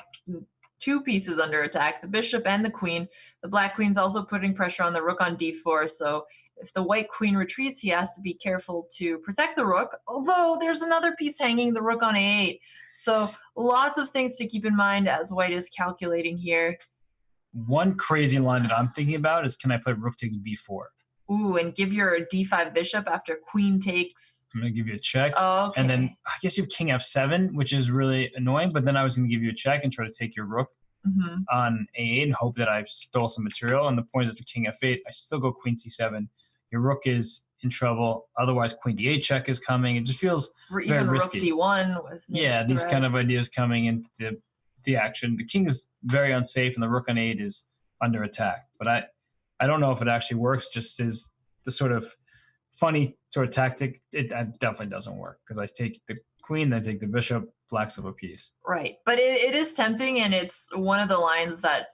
two pieces under attack, the bishop and the queen. The black queen's also putting pressure on the rook on d4. So if the white queen retreats, he has to be careful to protect the rook, although there's another piece hanging, the rook on a8. So lots of things to keep in mind as white is calculating here.
One crazy line that I'm thinking about is, can I play rook takes b4?
Ooh, and give your d5 bishop after queen takes.
I'm going to give you a check.
Oh, okay.
And then I guess you have king f7, which is really annoying, but then I was going to give you a check and try to take your rook on a8 and hope that I stole some material. And the point is after king f8, I still go queen c7. Your rook is in trouble. Otherwise, queen d8 check is coming. It just feels
Or
very
even
risky.
rook d1 with
These kind of ideas coming into the action. The king is very unsafe, and the rook on 8 is under attack. But I don't know if it actually works. Just as the sort of funny sort of tactic, it definitely doesn't work because I take the queen, then take the bishop, blacks up a piece.
Right, but it is tempting, and it's one of the lines that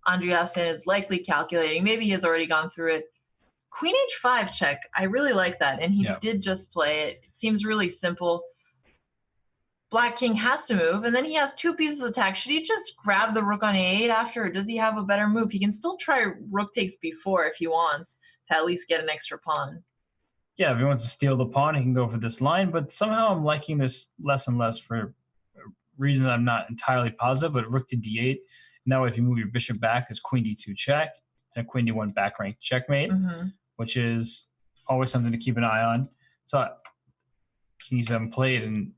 Andreasen is likely calculating. Maybe he has already gone through it. Queen h5 check. I really like that, and he did just play it. It seems really simple. Black king has to move, and then he has 2 pieces of attack. Should he just grab the rook on a8 after, or does he have a better move? He can still try rook takes b4 if he wants to at least get an extra pawn.
Yeah, if he wants to steal the pawn, he can go for this line, but somehow I'm liking this less and less for reasons I'm not entirely positive, but rook to d8. Now if you move your bishop back, there's queen d2 check, and queen d1 back rank checkmate, which is always something to keep an eye on. So king e7 played, and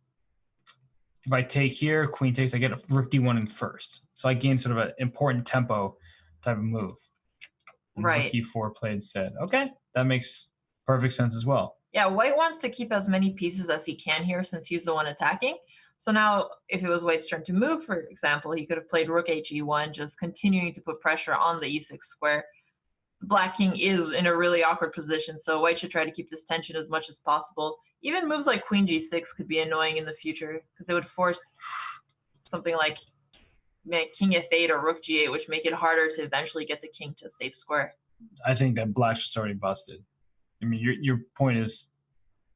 if I take here, queen takes, I get a rook d1 in first. So I gain sort of an important tempo type of move. And
right.
Rook e4 played instead. Okay, that makes perfect sense as well.
Yeah, white wants to keep as many pieces as he can here since he's the one attacking. So now if it was white's turn to move, for example, he could have played rook he1, just continuing to put pressure on the e6 square. The black king is in a really awkward position, so white should try to keep this tension as much as possible. Even moves like queen g6 could be annoying in the future because it would force something like king f8 or rook g8, which make it harder to eventually get the king to a safe square.
I think that black's just already busted. I mean, your point is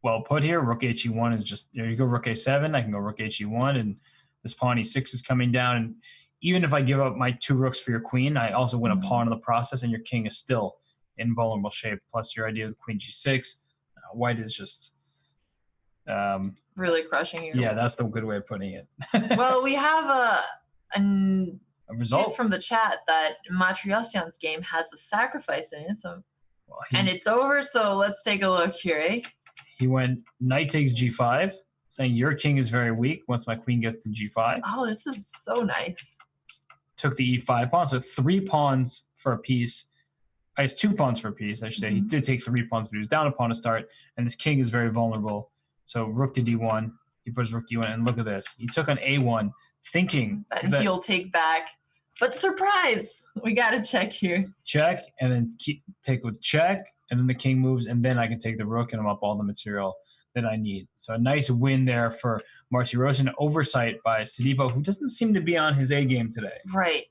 well put here. Rook he1 is just, you go rook a7, I can go rook he1, and this pawn e6 is coming down. And even if I give up my 2 rooks for your queen, I also win a pawn in the process, and your king is still in vulnerable shape. Plus your idea of queen g6, white is just
really crushing you.
Yeah, that's the good way of putting it.
Well, we have a
result
tip from the chat that Matriosyan's game has a sacrifice in it, so and it's over. So let's take a look here. Eh?
He went knight takes g5, saying your king is very weak once my queen gets to g5.
Oh, this is so nice.
Took the e5 pawn, so 3 pawns for a piece. I guess 2 pawns for a piece, I should say. He did take 3 pawns, but he was down a pawn to start, and this king is very vulnerable. So rook to d1, he puts rook d1, and look at this. He took on a1, thinking
that he'll take back. But surprise, we got to check here.
Check, and then take with check, and then the king moves, and then I can take the rook, and I'm up all the material that I need. So a nice win there for Martirosyan. Oversight by Sidipo, who doesn't seem to be on his A game today.
Right.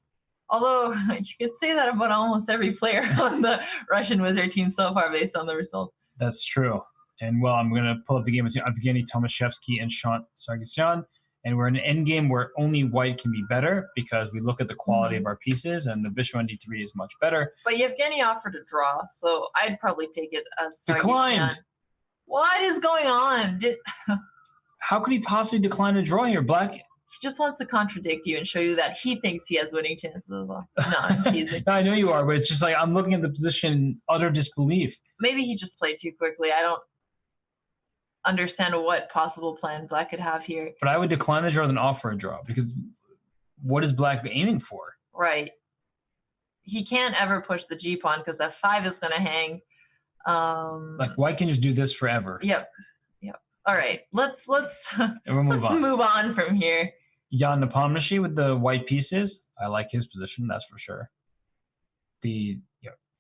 Although you could say that about almost every player on the Russian Wizard team so far based on the result.
That's true. And well, I'm going to pull up the game with Evgeny Tomashevsky and Shant Sargsyan. And we're in an endgame where only white can be better because we look at the quality of our pieces, and the bishop on d3 is much better.
But Yevgeny offered a draw, so I'd probably take it as Sargsyan.
Declined.
What is going on?
How could he possibly decline a draw here, Black?
He just wants to contradict you and show you that he thinks he has winning chances as well. No, I'm teasing.
No, I know you are, but it's just like I'm looking at the position in utter disbelief.
Maybe he just played too quickly. I don't understand what possible plan Black could have here.
But I would decline the draw than offer a draw, because what is Black aiming for?
Right. He can't ever push the G pawn because f5 is going to hang.
Like white can just do this forever.
Yep. All right. Let's
move
on from here.
Jan Nepomniachtchi with the white pieces. I like his position, that's for sure. The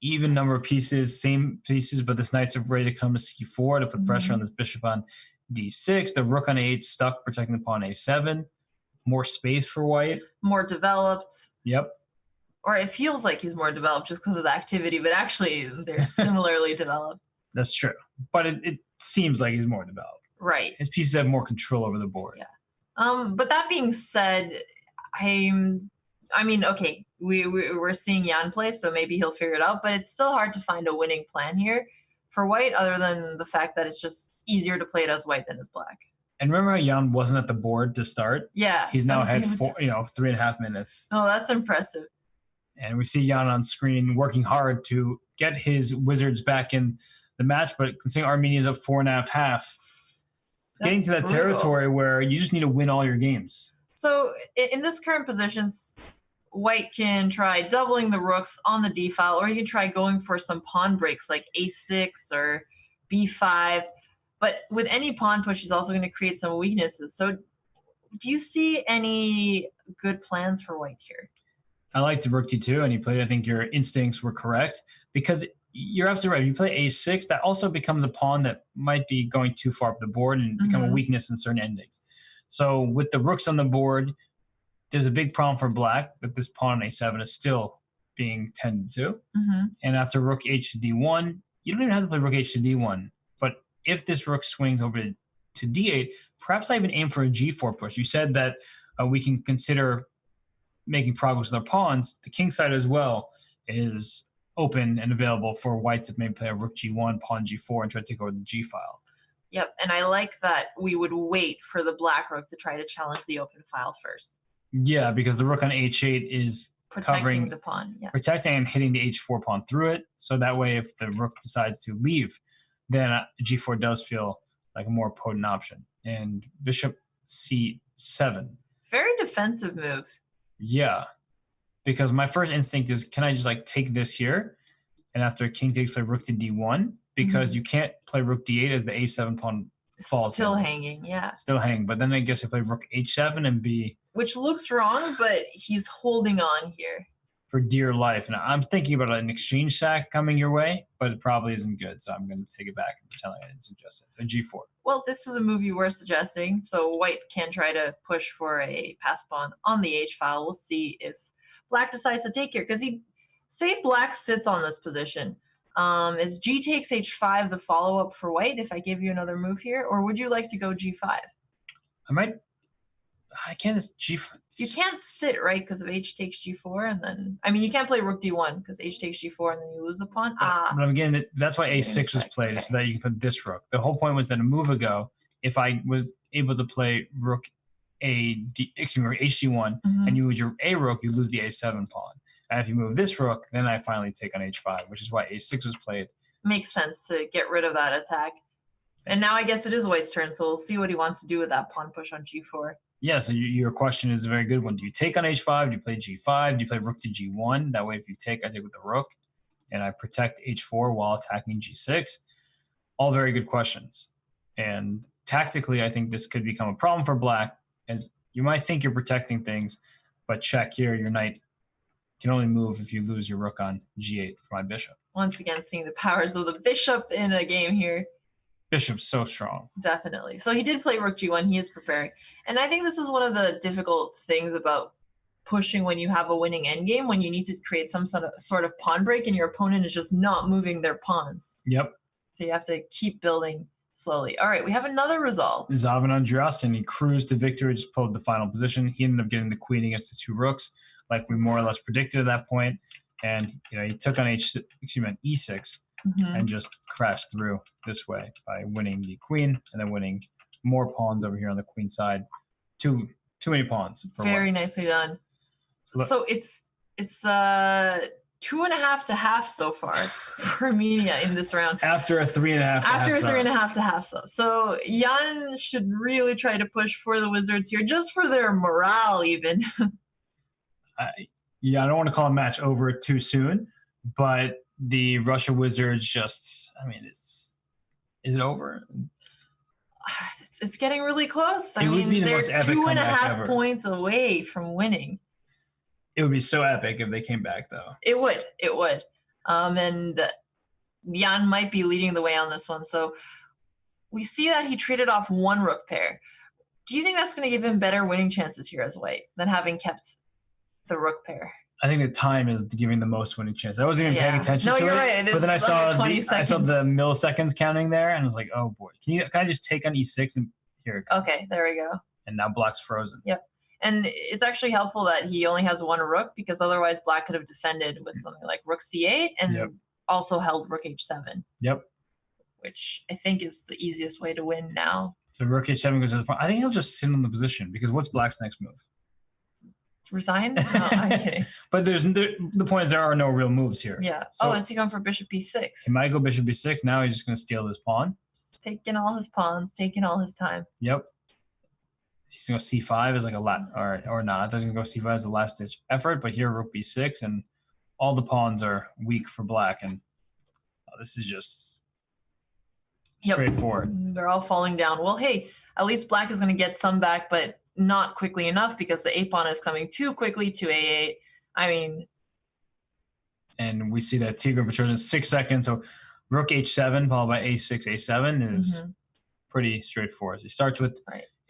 even number of pieces, same pieces, but this knight's ready to come to c4 to put pressure on this bishop on d6. The rook on a8 stuck, protecting the pawn a7. More space for white.
More developed.
Yep.
Or it feels like he's more developed just because of the activity, but actually they're similarly developed.
That's true. But it seems like he's more developed.
Right.
His pieces have more control over the board.
Yeah. But that being said, I mean, okay, we're seeing Jan play, so maybe he'll figure it out, but it's still hard to find a winning plan here for white other than the fact that it's just easier to play it as white than as black.
And remember how Jan wasn't at the board to start?
Yeah.
He's now had 3.5 minutes.
Oh, that's impressive.
And we see Jan on screen working hard to get his wizards back in the match, but considering Armenia's up 4.5, it's getting to that territory where you just need to win all your games.
So in this current positions, white can try doubling the rooks on the d file, or you can try going for some pawn breaks like a6 or b5. But with any pawn push, he's also going to create some weaknesses. So do you see any good plans for white here?
I like the rook d2, and you played. I think your instincts were correct because you're absolutely right. If you play a6, that also becomes a pawn that might be going too far up the board and become a weakness in certain endings. So with the rooks on the board, there's a big problem for black that this pawn on a7 is still being tended to. And after rook h to d1, you don't even have to play rook h to d1. But if this rook swings over to d8, perhaps I even aim for a g4 push. You said that we can consider making progress with our pawns. The king side as well is open and available for white to maybe play a rook g1, pawn g4, and try to take over the g file.
Yep, and I like that we would wait for the black rook to try to challenge the open file first.
Yeah, because the rook on h8 is
protecting
covering
the pawn. Yeah.
Protecting and hitting the h4 pawn through it. So that way, if the rook decides to leave, then g4 does feel like a more potent option. And bishop c7.
Very defensive move.
Yeah, because my first instinct is, can I just like take this here? And after king takes, play rook to d1, because you can't play rook d8 as the a7 pawn falls.
Still hanging, yeah.
Still hanging. But then I guess I play rook h7 and b.
Which looks wrong, but he's holding on here.
For dear life. And I'm thinking about an exchange sack coming your way, but it probably isn't good. So I'm going to take it back and pretend like I didn't suggest it. So g4.
Well, this is a move you were suggesting. So white can try to push for a pass pawn on the h file. We'll see if black decides to take here. Because say black sits on this position. Is g takes h5 the follow-up for white if I give you another move here? Or would you like to go g5?
I can't just g5.
You can't sit, right, because of h takes g4, and then you can't play rook d1 because h takes g4, and then you lose the pawn.
But again, that's why a6 was played, so that you can put this rook. The whole point was that a move ago, if I was able to play rook hd1, and you lose your a rook, you lose the a7 pawn. And if you move this rook, then I finally take on h5, which is why a6 was played.
Makes sense to get rid of that attack. And now I guess it is white's turn, so we'll see what he wants to do with that pawn push on g4.
Yeah, so your question is a very good one. Do you take on h5? Do you play g5? Do you play rook to g1? That way, if you take, I take with the rook, and I protect h4 while attacking g6. All very good questions. And tactically, I think this could become a problem for black, as you might think you're protecting things, but check here, your knight can only move if you lose your rook on g8 for my bishop.
Once again, seeing the powers of the bishop in a game here.
Bishop's so strong.
Definitely. So he did play rook g1. He is preparing. And I think this is one of the difficult things about pushing when you have a winning endgame, when you need to create some sort of pawn break and your opponent is just not moving their pawns.
Yep.
So you have to keep building slowly. All right, we have another result.
Zavin Andreasen, he cruised to victory, just pulled the final position. He ended up getting the queen against the two rooks, like we more or less predicted at that point. And he took on e6 and just crashed through this way by winning the queen and then winning more pawns over here on the queen side. Too many pawns.
Very nicely done. So it's 2.5 to half so far for Armenia in this round.
After a 3.5.
After a 3.5 to half. So Jan should really try to push for the Wizards here, just for their morale even.
I don't want to call a match over too soon, but the Russia Wizards just, is it over?
It's getting really close.
It would be the most epic
they're 2.5
ever.
points away from winning.
It would be so epic if they came back, though.
It would. And Jan might be leading the way on this one. So we see that he traded off one rook pair. Do you think that's going to give him better winning chances here as white than having kept the rook pair?
I think the time is giving the most winning chance. I wasn't even paying attention to it.
No, you're right.
But then I saw the milliseconds counting there, and I was like, oh boy. Can I just take on e6 and here it goes.
Okay, there we go.
And now black's frozen.
Yep. And it's actually helpful that he only has one rook, because otherwise black could have defended with something like rook c8 and also held rook h7.
Yep.
Which I think is the easiest way to win now.
So rook h7 goes to the point. I think he'll just sit on the position, because what's black's next move?
Resign? No, I'm kidding.
But the point is there are no real moves here.
Yeah. So, is he going for bishop b6?
He might go bishop b6. Now he's just going to steal this pawn.
Just taking all his pawns, taking all his time.
Yep. He's going to go c5 as like a lot, or not. I thought he was going to go c5 as the last ditch effort, but here rook b6, and all the pawns are weak for black, and this is just Straightforward.
They're all falling down. Well, hey, at least black is going to get some back, but not quickly enough because the 8 pawn is coming too quickly to a8. I mean...
And we see that Tigre matures in 6 seconds. So rook h7 followed by a6, a7 is pretty straightforward. So he starts with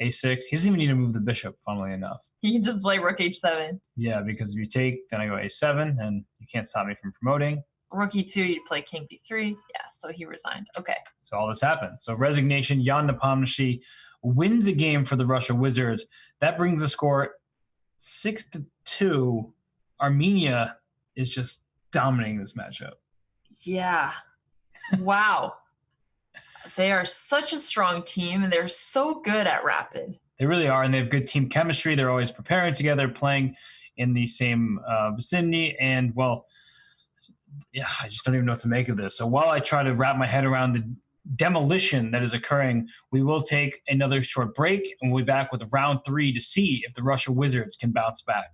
a6. He doesn't even need to move the bishop, funnily enough.
He can just play rook h7.
Yeah, because if you take, then I go a7, and you can't stop me from promoting.
Rook e2, you play king b3. Yeah, so he resigned. Okay.
So all this happened. So resignation, Jan Nepomniachtchi wins a game for the Russia Wizards. That brings the score 6-2. Armenia is just dominating this matchup.
Yeah. Wow. They are such a strong team, and they're so good at rapid.
They really are, and they have good team chemistry. They're always preparing together, playing in the same vicinity, and, well, yeah, I just don't even know what to make of this. So while I try to wrap my head around the demolition that is occurring, we will take another short break, and we'll be back with round 3 to see if the Russia Wizards can bounce back.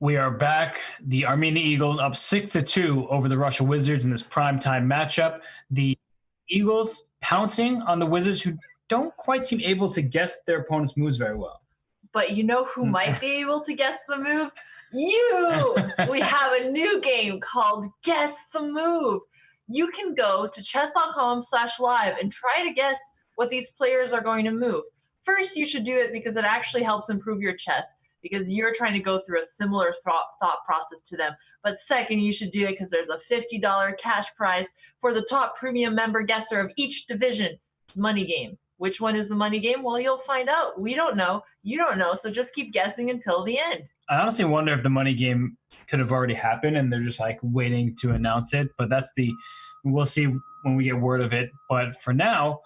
We are back. The Armenia Eagles up 6-2 over the Russia Wizards in this primetime matchup. The Eagles pouncing on the Wizards, who don't quite seem able to guess their opponent's moves very well.
But you know who might be able to guess the moves? You! We have a new game called Guess the Move. You can go to chess.com/live and try to guess what these players are going to move. First, you should do it because it actually helps improve your chess, because you're trying to go through a similar thought process to them. But second, you should do it because there's a $50 cash prize for the top premium member guesser of each division. It's money game. Which one is the money game? Well, you'll find out. We don't know. You don't know. So just keep guessing until the end.
I honestly wonder if the money game could have already happened and they're just like waiting to announce it. But we'll see when we get word of it. But for now,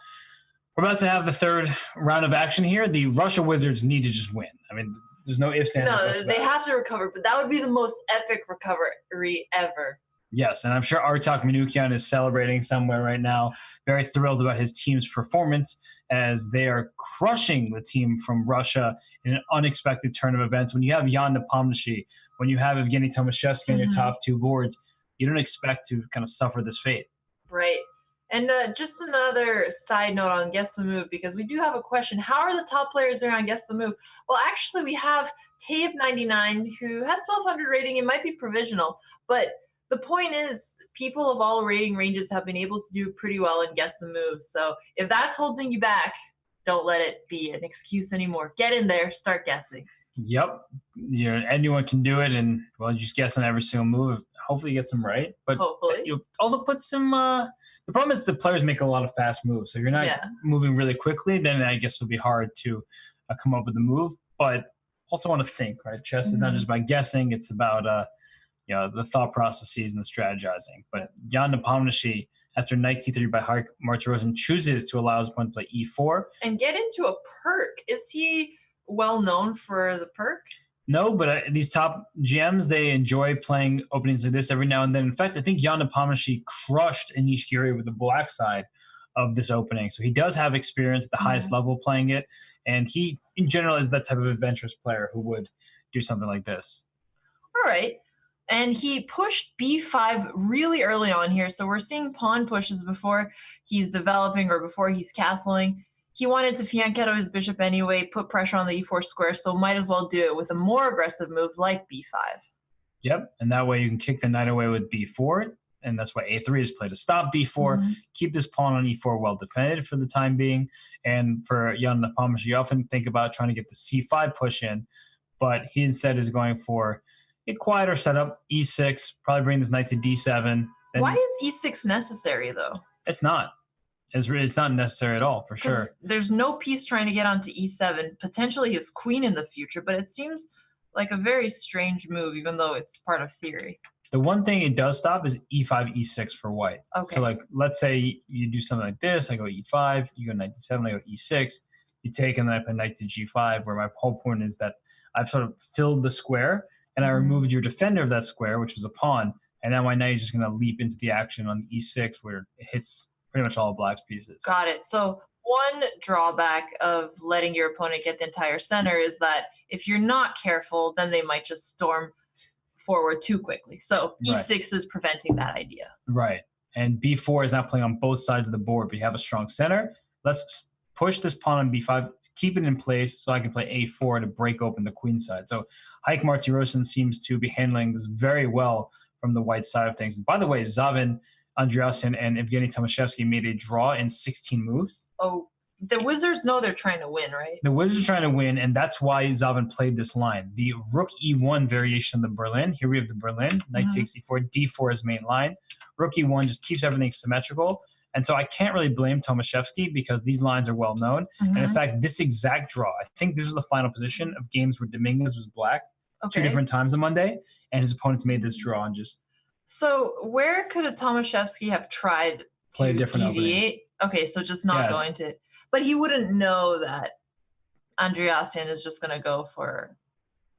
we're about to have the third round of action here. The Russia Wizards need to just win. I mean, there's no ifs, ands, or buts about it.
They have to recover, but that would be the most epic recovery ever.
Yes, and I'm sure Artak Manukyan is celebrating somewhere right now, very thrilled about his team's performance as they are crushing the team from Russia in an unexpected turn of events. When you have Jan Nepomniachtchi, when you have Evgeny Tomashevsky on your top two boards, you don't expect to kind of suffer this fate.
Right. And just another side note on Guess the Move, because we do have a question. How are the top players doing on Guess the Move? Well, actually, we have Tape99, who has 1,200 rating. It might be provisional, but the point is, people of all rating ranges have been able to do pretty well in Guess the Move. So if that's holding you back, don't let it be an excuse anymore. Get in there, start guessing.
Yep. Anyone can do it, and, well, just guess on every single move. Hopefully you get some right. But
hopefully.
You also put some the problem is the players make a lot of fast moves. So if you're not moving really quickly, then I guess it'll be hard to come up with a move. But also want to think, right? Chess is not just about guessing. It's about the thought processes and the strategizing. But Jan Nepomniachtchi, after knight c3 by Hark Martirosyan, chooses to allow his opponent to play e4.
And get into a Perk. Is he well known for the Perk?
No, but these top GMs, they enjoy playing openings like this every now and then. In fact, I think Jan Nepomniachtchi crushed Anish Giri with the black side of this opening. So he does have experience at the highest level playing it. And he, in general, is that type of adventurous player who would do something like this.
All right. And he pushed b5 really early on here. So we're seeing pawn pushes before he's developing or before he's castling. He wanted to fianchetto his bishop anyway, put pressure on the e4 square, so might as well do it with a more aggressive move like b5.
Yep, and that way you can kick the knight away with b4, and that's why a3 is played to stop b4. Keep this pawn on e4 well defended for the time being. And for Jan Nepomniachtchi, you often think about trying to get the c5 push in, but he instead is going for a quieter setup, e6, probably bring this knight to d7.
Why is e6 necessary, though?
It's not. It's not necessary at all, for sure.
There's no piece trying to get onto e7, potentially his queen in the future, but it seems like a very strange move, even though it's part of theory.
The one thing it does stop is e5, e6 for white.
Okay.
So, let's say you do something like this. I go e5, you go knight to 7, I go e6. You take, and then I put knight to g5, where my whole point is that I've sort of filled the square, and I removed your defender of that square, which was a pawn, and now my knight is just going to leap into the action on e6, where it hits pretty much all of black's pieces.
Got it. So one drawback of letting your opponent get the entire center is that if you're not careful, then they might just storm forward too quickly. So e6 is preventing that idea.
Right. And b4 is now playing on both sides of the board, but you have a strong center. Let's push this pawn on b5, keep it in place so I can play a4 to break open the queen side. So Haik Martirosyan seems to be handling this very well from the white side of things. And by the way, Zavin Andreasen and Evgeny Tomashevsky made a draw in 16 moves.
Oh, the Wizards know they're trying to win, right?
The Wizards are trying to win, and that's why Zavin played this line. The Rook E1 variation of the Berlin. Here we have the Berlin. Knight takes E4. D4 is main line. Rook E1 just keeps everything symmetrical. And so I can't really blame Tomaszewski because these lines are well known. And in fact, this exact draw, I think this was the final position of games where Dominguez was black 2 different times on Monday, and his opponents made this draw and just...
So where could a Tomaszewski have tried to deviate? Okay, so just not going to... But he wouldn't know that Andreasen is just going to go for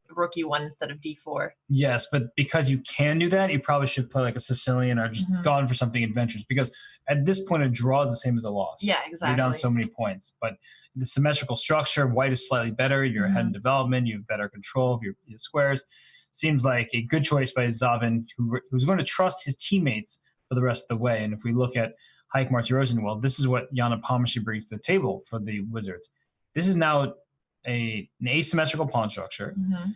Rook E1 instead of D4.
Yes, but because you can do that, you probably should play like a Sicilian or just gone for something adventurous. Because at this point, a draw is the same as a loss.
Yeah, exactly.
You're down so many points. But the symmetrical structure, white is slightly better. You're ahead in development. You have better control of your squares. seems like a good choice by Zavin, who's going to trust his teammates for the rest of the way. And if we look at Heike Martirosyan, well, this is what Yana Pomashi brings to the table for the Wizards. This is now an asymmetrical pawn structure.
Mm-hmm.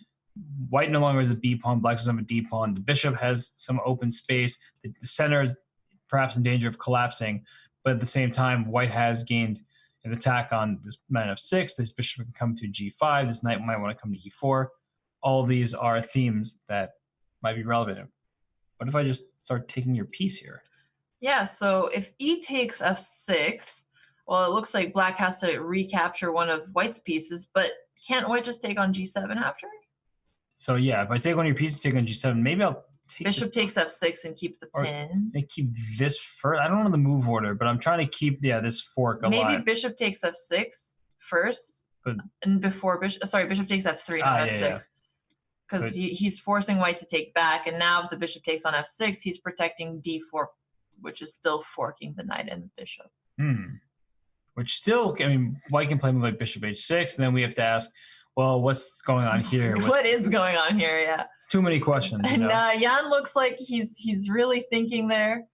White no longer has a B pawn, black doesn't have a D pawn. The bishop has some open space. The center is perhaps in danger of collapsing, but at the same time, white has gained an attack on this knight f6. This bishop can come to g5. This knight might want to come to e4. All of these are themes that might be relevant. What if I just start taking your piece here?
Yeah, so if e takes f6, well, it looks like black has to recapture one of white's pieces, but can't white just take on g7 after?
So yeah, if I take one of your pieces, take on g7, maybe I'll take
Bishop takes f6 and keep the pin.
I keep this first. I don't know the move order, but I'm trying to keep this fork alive.
Maybe bishop takes f6 first, and before bishop takes f3, not f6. Because he's forcing white to take back, and now if the bishop takes on f6, he's protecting d4, which is still forking the knight and the bishop.
Which still, I mean, white can play move like bishop h6, and then we have to ask, well, what's going on here?
What is going on here? Yeah.
Too many questions.
And Jan looks like he's really thinking there.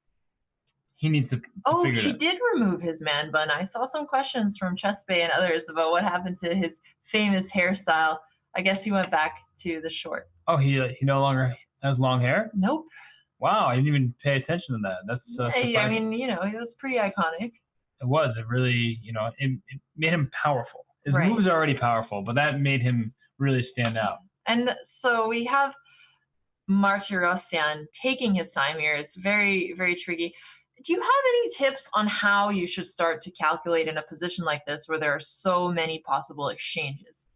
He needs to
Oh,
figure it out.
he did remove his man bun. I saw some questions from Chess.com and others about what happened to his famous hairstyle. I guess he went back to the short.
Oh, he no longer has long hair?
Nope.
Wow, I didn't even pay attention to that. That's surprising.
I mean, it was pretty iconic.
It was. It really, it made him powerful. His moves are already powerful, but that made him really stand out.
And so we have Martirosyan taking his time here. It's very, very tricky. Do you have any tips on how you should start to calculate in a position like this where there are so many possible exchanges?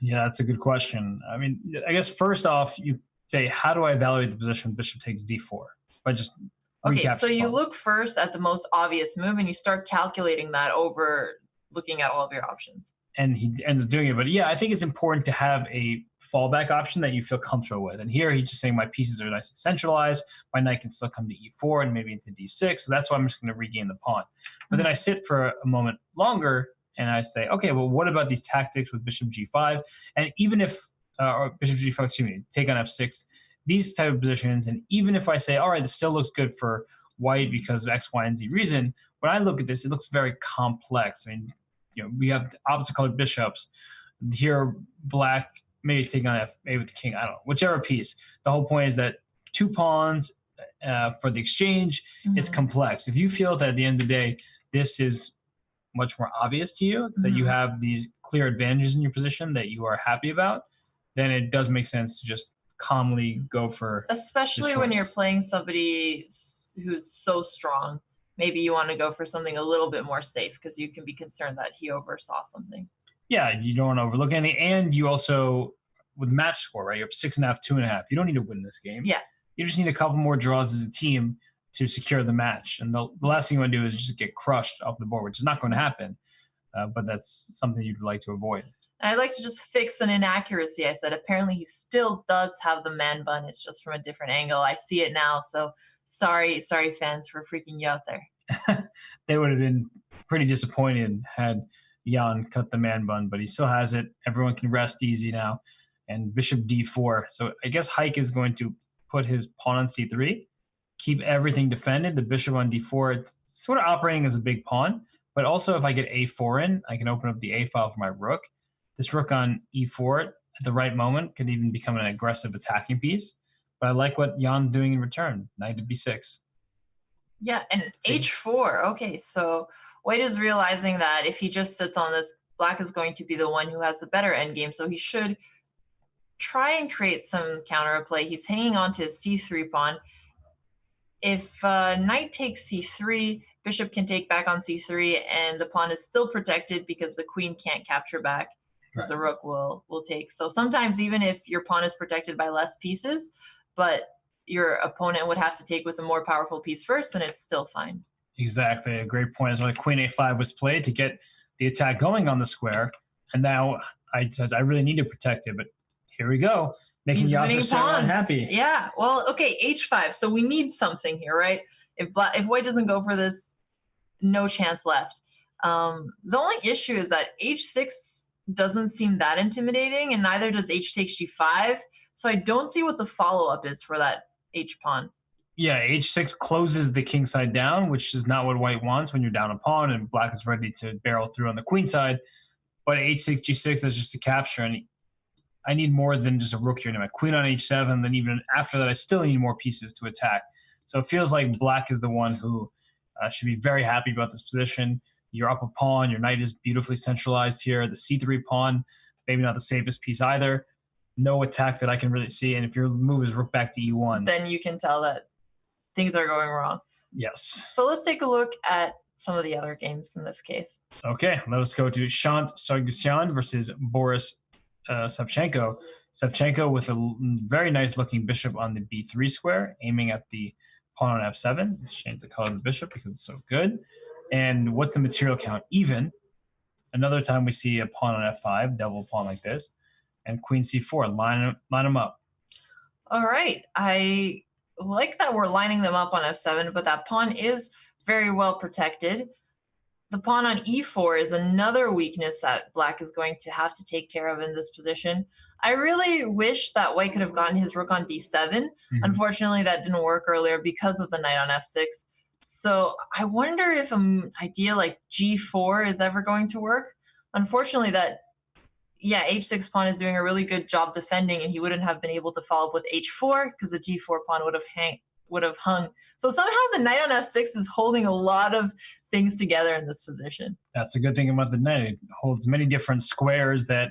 Yeah, that's a good question. I mean, I guess first off, you say, how do I evaluate the position bishop takes d4? By just
so you look first at the most obvious move and you start calculating that over looking at all of your options.
And he ends up doing it. But yeah, I think it's important to have a fallback option that you feel comfortable with. And here he's just saying my pieces are nice and centralized. My knight can still come to e4 and maybe into d6. So that's why I'm just going to regain the pawn. But then I sit for a moment longer and I say, okay, well, what about these tactics with bishop g5? And even if, or bishop g5, excuse me, take on f6, these type of positions, and even if I say, all right, this still looks good for white because of X, Y, and Z reason, when I look at this, it looks very complex. I mean, we have opposite colored bishops. Here, black maybe taking on f8 with the king. I don't know, whichever piece. The whole point is that two pawns for the exchange, it's complex. If you feel that at the end of the day, this is much more obvious to you, that you have these clear advantages in your position that you are happy about, then it does make sense to just calmly go for
especially when you're playing somebody who's so strong. Maybe you want to go for something a little bit more safe because you can be concerned that he oversaw something.
Yeah, you don't want to overlook anything. And you also, with match score, right? You're up 6.5, 2.5. You don't need to win this game.
Yeah.
You just need a couple more draws as a team to secure the match. And the last thing you want to do is just get crushed off the board, which is not going to happen. But that's something you'd like to avoid.
And I'd like to just fix an inaccuracy. I said, apparently he still does have the man bun. It's just from a different angle. I see it now. So sorry fans for freaking you out there.
They would have been pretty disappointed had Jan cut the man bun, but he still has it. Everyone can rest easy now. And bishop d4. So I guess Heike is going to put his pawn on c3, keep everything defended. The bishop on d4, it's sort of operating as a big pawn. But also if I get a4 in, I can open up the a file for my rook. This rook on e4 at the right moment could even become an aggressive attacking piece. But I like what Jan's doing in return. Knight to b6.
Yeah, and h4. Okay, so white is realizing that if he just sits on this, black is going to be the one who has the better endgame. So he should try and create some counter play. He's hanging on to his c3 pawn. If knight takes c3, bishop can take back on c3, and the pawn is still protected because the queen can't capture back. Because the rook will take. So sometimes even if your pawn is protected by less pieces, but your opponent would have to take with a more powerful piece first, and it's still fine.
Exactly. A great point. That's why queen a5 was played to get the attack going on the square. And now I really need to protect it, but here we go. Making Yasser so unhappy.
Yeah. Well, okay, h5. So we need something here, right? If white doesn't go for this, no chance left. The only issue is that h6 doesn't seem that intimidating, and neither does h takes g5. So I don't see what the follow-up is for that H pawn.
Yeah, h6 closes the king side down, which is not what white wants when you're down a pawn and black is ready to barrel through on the queen side. But h6, g6 is just a capture, and I need more than just a rook here. I need my queen on h7, then even after that, I still need more pieces to attack. So it feels like black is the one who should be very happy about this position. You're up a pawn, your knight is beautifully centralized here. The c3 pawn, maybe not the safest piece either. No attack that I can really see, and if your move is rook back to e1,
then you can tell that things are going wrong.
Yes.
So let's take a look at some of the other games in this case.
Okay, let us go to Shant Sargsyan versus Boris Savchenko. Savchenko with a very nice looking bishop on the b3 square, aiming at the pawn on f7. Let's change the color of the bishop because it's so good. And what's the material count? Even. Another time we see a pawn on f5, double pawn like this, and queen c4. Line them up.
All right. I like that we're lining them up on f7, but that pawn is very well protected. The pawn on e4 is another weakness that black is going to have to take care of in this position. I really wish that white could have gotten his rook on d7. Mm-hmm. Unfortunately, that didn't work earlier because of the knight on f6. So I wonder if an idea like g4 is ever going to work. Unfortunately, h6 pawn is doing a really good job defending, and he wouldn't have been able to follow up with h4 because the g4 pawn would have hung. So somehow the knight on f6 is holding a lot of things together in this position.
That's a good thing about the knight. It holds many different squares that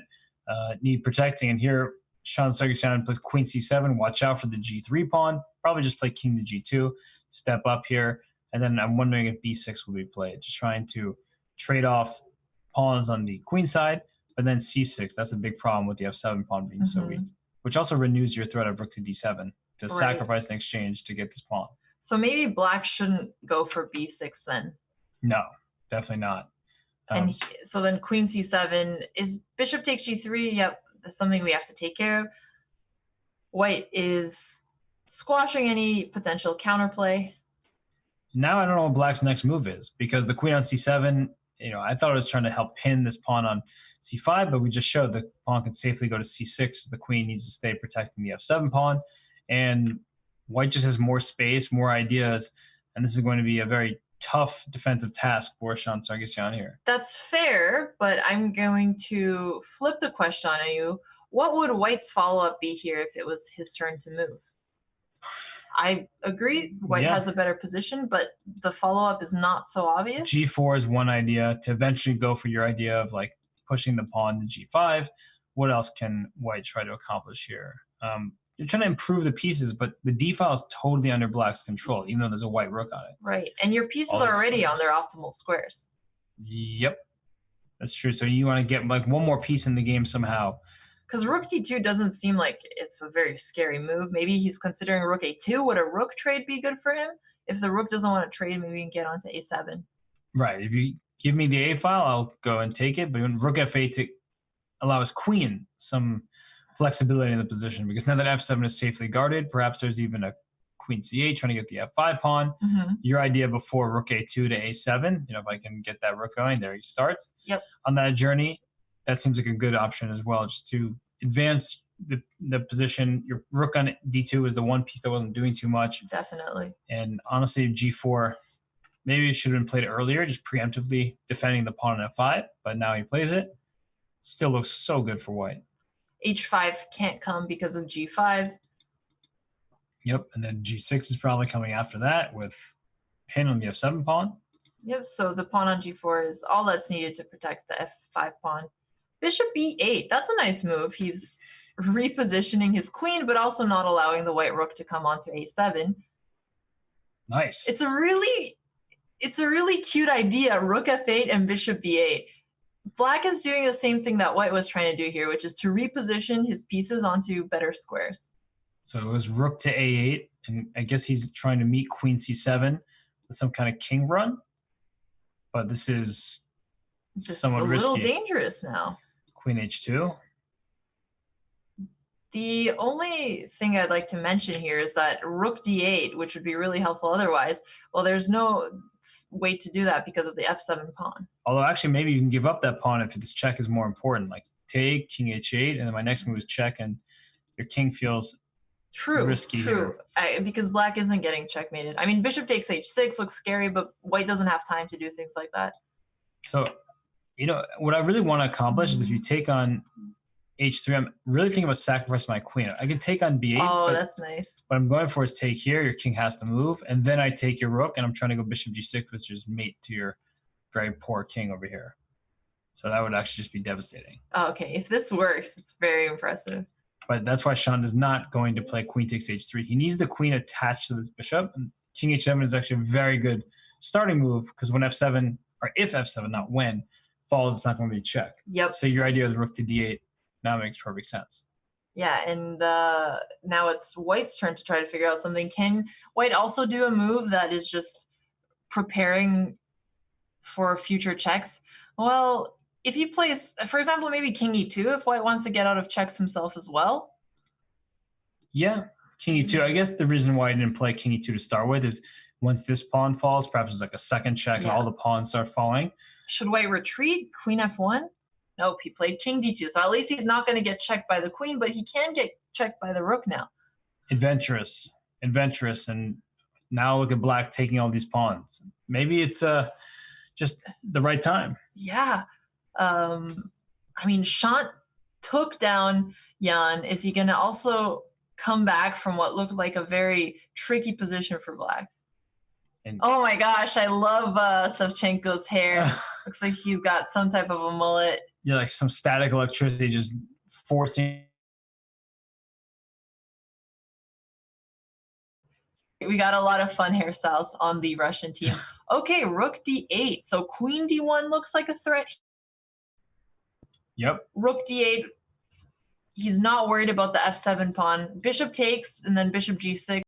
need protecting. And here, Shant Sargsyan plays queen c7. Watch out for the g3 pawn. Probably just play king to g2. Step up here. And then I'm wondering if b6 will be played. Just trying to trade off pawns on the queen side. But then c6, that's a big problem with the f7 pawn being so weak. Which also renews your threat of rook to d7 to sacrifice an exchange to get this pawn.
So maybe black shouldn't go for b6 then.
No, definitely not.
So then queen c7 is bishop takes g3. Yep, that's something we have to take care of. White is squashing any potential counterplay.
Now I don't know what black's next move is, because the queen on c7, I thought it was trying to help pin this pawn on c5, but we just showed the pawn can safely go to c6. The queen needs to stay protecting the f7 pawn, and white just has more space, more ideas, and this is going to be a very tough defensive task for Shant Sargsyan here.
That's fair, but I'm going to flip the question on you. What would white's follow-up be here if it was his turn to move? I agree, white has a better position, but the follow-up is not so obvious.
g4 is one idea to eventually go for your idea of like pushing the pawn to g5. What else can white try to accomplish here? You're trying to improve the pieces, but the d file is totally under black's control, even though there's a white rook on it.
Right, and your pieces are already on their optimal squares.
Yep, that's true. So you want to get like one more piece in the game somehow.
Because rook d2 doesn't seem like it's a very scary move. Maybe he's considering rook a2. Would a rook trade be good for him? If the rook doesn't want to trade, maybe we can get onto a7.
Right. If you give me the a file, I'll go and take it. But when rook f8 to allow his queen some flexibility in the position, because now that f7 is safely guarded, perhaps there's even a queen c8 trying to get the f5 pawn. Your idea before rook a2 to a7, if I can get that rook going, there he starts.
Yep.
On that journey, that seems like a good option as well, just to advance the position. Your rook on d2 is the one piece that wasn't doing too much.
Definitely.
And honestly, g4, maybe it should have been played earlier, just preemptively defending the pawn on f5, but now he plays it. Still looks so good for white.
h5 can't come because of g5.
Yep, and then g6 is probably coming after that with pin on the f7 pawn.
Yep, so the pawn on g4 is all that's needed to protect the f5 pawn. Bishop b8, that's a nice move. He's repositioning his queen, but also not allowing the white rook to come onto a7.
Nice.
It's a really cute idea, rook f8 and bishop b8. Black is doing the same thing that white was trying to do here, which is to reposition his pieces onto better squares.
So it was rook to a8, and I guess he's trying to meet queen c7 with some kind of king run. But this is somewhat risky.
A little dangerous now.
Queen h2.
The only thing I'd like to mention here is that rook d8, which would be really helpful otherwise, well, there's no way to do that because of the f7 pawn.
Although actually maybe you can give up that pawn if this check is more important, like take king h8, and then my next move is check and your king feels risky
here. Because black isn't getting checkmated. I mean, bishop takes h6 looks scary, but white doesn't have time to do things like that.
So, what I really want to accomplish is if you take on h3, I'm really thinking about sacrificing my queen. I can take on b8.
Oh, that's nice.
What I'm going for is take here. Your king has to move, and then I take your rook, and I'm trying to go bishop g6, which is mate to your very poor king over here. So that would actually just be devastating.
Oh, okay, if this works, it's very impressive.
But that's why Sean is not going to play queen takes h3. He needs the queen attached to this bishop, and king h7 is actually a very good starting move because when f7, or if f7, not when, falls, it's not going to be a check.
Yep.
So your idea of the rook to d8 now makes perfect sense.
Yeah, and now it's white's turn to try to figure out something. Can white also do a move that is just preparing for future checks? Well, if he plays, for example, maybe king e2, if white wants to get out of checks himself as well.
Yeah, king e2. I guess the reason why I didn't play king e2 to start with is once this pawn falls, perhaps it's like a second check and all the pawns start falling.
Should white retreat? Queen f1? Nope, he played king d2. So at least he's not going to get checked by the queen, but he can get checked by the rook now.
Adventurous. And now look at black taking all these pawns. Maybe it's just the right time.
Yeah. I mean, Shant took down Jan. Is he going to also come back from what looked like a very tricky position for black? Oh my gosh, I love Savchenko's hair. Looks like he's got some type of a mullet.
Yeah, like some static electricity just forcing.
We got a lot of fun hairstyles on the Russian team. Okay, rook d8. So queen d1 looks like a threat.
Yep.
Rook d8. He's not worried about the f7 pawn. Bishop takes, and then bishop g6.